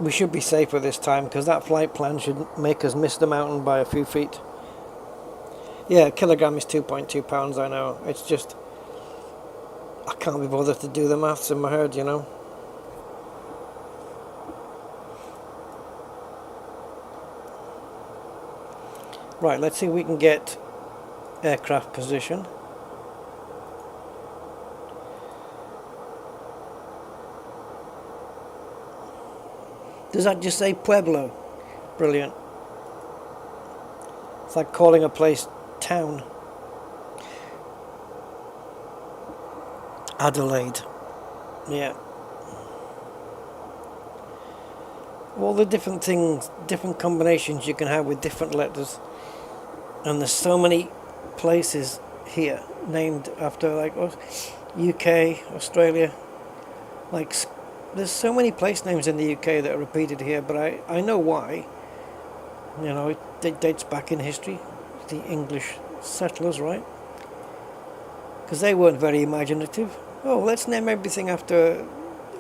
We should be safer this time because that flight plan should make us miss the mountain by a few feet. Yeah, a kilogram is 2.2 pounds, I know. It's just, I can't be bothered to do the maths in my head, you know. Right, let's see if we can get aircraft position. Does that just say Pueblo? Brilliant. It's like calling a place town. Adelaide. Yeah. All the different things, different combinations you can have with different letters. And there's so many places here named after, like UK, Australia. Like, there's so many place names in the UK that are repeated here, but I know why. You know, it dates back in history. The English settlers, right? Because they weren't very imaginative. Oh, let's name everything after,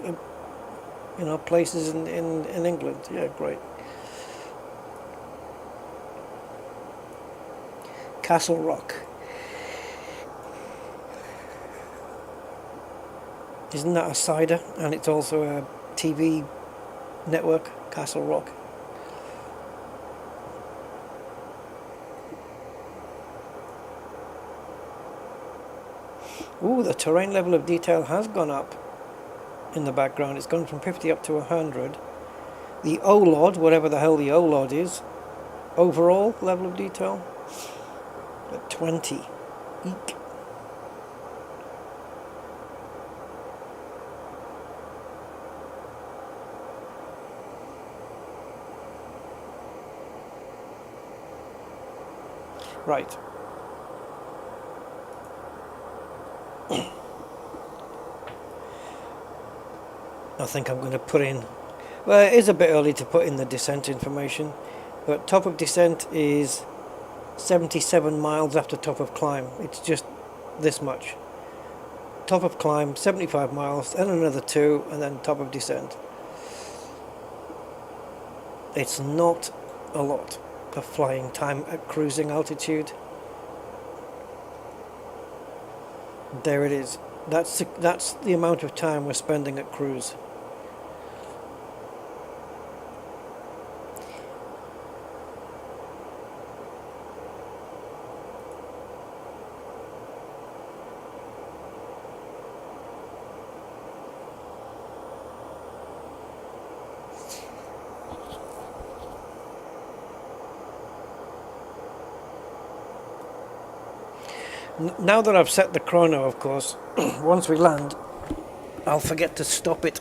you know, places in England. Yeah, great. Castle Rock. Isn't that a cider? And it's also a TV network, Castle Rock. Ooh, the terrain level of detail has gone up in the background. It's gone from 50 up to 100. The OLOD, whatever the hell the OLOD is, overall level of detail, at 20. Eek. Right. I think I'm going to put in, well, it is a bit early to put in the descent information. but top of descent is 77 miles after top of climb. It's just this much. Top of climb 75 miles, and another 2, and then top of descent. It's not a lot of flying time at cruising altitude. There it is. That's the amount of time we're spending at cruise. Now that I've set the chrono, of course, once we land, I'll forget to stop it.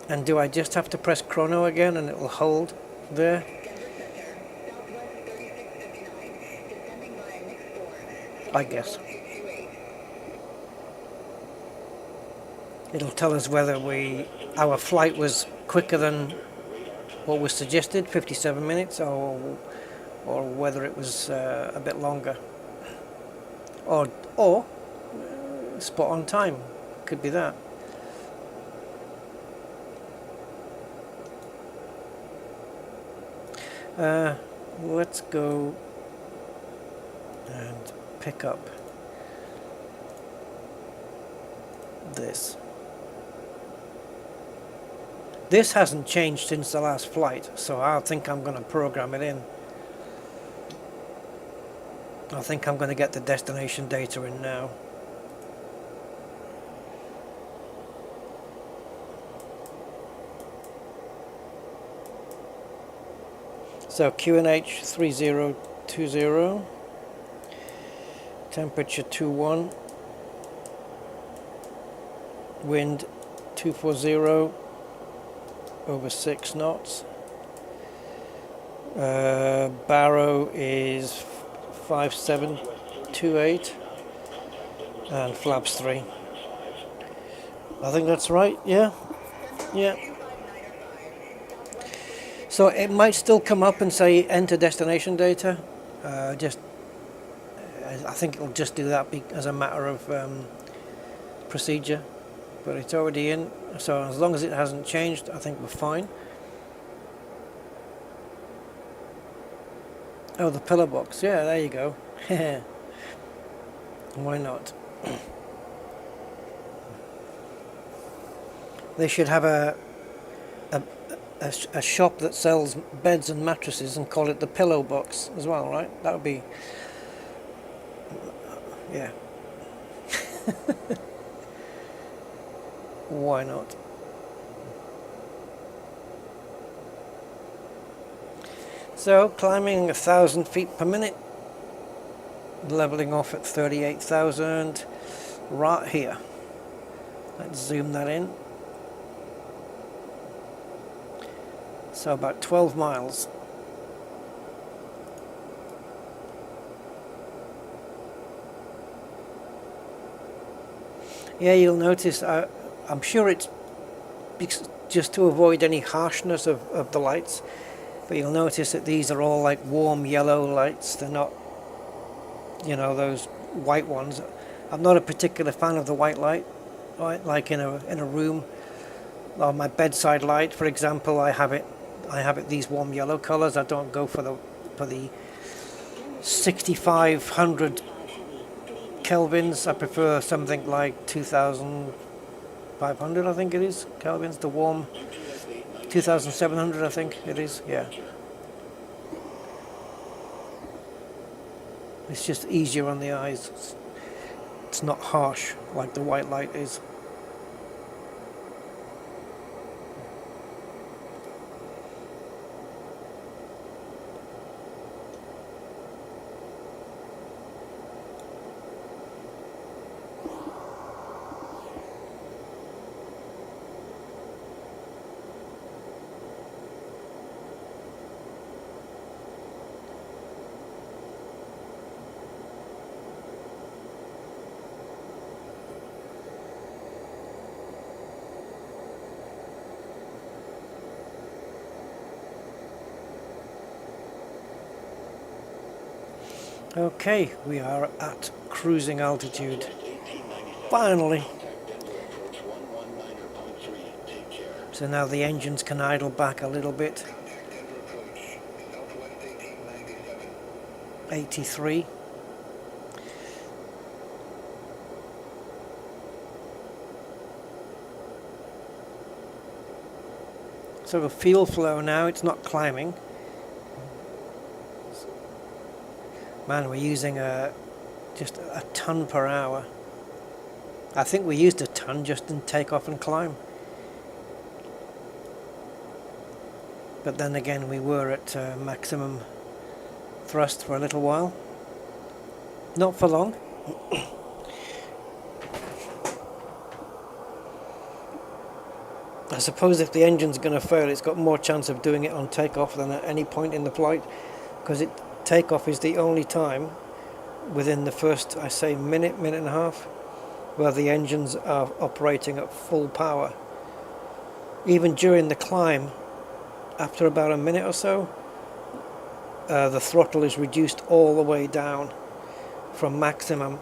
And do I just have to press chrono again and it will hold there? I guess. It'll tell us whether our flight was quicker than what was suggested, 57 minutes, or whether it was a bit longer, or spot on time. Could be that. Let's go and pick up this. This hasn't changed since the last flight, so I think I'm going to program it in. I think I'm going to get the destination data in now. So QNH 3020, temperature 21, wind 240 over 6 knots, baro is 5728 and flaps 3. I think that's right. Yeah. So it might still come up and say enter destination data. I think it'll just do that as a matter of procedure, but it's already in, so as long as it hasn't changed, I think we're fine. Oh, the pillow box. Yeah, there you go. Why not? They should have a shop that sells beds and mattresses and call it the pillow box as well, right? That would be, yeah. Why not? So, climbing 1,000 feet per minute, leveling off at 38,000, right here. Let's zoom that in. So about 12 miles. Yeah, you'll notice, I'm sure it's just to avoid any harshness of the lights, but you'll notice that these are all like warm yellow lights. They're not, you know, those white ones. I'm not a particular fan of the white light, right? Like in a room, on my bedside light, for example, I have it these warm yellow colors. I don't go for the 6,500 kelvins. I prefer something like 2,500, I think it is, kelvins, the warm 2,700, I think it is, yeah. It's just easier on the eyes. It's not harsh like the white light is. Okay, we are at cruising altitude. Finally. So now the engines can idle back a little bit. 83. So the fuel flow now, it's not climbing. Man, we're using just a ton per hour. I think we used a ton just in takeoff and climb. But then again, we were at maximum thrust for a little while. Not for long. I suppose if the engine's going to fail, it's got more chance of doing it on takeoff than at any point in the flight, because takeoff is the only time within the first, I say, minute and a half, where the engines are operating at full power. Even during the climb, after about a minute or so, the throttle is reduced all the way down from maximum,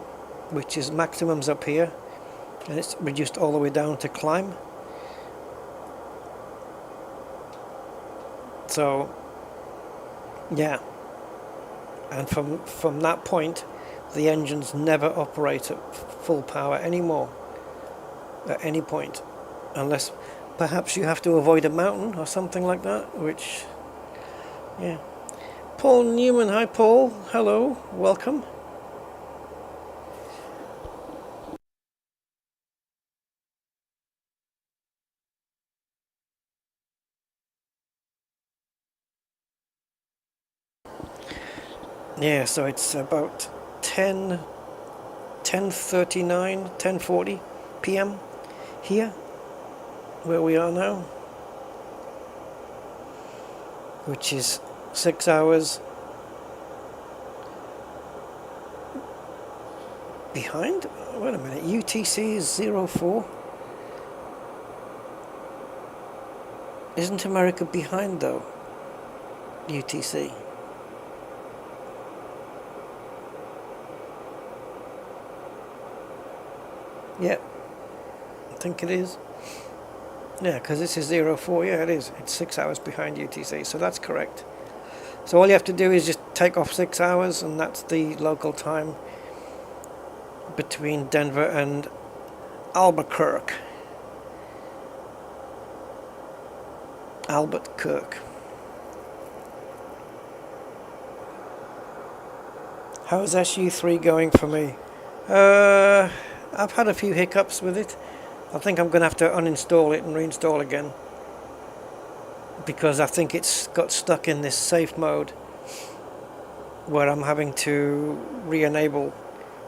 which is maximum's up here, and it's reduced all the way down to climb. So, yeah, and from that point, the engines never operate at full power anymore, at any point, unless perhaps you have to avoid a mountain or something like that, which, yeah. Paul Newman, hi Paul, hello, welcome. Yeah, so it's about 10:40 p.m. here, where we are now, which is 6 hours behind. Wait a minute, UTC is 04. Isn't America behind though? UTC. Yeah, I think it is. Yeah, because this is 04. Yeah, it is. It's 6 hours behind UTC, so that's correct. So all you have to do is just take off 6 hours, and that's the local time between Denver and Albuquerque. Alberqueque. How's SU3 going for me? I've had a few hiccups with it. I think I'm going to have to uninstall it and reinstall again, because I think it's got stuck in this safe mode where I'm having to re-enable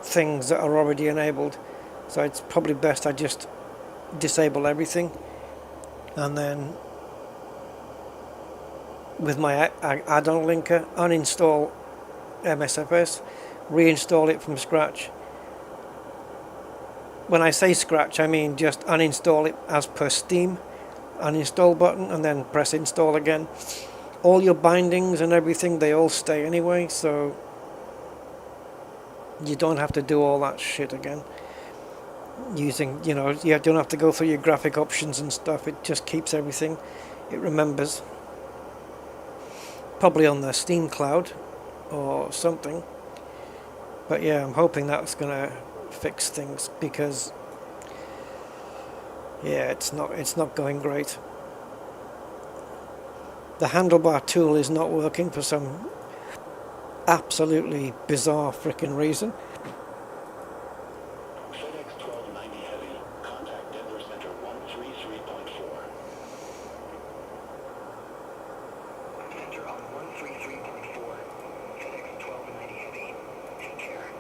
things that are already enabled. So it's probably best I just disable everything, and then with my add-on linker uninstall MSFS, reinstall it from scratch. When I say scratch, I mean just uninstall it as per Steam, uninstall button, and then press install again. All your bindings and everything, they all stay anyway, so you don't have to do all that shit again. Using, you don't have to go through your graphic options and stuff. It just keeps everything. It remembers. Probably on the Steam cloud or something. But yeah, I'm hoping that's gonna fix things, because yeah, it's not going great. The handlebar tool is not working for some absolutely bizarre frickin' reason. FedEx 1290 Heavy, contact Denver Center 133.4. Center on 133.4. FedEx 1290 Heavy. Take care.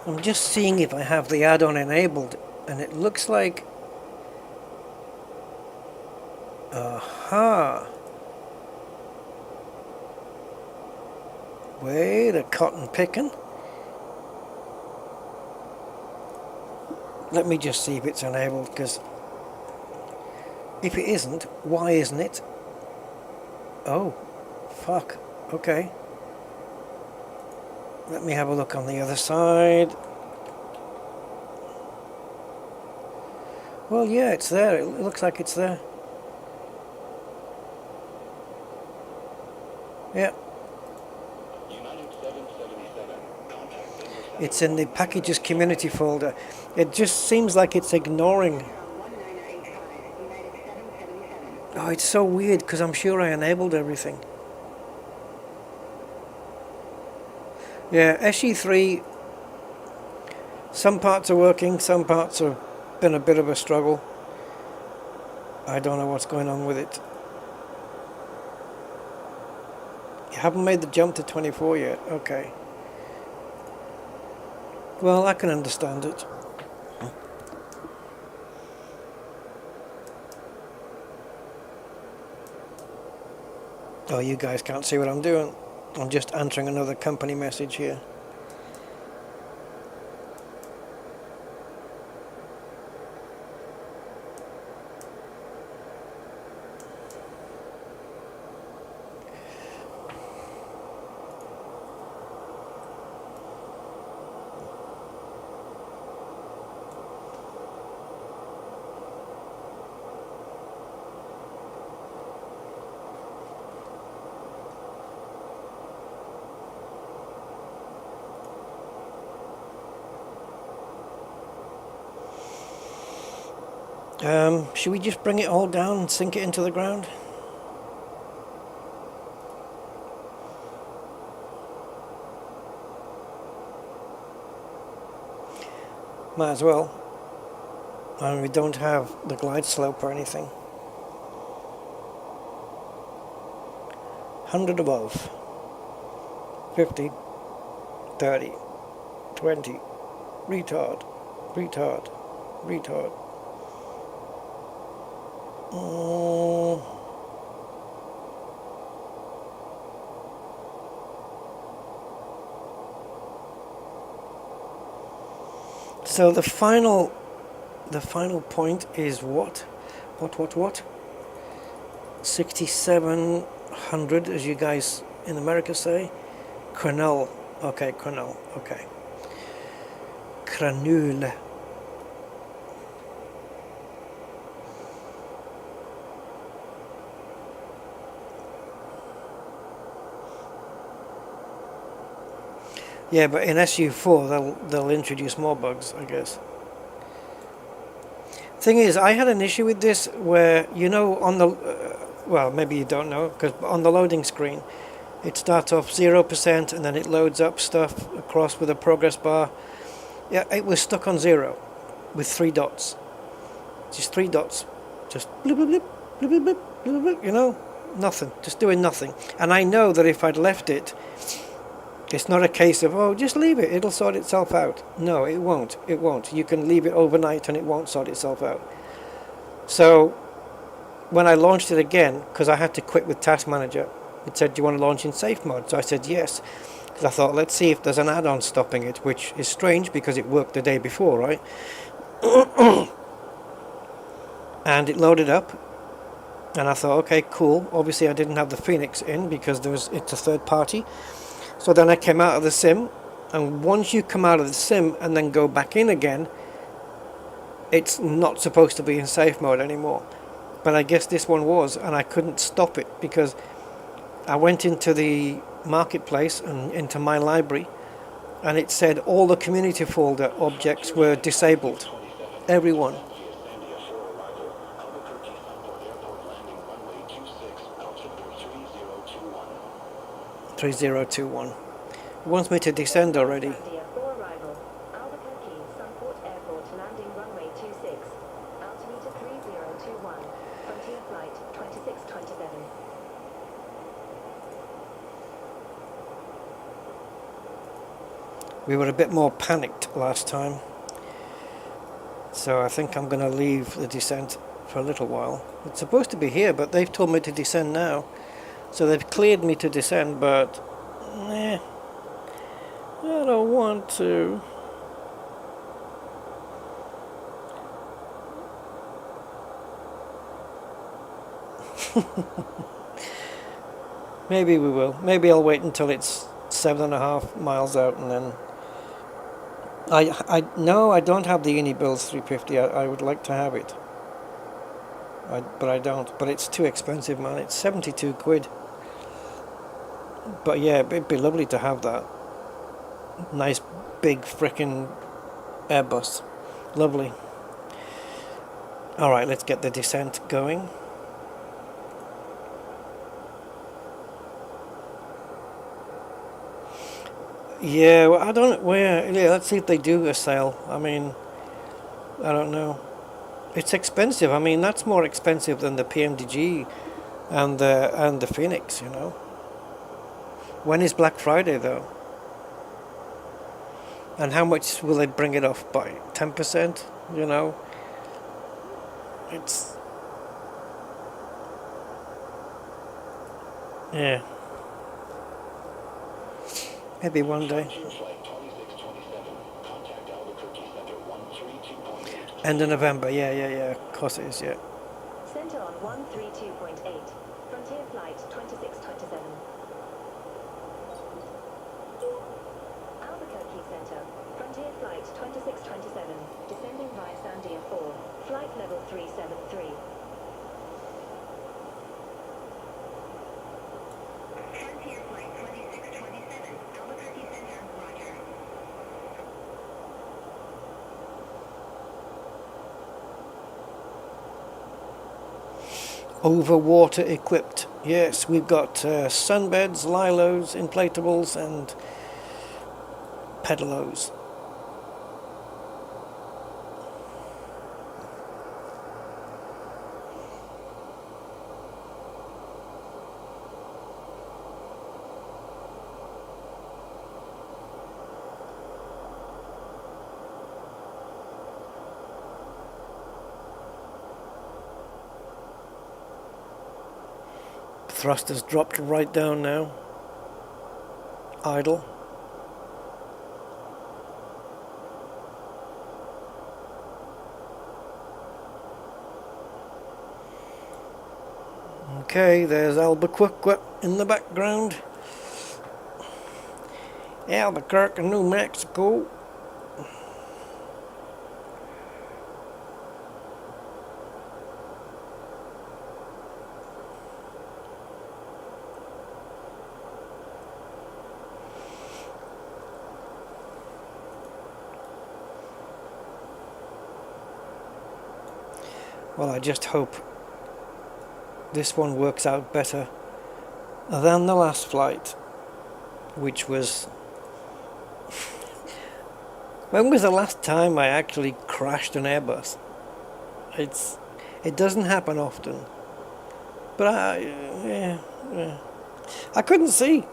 I'm just seeing if I have the add-on enabled, and it looks like... Aha! Wait a cotton picking. Let me just see if it's enabled, because if it isn't, why isn't it? Oh, fuck. Okay. Let me have a look on the other side. Well, yeah, it's there. It looks like it's there. Yeah. It's in the packages community folder. It just seems like it's ignoring. Oh, it's so weird because I'm sure I enabled everything. Yeah, SE3, some parts are working, some parts have been a bit of a struggle. I don't know what's going on with it. You haven't made the jump to 24 yet, okay. Well, I can understand it. Oh, you guys can't see what I'm doing. I'm just answering another company message here. Should we just bring it all down and sink it into the ground? Might as well. And we don't have the glide slope or anything. 100 above. 50. 30. 20. Retard. Retard. Retard. So the final point is what? What? 6700, as you guys in America say. Cranul. Okay, cranul. Okay. Cranul. Yeah, but in SU4 they'll introduce more bugs, I guess. Thing is, I had an issue with this where, you know, on the well, maybe you don't know, because on the loading screen it starts off 0% and then it loads up stuff across with a progress bar. Yeah, it was stuck on 0 with 3 dots. Just 3 dots. Just blip, blip, blip, blip, blip, blip, blip, blip, you know, nothing, just doing nothing. And I know that if I'd left it, it's not a case of, oh, just leave it, it'll sort itself out. No, it won't. It won't. You can leave it overnight and it won't sort itself out. So when I launched it again, because I had to quit with Task Manager, it said, do you want to launch in safe mode? So I said yes, because I thought, let's see if there's an add-on stopping it, which is strange because it worked the day before, right? And it loaded up, and I thought, okay, cool. Obviously I didn't have the Fenix in because it's a third party. So then I came out of the sim, and once you come out of the sim and then go back in again, it's not supposed to be in safe mode anymore. But I guess this one was, and I couldn't stop it because I went into the marketplace and into my library, and it said all the community folder objects were disabled. Everyone. 3021. It wants me to descend already. For arrival, Alberqueque, Sunport Airport, landing runway 26, altimeter 3021, frontier flight 2627. We were a bit more panicked last time, so I think I'm going to leave the descent for a little while. It's supposed to be here, but they've told me to descend now. So they've cleared me to descend, but I don't want to. Maybe we will. Maybe I'll wait until it's 7.5 miles out and then... No, I don't have the Unibuilds 350. I would like to have it. But I don't. But it's too expensive, man. It's 72 quid. But yeah, it'd be lovely to have that. Nice big frickin' Airbus. Lovely. Alright, let's get the descent going. Yeah, well, I don't... Yeah, let's see if they do a sale. I mean, I don't know. It's expensive. I mean, that's more expensive than the PMDG and the Fenix, you know. When is Black Friday, though? And how much will they bring it off by? 10%? You know? It's... Yeah. Maybe one day. End of November, yeah. Of course it is, yeah. Center on 132.8. Frontier flight 2627. Albuquerque Center. Frontier flight 2627. Descending via Sandia 4. Flight level 373. Frontier flight 2627. Albuquerque Center, roger. Over water equipped. Yes, we've got sunbeds, lilos, inflatables, and pedalos. Thrusters dropped right down now. Idle. Okay, there's Albuquerque in the background. Albuquerque, New Mexico. Well, I just hope this one works out better than the last flight, which was... When was the last time I actually crashed an Airbus? It doesn't happen often. But I couldn't see.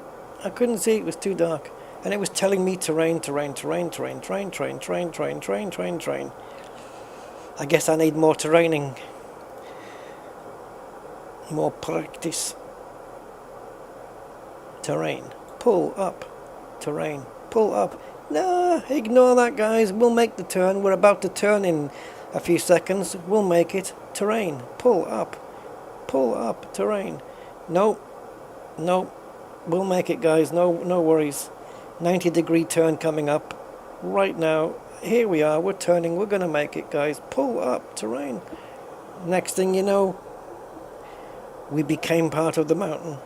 It was too dark. And it was telling me terrain. I guess I need more terraining. More practice. Terrain. Pull up. Terrain. Pull up. Nah, ignore that, guys. We'll make the turn. We're about to turn in a few seconds. We'll make it. Terrain. Pull up. Pull up. Terrain. Nope. We'll make it, guys. No worries. 90-degree turn coming up right now. Here we are. We're turning. We're going to make it, guys. Pull up. Terrain. Next thing you know, we became part of the mountain.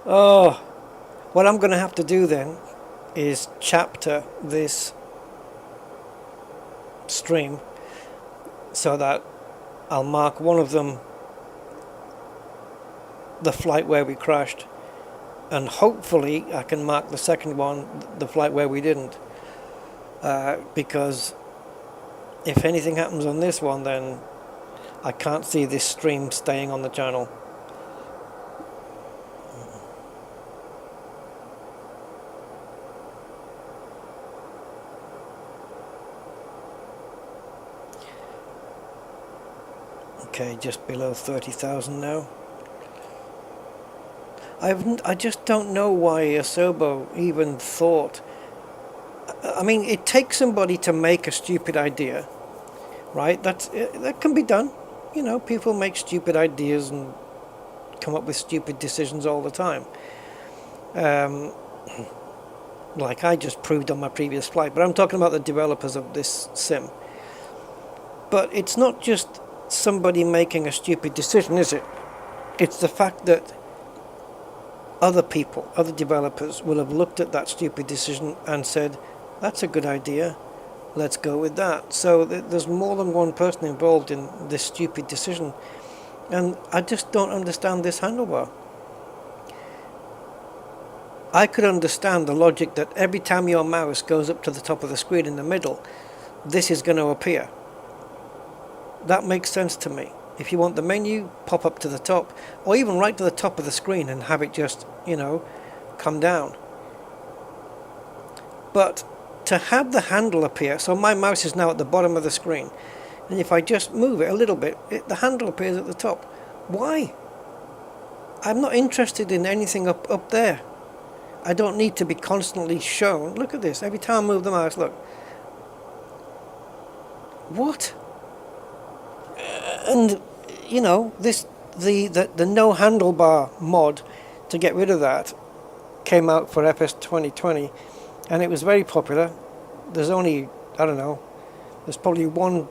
Oh, what I'm going to have to do then is chapter this stream so that I'll mark one of them the flight where we crashed, and hopefully I can mark the second one the flight where we didn't, because if anything happens on this one, then I can't see this stream staying on the channel. Okay, just below 30,000 now. I just don't know why Asobo even thought. I mean, it takes somebody to make a stupid idea, right? That can be done. you know, people make stupid ideas and come up with stupid decisions all the time. Like I just proved on my previous flight, but I'm talking about the developers of this sim. But it's not just somebody making a stupid decision, is it? It's the fact that other people, other developers will have looked at that stupid decision and said, that's a good idea, let's go with that. So there's more than one person involved in this stupid decision. And I just don't understand this handlebar. I could understand the logic that every time your mouse goes up to the top of the screen in the middle, this is going to appear. That makes sense to me. If you want the menu, pop up to the top, or even right to the top of the screen and have it just, you know, come down. But to have the handle appear, so my mouse is now at the bottom of the screen, and if I just move it a little bit, the handle appears at the top. Why? I'm not interested in anything up there. I don't need to be constantly shown. Look at this. Every time I move the mouse, look. What? And you know, the no handlebar mod to get rid of that came out for FS2020, and it was very popular. There's only, I don't know, there's probably one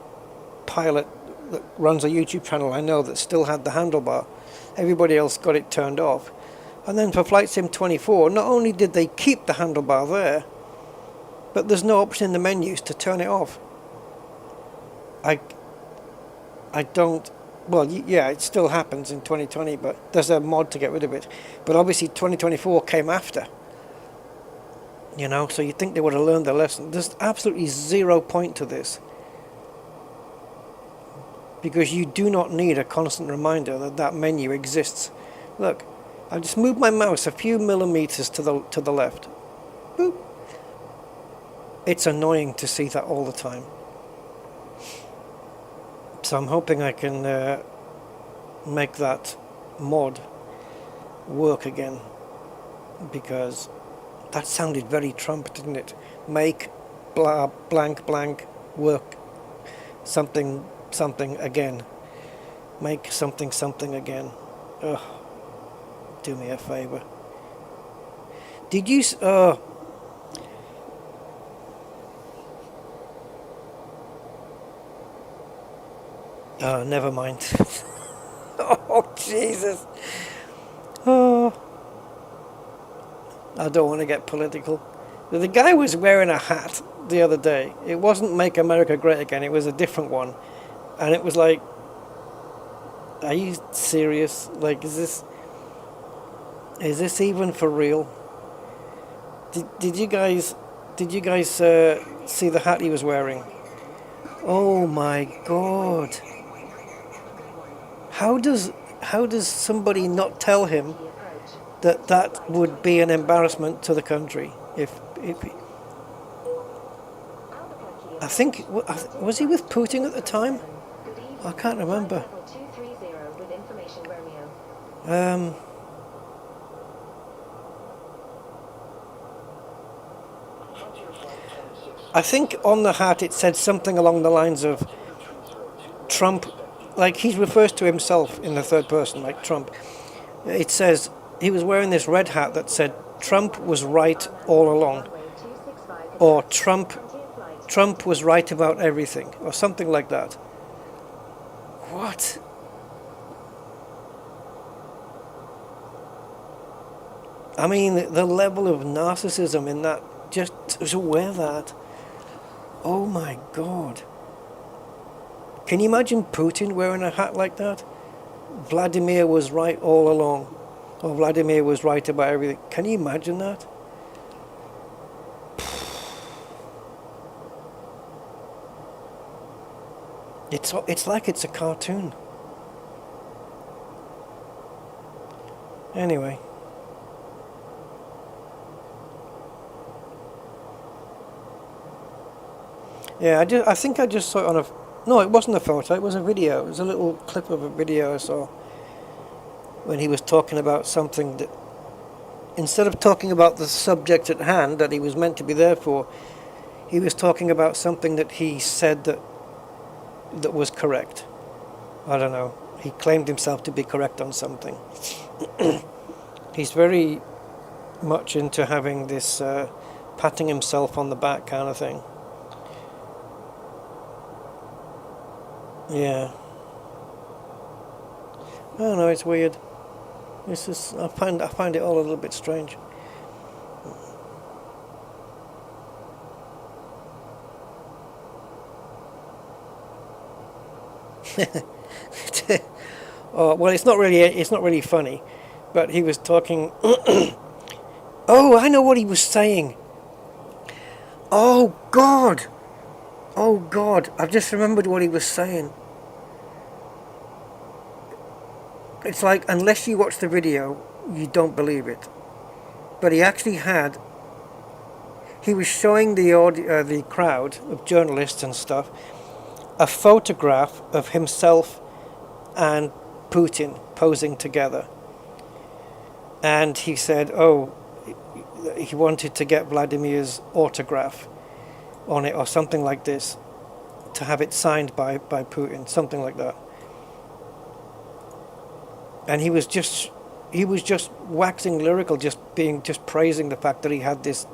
pilot that runs a YouTube channel I know that still had the handlebar. Everybody else got it turned off. And then for Flight Sim 24, not only did they keep the handlebar there, but there's no option in the menus to turn it off. I don't, well, yeah, it still happens in 2020, but there's a mod to get rid of it. But obviously 2024 came after. You know, so you'd think they would have learned their lesson. There's absolutely zero point to this. Because you do not need a constant reminder that that menu exists. Look, I just moved my mouse a few millimeters to the left. Boop. It's annoying to see that all the time. So I'm hoping I can make that mod work again, because that sounded very Trump, didn't it? Make blah blank blank work something something again. Make something something again. Ugh. Do me a favor. Did you oh, never mind. Oh, Jesus. Oh. I don't want to get political. The guy was wearing a hat the other day. It wasn't Make America Great Again, it was a different one. And it was like, are you serious? Like, is this even for real? Did you guys see the hat he was wearing? Oh my God. How does somebody not tell him that would be an embarrassment to the country? If I think, was he with Putin at the time? I can't remember. I think on the hat it said something along the lines of Trump, like he refers to himself in the third person, like Trump. It says he was wearing this red hat that said Trump was right all along, or Trump was right about everything, or something like that. What? I mean, the level of narcissism in that, just to wear that. Oh my God. Can you imagine Putin wearing a hat like that? Vladimir was right all along. Or Vladimir was right about everything. Can you imagine that? It's like it's a cartoon. Anyway. Yeah, I think I just saw it on a... No, it wasn't a photo, it was a video. It was a little clip of a video I saw when he was talking about something that... Instead of talking about the subject at hand that he was meant to be there for, he was talking about something that he said that was correct. I don't know. He claimed himself to be correct on something. He's very much into having this patting himself on the back kind of thing. Yeah. I don't know, it's weird. This is I find it all a little bit strange. Oh, well, it's not really funny, but he was talking. Oh, I know what he was saying. Oh God, I've just remembered what he was saying. It's like, unless you watch the video, you don't believe it. But he actually he was showing the crowd of journalists and stuff a photograph of himself and Putin posing together. And he said, oh, he wanted to get Vladimir's autograph on it or something like this, to have it signed by Putin, something like that. And he was just waxing lyrical, just praising the fact that he had this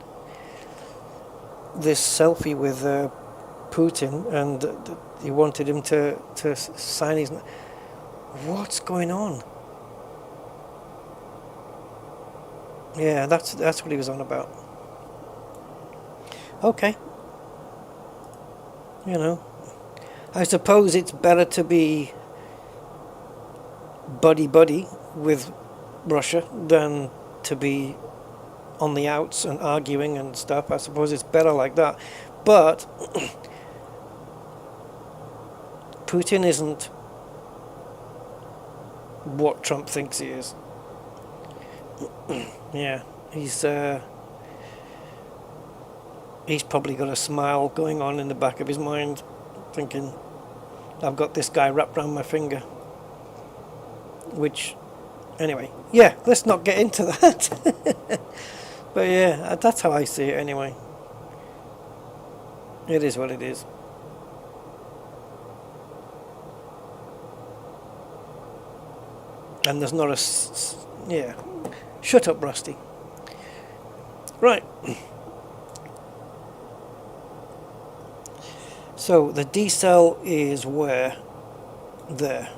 selfie with Putin, and he wanted him to sign his. What's going on? Yeah, that's what he was on about. Okay. You know, I suppose it's better to be buddy with Russia than to be on the outs and arguing and stuff. I suppose it's better like that. But Putin isn't what Trump thinks he is. Yeah, he's probably got a smile going on in the back of his mind, thinking, I've got this guy wrapped around my finger. Which, anyway, yeah, let's not get into that. But yeah, that's how I see it anyway. It is what it is. And there's not a... yeah. Shut up, Rusty. Right. So, the D-cell is where? There.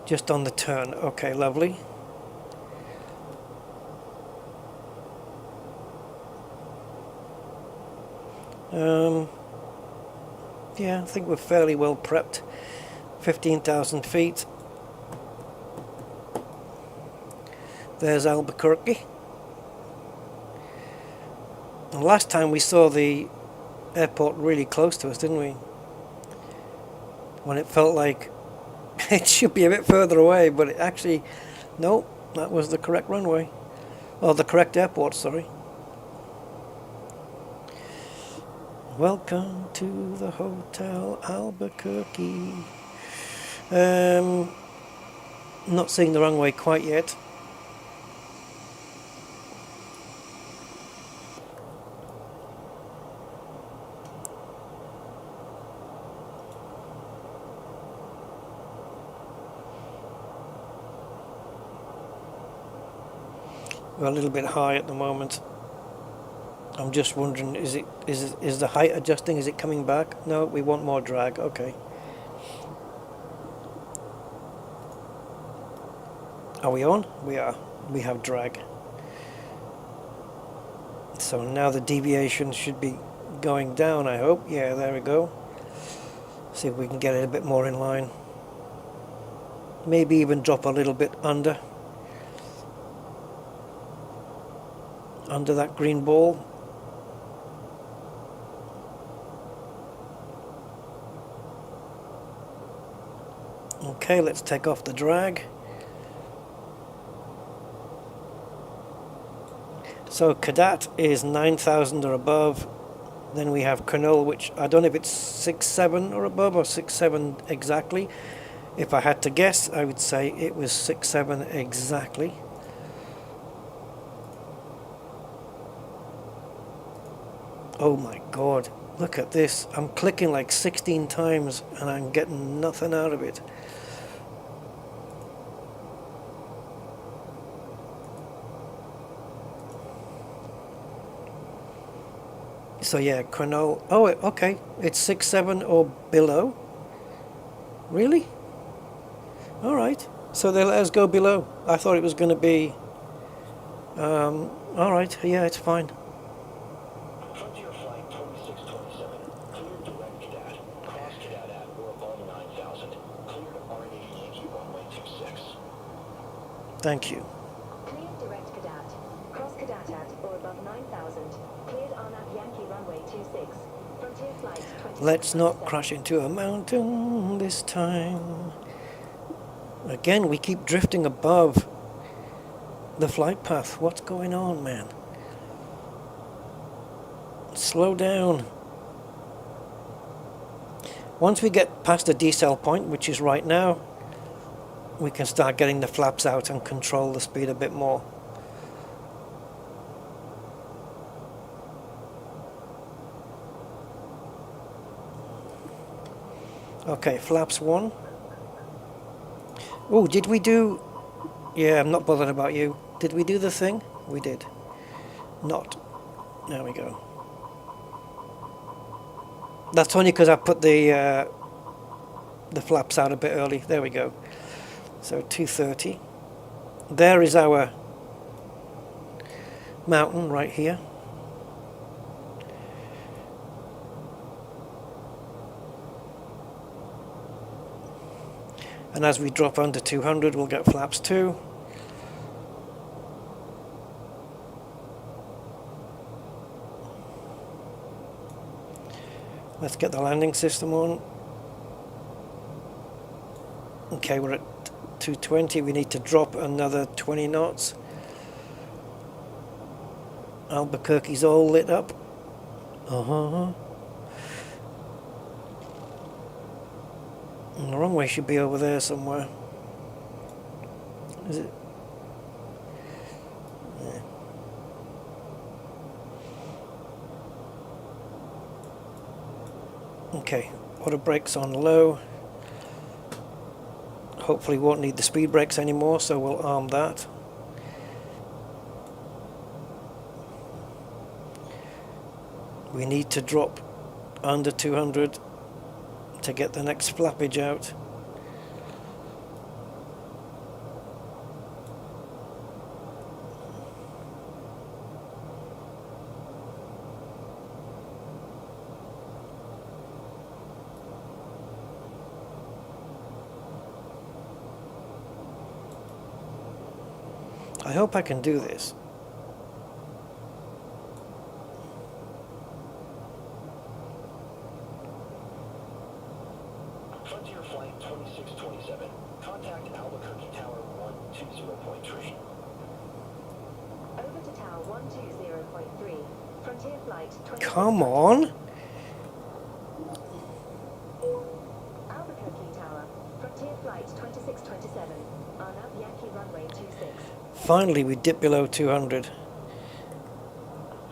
Just on the turn. Okay, lovely. Yeah, I think we're fairly well prepped. 15,000 feet. There's Albuquerque. And last time we saw the airport really close to us, didn't we? When it felt like it should be a bit further away, but it actually, no, that was the correct runway. Or the correct airport, sorry. Welcome to the Hotel Albuquerque. Not seeing the runway quite yet. We're a little bit high at the moment. I'm just wondering, is the height adjusting? Is it coming back? No, we want more drag. Okay. Are we on? We are. We have drag. So now the deviation should be going down, I hope. Yeah, there we go. See if we can get it a bit more in line. Maybe even drop a little bit under that green ball. Okay, let's take off the drag. So Cadet is 9,000 or above. Then we have Colonel, which I don't know if it's 6.7 or above or 6.7 exactly. If I had to guess, I would say it was 6.7 exactly. Oh my God, Look at this. I'm clicking like 16 times and I'm getting nothing out of it. So yeah, chrono. Oh, okay. It's 6.7 or below. Really? All right. So they let us go below. I thought it was going to be. All right. Yeah, it's fine. Frontier Flight 2627, cleared direct cadet, cross cadet at or above 9,000, cleared R80 Yankee runway 26. Thank you. Cleared direct cadet. Cross cadet at or above 9,000. Cleared RNAV Yankee runway 26. Frontier flight 26. Let's not crash into a mountain this time. Again, we keep drifting above the flight path. What's going on, man? Slow down. Once we get past the decel point, which is right now, we can start getting the flaps out and control the speed a bit more. Okay, flaps 1. Oh, did we do... Yeah, I'm not bothered about you. Did we do the thing? We did. Not. There we go. That's only because I put the flaps out a bit early. There we go. So 230. There is our mountain right here. And as we drop under 200, we'll get flaps 2. Let's get the landing system on. Okay, we're at 220. We need to drop another 20 knots. Albuquerque's all lit up. And the runway should be over there somewhere. Is it? Yeah. Okay, auto brakes on low. Hopefully won't need the speed brakes anymore, so we'll arm that. We need to drop under 200 to get the next flappage out. I hope I can do this. Frontier Flight 2627, contact Albuquerque Tower 120.3. Over to tower 120.3. Frontier flight 26. Come on! Albuquerque Tower. Frontier flight 2627. RNAV Yankee runway 26. Finally, we dip below 200.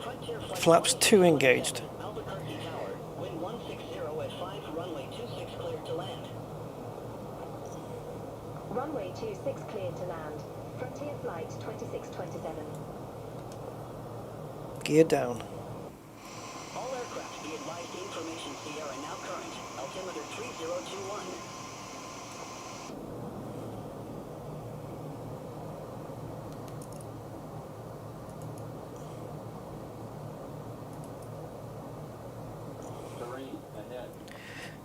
Frontier Flight Flaps 2 engaged. Albuquerque Tower, wind 160 at 5, runway 26 cleared to land. Runway 26 cleared to land. Frontier flight 2627. Gear down. All aircraft be advised information Sierra now current. Altimeter 3021. Terrain ahead.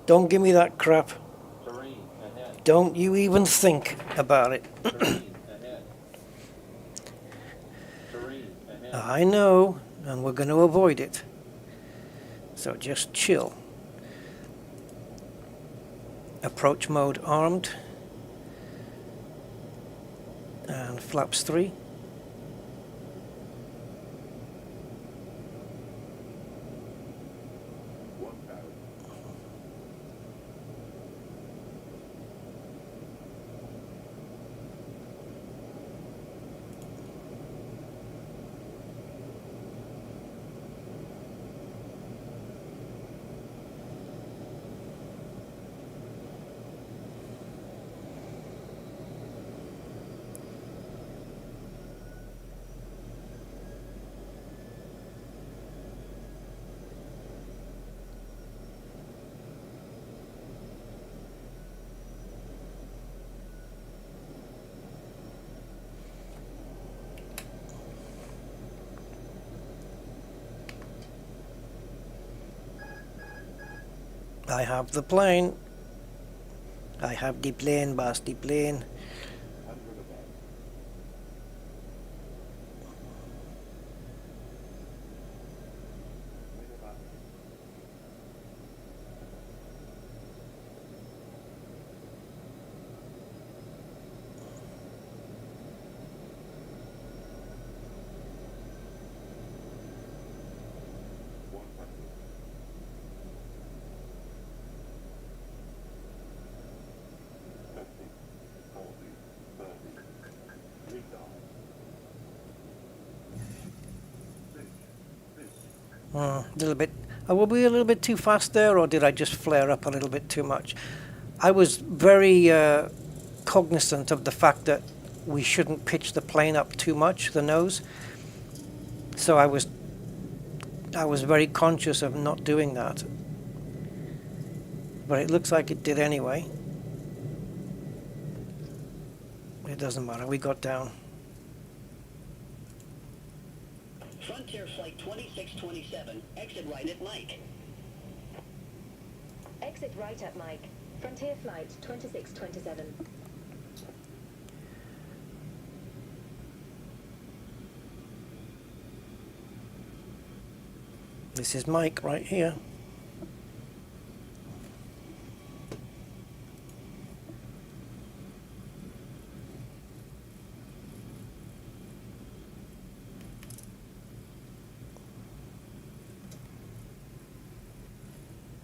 Don't give me that crap. Terrain ahead. Don't you even think about it. Terrain ahead. Terrain ahead. I know, and we're going to avoid it. So just chill. Approach mode armed. And flaps 3. One power. I have the plane. I have the plane, boss, the plane. A little bit. Were we a little bit too fast there, or did I just flare up a little bit too much? I was very cognizant of the fact that we shouldn't pitch the plane up too much, the nose. So I was very conscious of not doing that. But it looks like it did anyway. It doesn't matter. We got down. Frontier Flight 2627, exit right at Mike. Exit right at Mike. Frontier Flight 2627. This is Mike right here.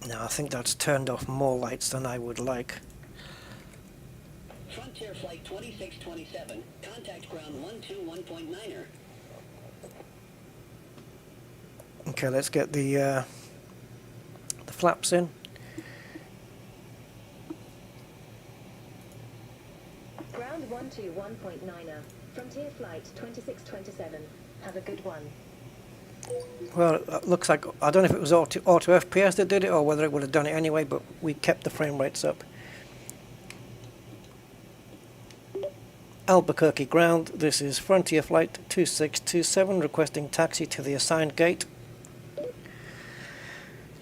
Now I think that's turned off more lights than I would like. Frontier Flight 2627, contact ground 121.9er. Okay, let's get the flaps in. Ground 121.9er. Frontier Flight 2627. Have a good one. Well, it looks like, I don't know if it was auto FPS that did it or whether it would have done it anyway, but we kept the frame rates up. Albuquerque ground, this is Frontier Flight 2627 requesting taxi to the assigned gate.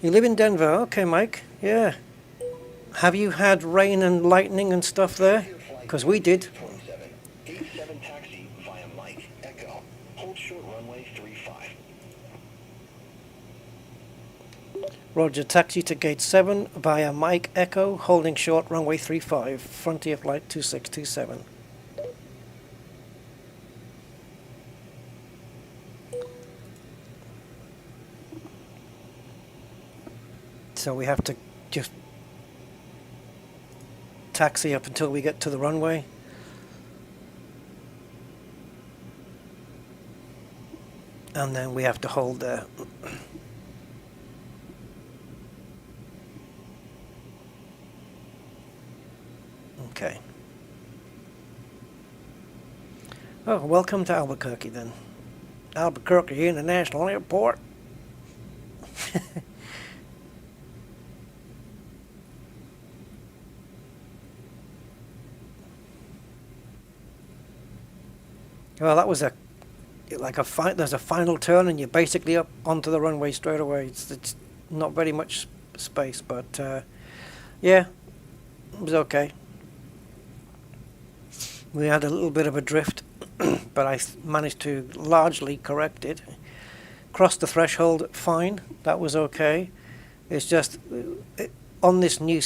You live in Denver, okay Mike, yeah. Have you had rain and lightning and stuff there? Because we did. 27, gate 7 taxi via Mike, Echo. Hold short runway 35. Roger, taxi to gate 7 via Mike Echo, holding short runway 35, Frontier Flight 2627. So we have to just taxi up until we get to the runway. And then we have to hold there. Okay. Oh, welcome to Albuquerque then. Albuquerque International Airport. Well, that was there's a final turn and you're basically up onto the runway straight away. It's not very much space, but yeah, it was okay. We had a little bit of a drift, but I managed to largely correct it. Crossed the threshold fine, that was okay. It's just on this new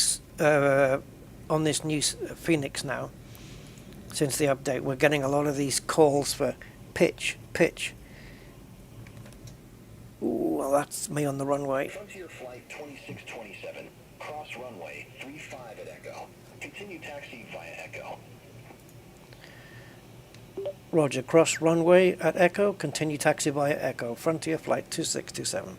Phoenix now. Since the update, we're getting a lot of these calls for pitch. Ooh, well, that's me on the runway. Frontier Flight 2627, cross runway 35 at Echo. Continue taxi via Echo. Roger, cross runway at Echo, continue taxi via Echo, Frontier Flight 2627.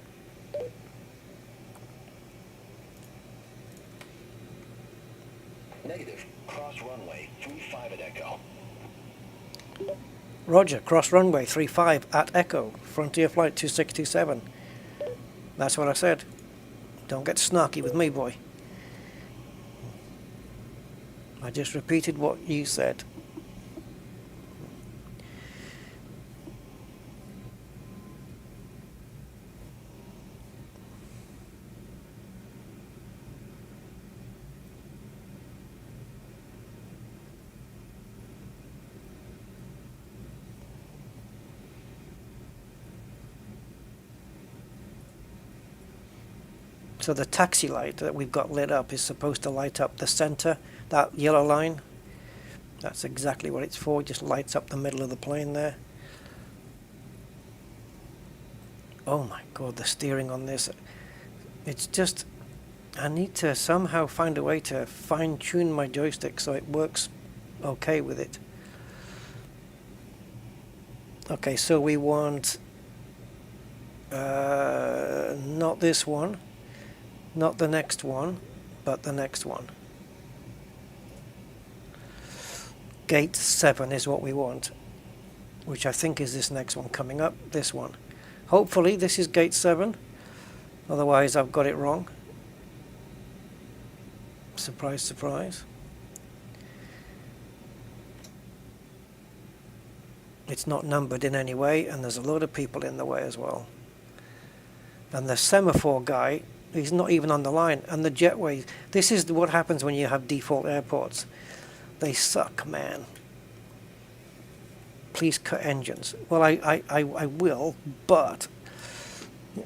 Negative, cross runway 35 at Echo. Roger, cross runway 35 at Echo, Frontier Flight 2627. That's what I said. Don't get snarky with me, boy. I just repeated what you said. So the taxi light that we've got lit up is supposed to light up the center, that yellow line. That's exactly what it's for. It just lights up the middle of the plane there. Oh my god, the steering on this. It's just, I need to somehow find a way to fine-tune my joystick so it works okay with it. Okay, so we want not this one, not the next one, but the next one. Gate 7 is what we want, which I think is this next one coming up, this one. Hopefully this is gate 7, otherwise I've got it wrong. Surprise, surprise. It's not numbered in any way, and there's a load of people in the way as well. And the semaphore guy, he's not even on the line. And the jetway, this is what happens when you have default airports. They suck, man. Please cut engines. Well, I will, but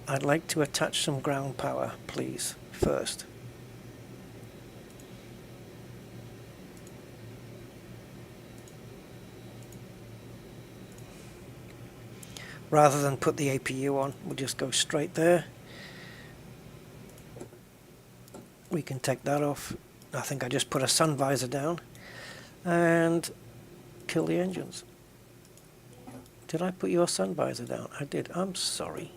I'd like to attach some ground power, please, first. Rather than put the APU on, we'll just go straight there. We can take that off. I think I just put a sun visor down and kill the engines. Did I put your sun visor down? I did. I'm sorry.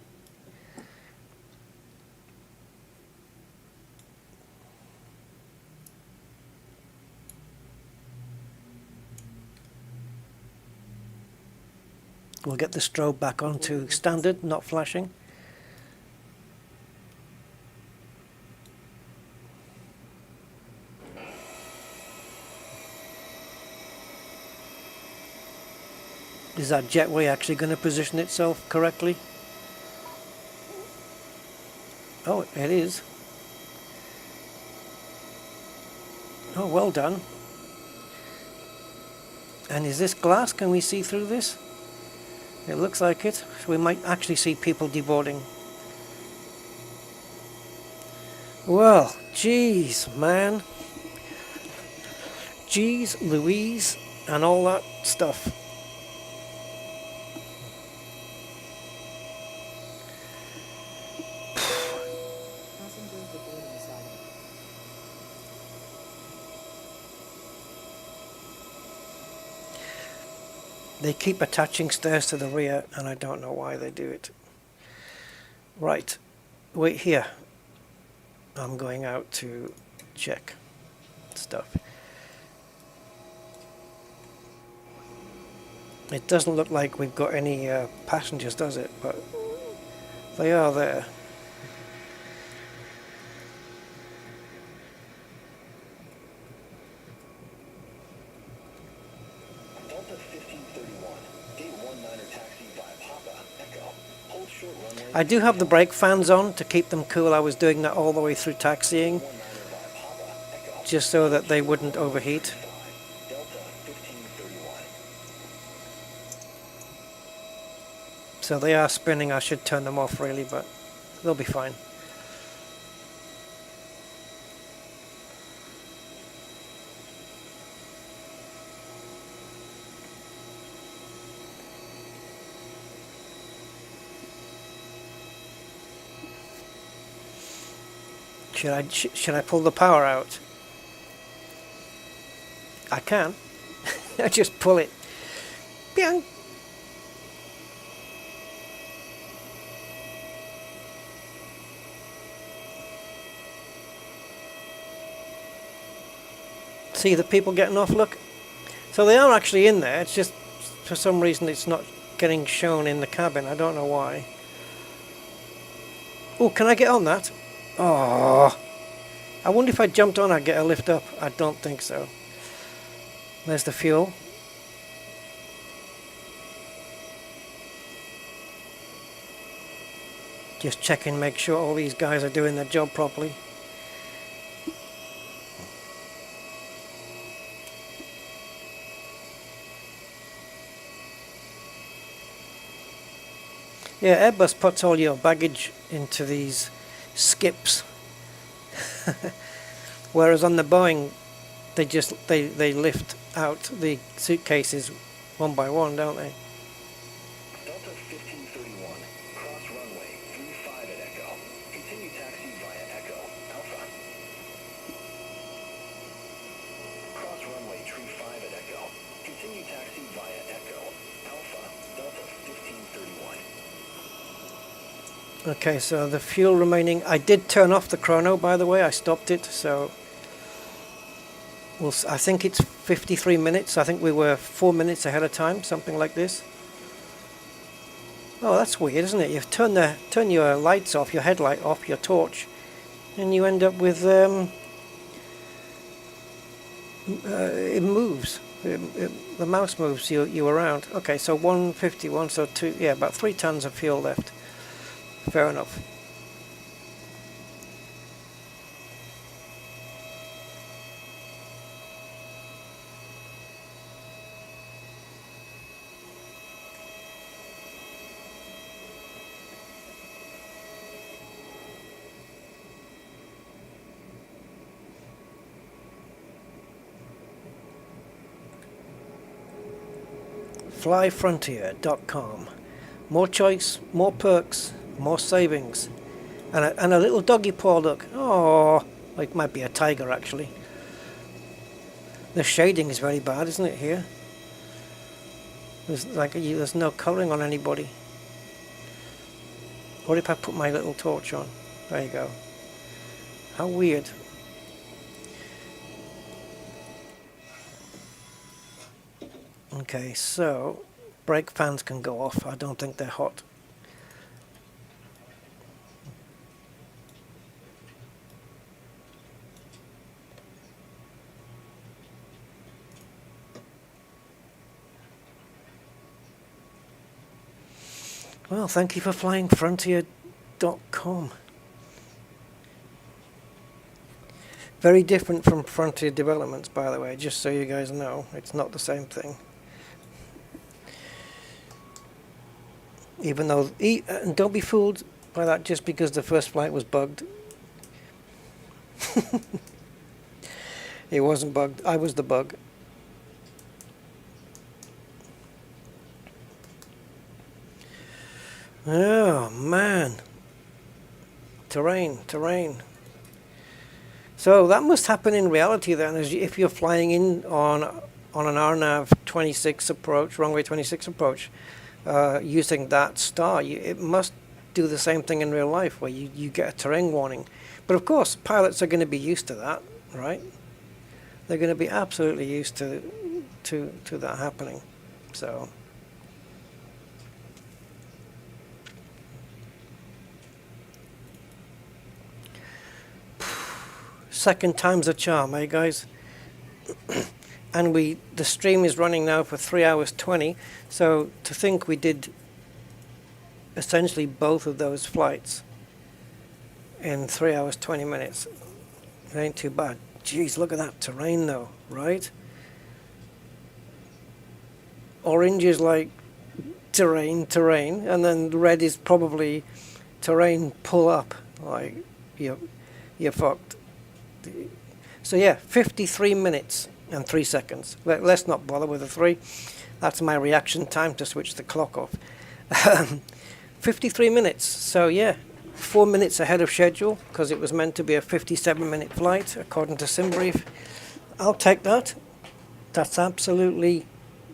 We'll get the strobe back onto standard, not flashing. Is that jetway actually going to position itself correctly? Oh, it is. Oh, well done. And is this glass? Can we see through this? It looks like it. So we might actually see people deboarding. Well, geez, man. Geez, Louise, and all that stuff. Passengers departing side. They keep attaching stairs to the rear, and I don't know why they do it. Right, wait here. I'm going out to check stuff. It doesn't look like we've got any passengers, does it? But they are there. Delta 1531, gate 19er taxi via Papa, Echo. Hold short runway. I do have the brake fans on to keep them cool. I was doing that all the way through taxiing, 19er via Papa, Echo. just so that they wouldn't overheat. Delta 1531. So they are spinning. I should turn them off really, but they'll be fine. Should I pull the power out? I can. I just pull it. Bing. See the people getting off, look. So they are actually in there, it's just for some reason it's not getting shown in the cabin. I don't know why. Oh, can I get on that? Oh, I wonder if I jumped on I'd get a lift up. I don't think so. There's the fuel. Just checking, make sure all these guys are doing their job properly. Yeah, Airbus puts all your baggage into these skips Whereas on the Boeing, they lift out the suitcases one by one, don't they? Delta 1531, cross runway 35 at Echo. Continue taxi via Echo, Alpha. Cross runway 35 at Echo. Continue taxi via Echo, Alpha, Delta 1531. Okay, so the fuel remaining. I did turn off the chrono, by the way. I stopped it, so I think it's 53 minutes. I think we were 4 minutes ahead of time, something like this. Oh, that's weird, isn't it? You turn your lights off, your headlight off, your torch, and you end up with it moves. The mouse moves you around. Okay, so 151, so about 3 tons of fuel left. Fair enough. Flyfrontier.com. More choice, more perks, more savings, and a little doggy paw look. Oh, it might be a tiger actually. The shading is very bad, isn't it here? There's no colouring on anybody. What if I put my little torch on? There you go. How weird. Okay, so brake fans can go off. I don't think they're hot. Well, thank you for flying Frontier.com. Very different from Frontier Developments, by the way, just so you guys know. It's not the same thing. Even though, and don't be fooled by that just because the first flight was bugged. It wasn't bugged. I was the bug. Oh man, terrain. So that must happen in reality then, if you're flying in on an RNAV 26 approach, runway 26 approach, using that star. It must do the same thing in real life, where you get a terrain warning. But of course, pilots are going to be used to that, right? They're going to be absolutely used to that happening. So. Second time's a charm, eh guys? And the stream is running now for 3 hours 20, so to think we did essentially both of those flights in 3 hours 20 minutes, it ain't too bad. Jeez, look at that terrain though, right? Orange is like terrain, and then red is probably terrain pull up, like you're fucked. So yeah, 53 minutes and 3 seconds. Let's not bother with the 3. That's my reaction time to switch the clock off. 53 minutes. So yeah, 4 minutes ahead of schedule, because it was meant to be a 57-minute flight, according to SimBrief. I'll take that. That's absolutely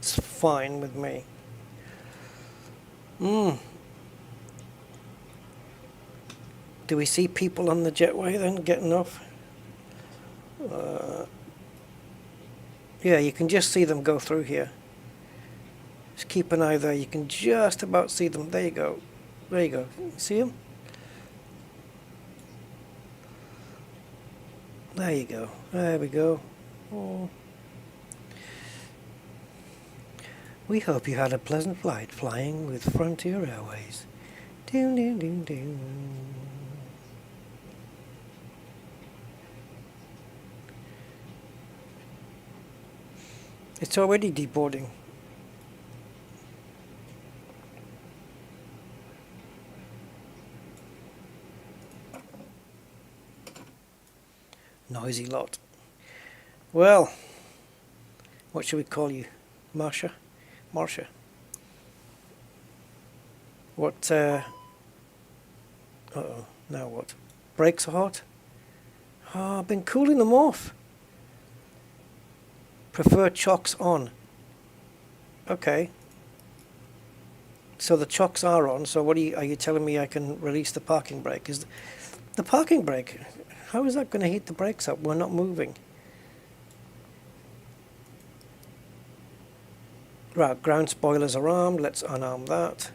fine with me. Do we see people on the jetway then getting off? Yeah, you can just see them go through here. Just keep an eye there. You can just about see them. There you go. There you go. See them? There you go. There we go. Oh. We hope you had a pleasant flight flying with Frontier Airways. Ding, ding, ding, ding. It's already deboarding. Noisy lot. Well, what should we call you? Marsha? Marsha. What, uh-oh, now what? Brakes are hot? Oh, I've been cooling them off. Prefer chocks on. Okay. So the chocks are on, so what are you telling me I can release the parking brake? Is the parking brake, how is that going to heat the brakes up? We're not moving. Right, ground spoilers are armed. Let's unarm that.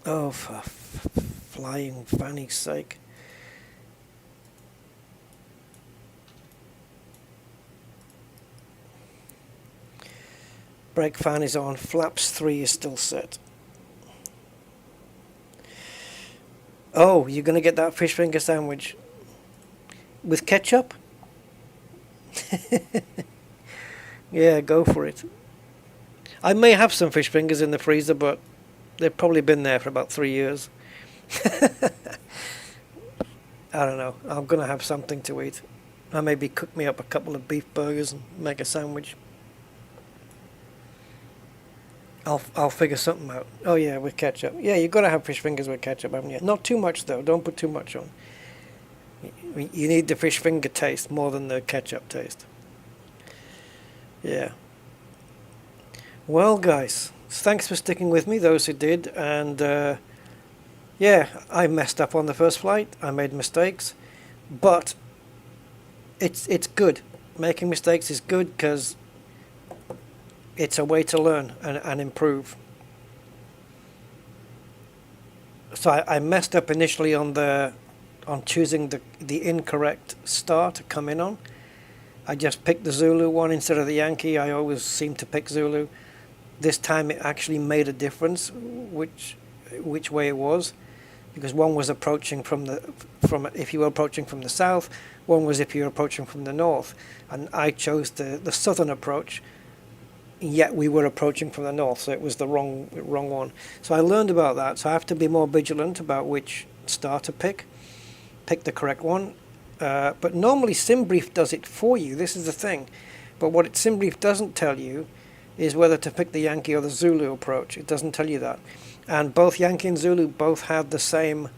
Oh, for flying fanny's sake. Brake fan is on. Flaps 3 is still set. Oh, you're going to get that fish finger sandwich with ketchup? Yeah, go for it. I may have some fish fingers in the freezer, but they've probably been there for about 3 years. I don't know. I'm going to have something to eat. I maybe cook me up a couple of beef burgers and make a sandwich. I'll figure something out. Oh yeah, with ketchup. Yeah, you've got to have fish fingers with ketchup, haven't you? Not too much though. Don't put too much on. You need the fish finger taste more than the ketchup taste. Yeah. Well, guys, thanks for sticking with me, those who did. And yeah, I messed up on the first flight. I made mistakes, but it's good. Making mistakes is good because it's a way to learn and improve. So I messed up initially on choosing the incorrect star to come in on. I just picked the Zulu one instead of the Yankee. I always seem to pick Zulu. This time it actually made a difference which way it was, because one was approaching from if you were approaching from the south, one was if you were approaching from the north, and I chose the southern approach. Yet we were approaching from the north, so it was the wrong one. So I learned about that. So I have to be more vigilant about which star to pick the correct one. But normally SimBrief does it for you. This is the thing. But what SimBrief doesn't tell you is whether to pick the Yankee or the Zulu approach. It doesn't tell you that. And both Yankee and Zulu both had the same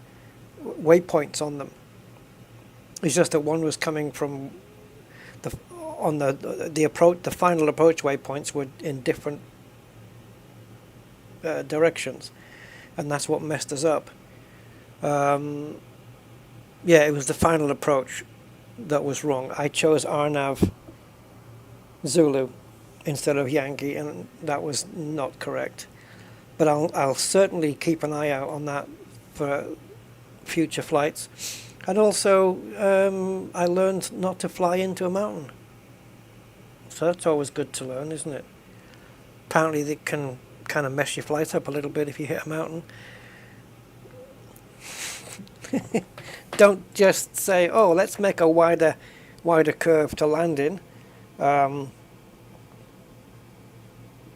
waypoints on them. It's just that one was coming from the final approach waypoints were in different directions, and that's what messed us up. Yeah, it was the final approach that was wrong. I chose RNAV Zulu instead of Yankee, and that was not correct. But I'll certainly keep an eye out on that for future flights. And also, I learned not to fly into a mountain. So that's always good to learn, isn't it? Apparently they can kind of mess your flight up a little bit if you hit a mountain. Don't just say, oh, let's make a wider curve to land in,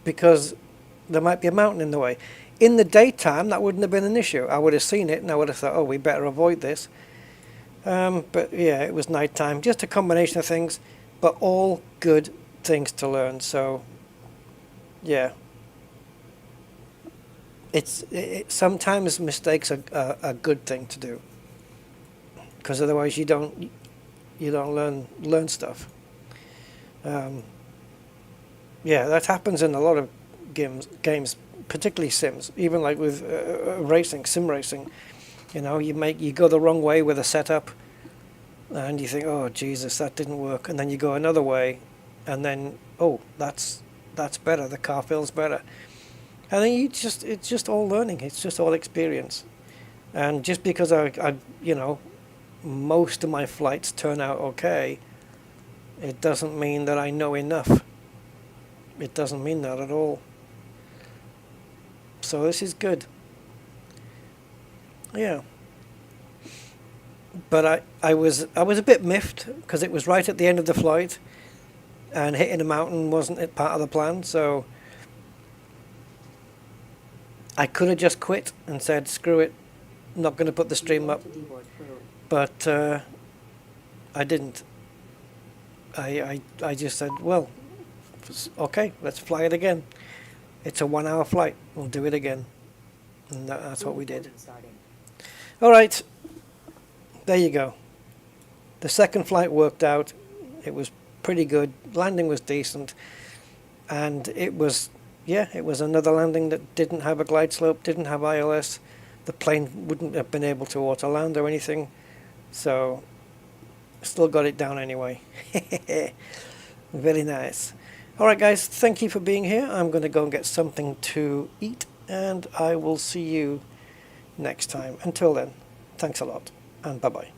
because there might be a mountain in the way. In the daytime, that wouldn't have been an issue. I would have seen it and I would have thought, oh, we better avoid this. But yeah, it was nighttime. Just a combination of things, but all good things to learn. So yeah, sometimes mistakes are a good thing to do, because otherwise you don't learn stuff. Yeah, that happens in a lot of games, particularly sims, even like with sim racing. You know, you go the wrong way with a setup, and you think, oh Jesus, that didn't work, and then you go another way, and then, oh, that's better. The car feels better, and then it's just all learning. It's just all experience, and just because I most of my flights turn out okay, it doesn't mean that I know enough. It doesn't mean that at all. So this is good. Yeah. But I was a bit miffed because it was right at the end of the flight, and hitting a mountain wasn't part of the plan. So I could have just quit and said, screw it, not going to put the stream up. But I didn't. I just said, well, okay, let's fly it again. It's a 1 hour flight. We'll do it again. And that's what we did. Starting. Alright, there you go. The second flight worked out. It was pretty good. Landing was decent. And it was, yeah, it was another landing that didn't have a glide slope, didn't have ILS. The plane wouldn't have been able to auto land or anything. So, still got it down anyway. Very nice. Alright guys, thank you for being here. I'm going to go and get something to eat, and I will see you next time. Until then, thanks a lot, and bye-bye.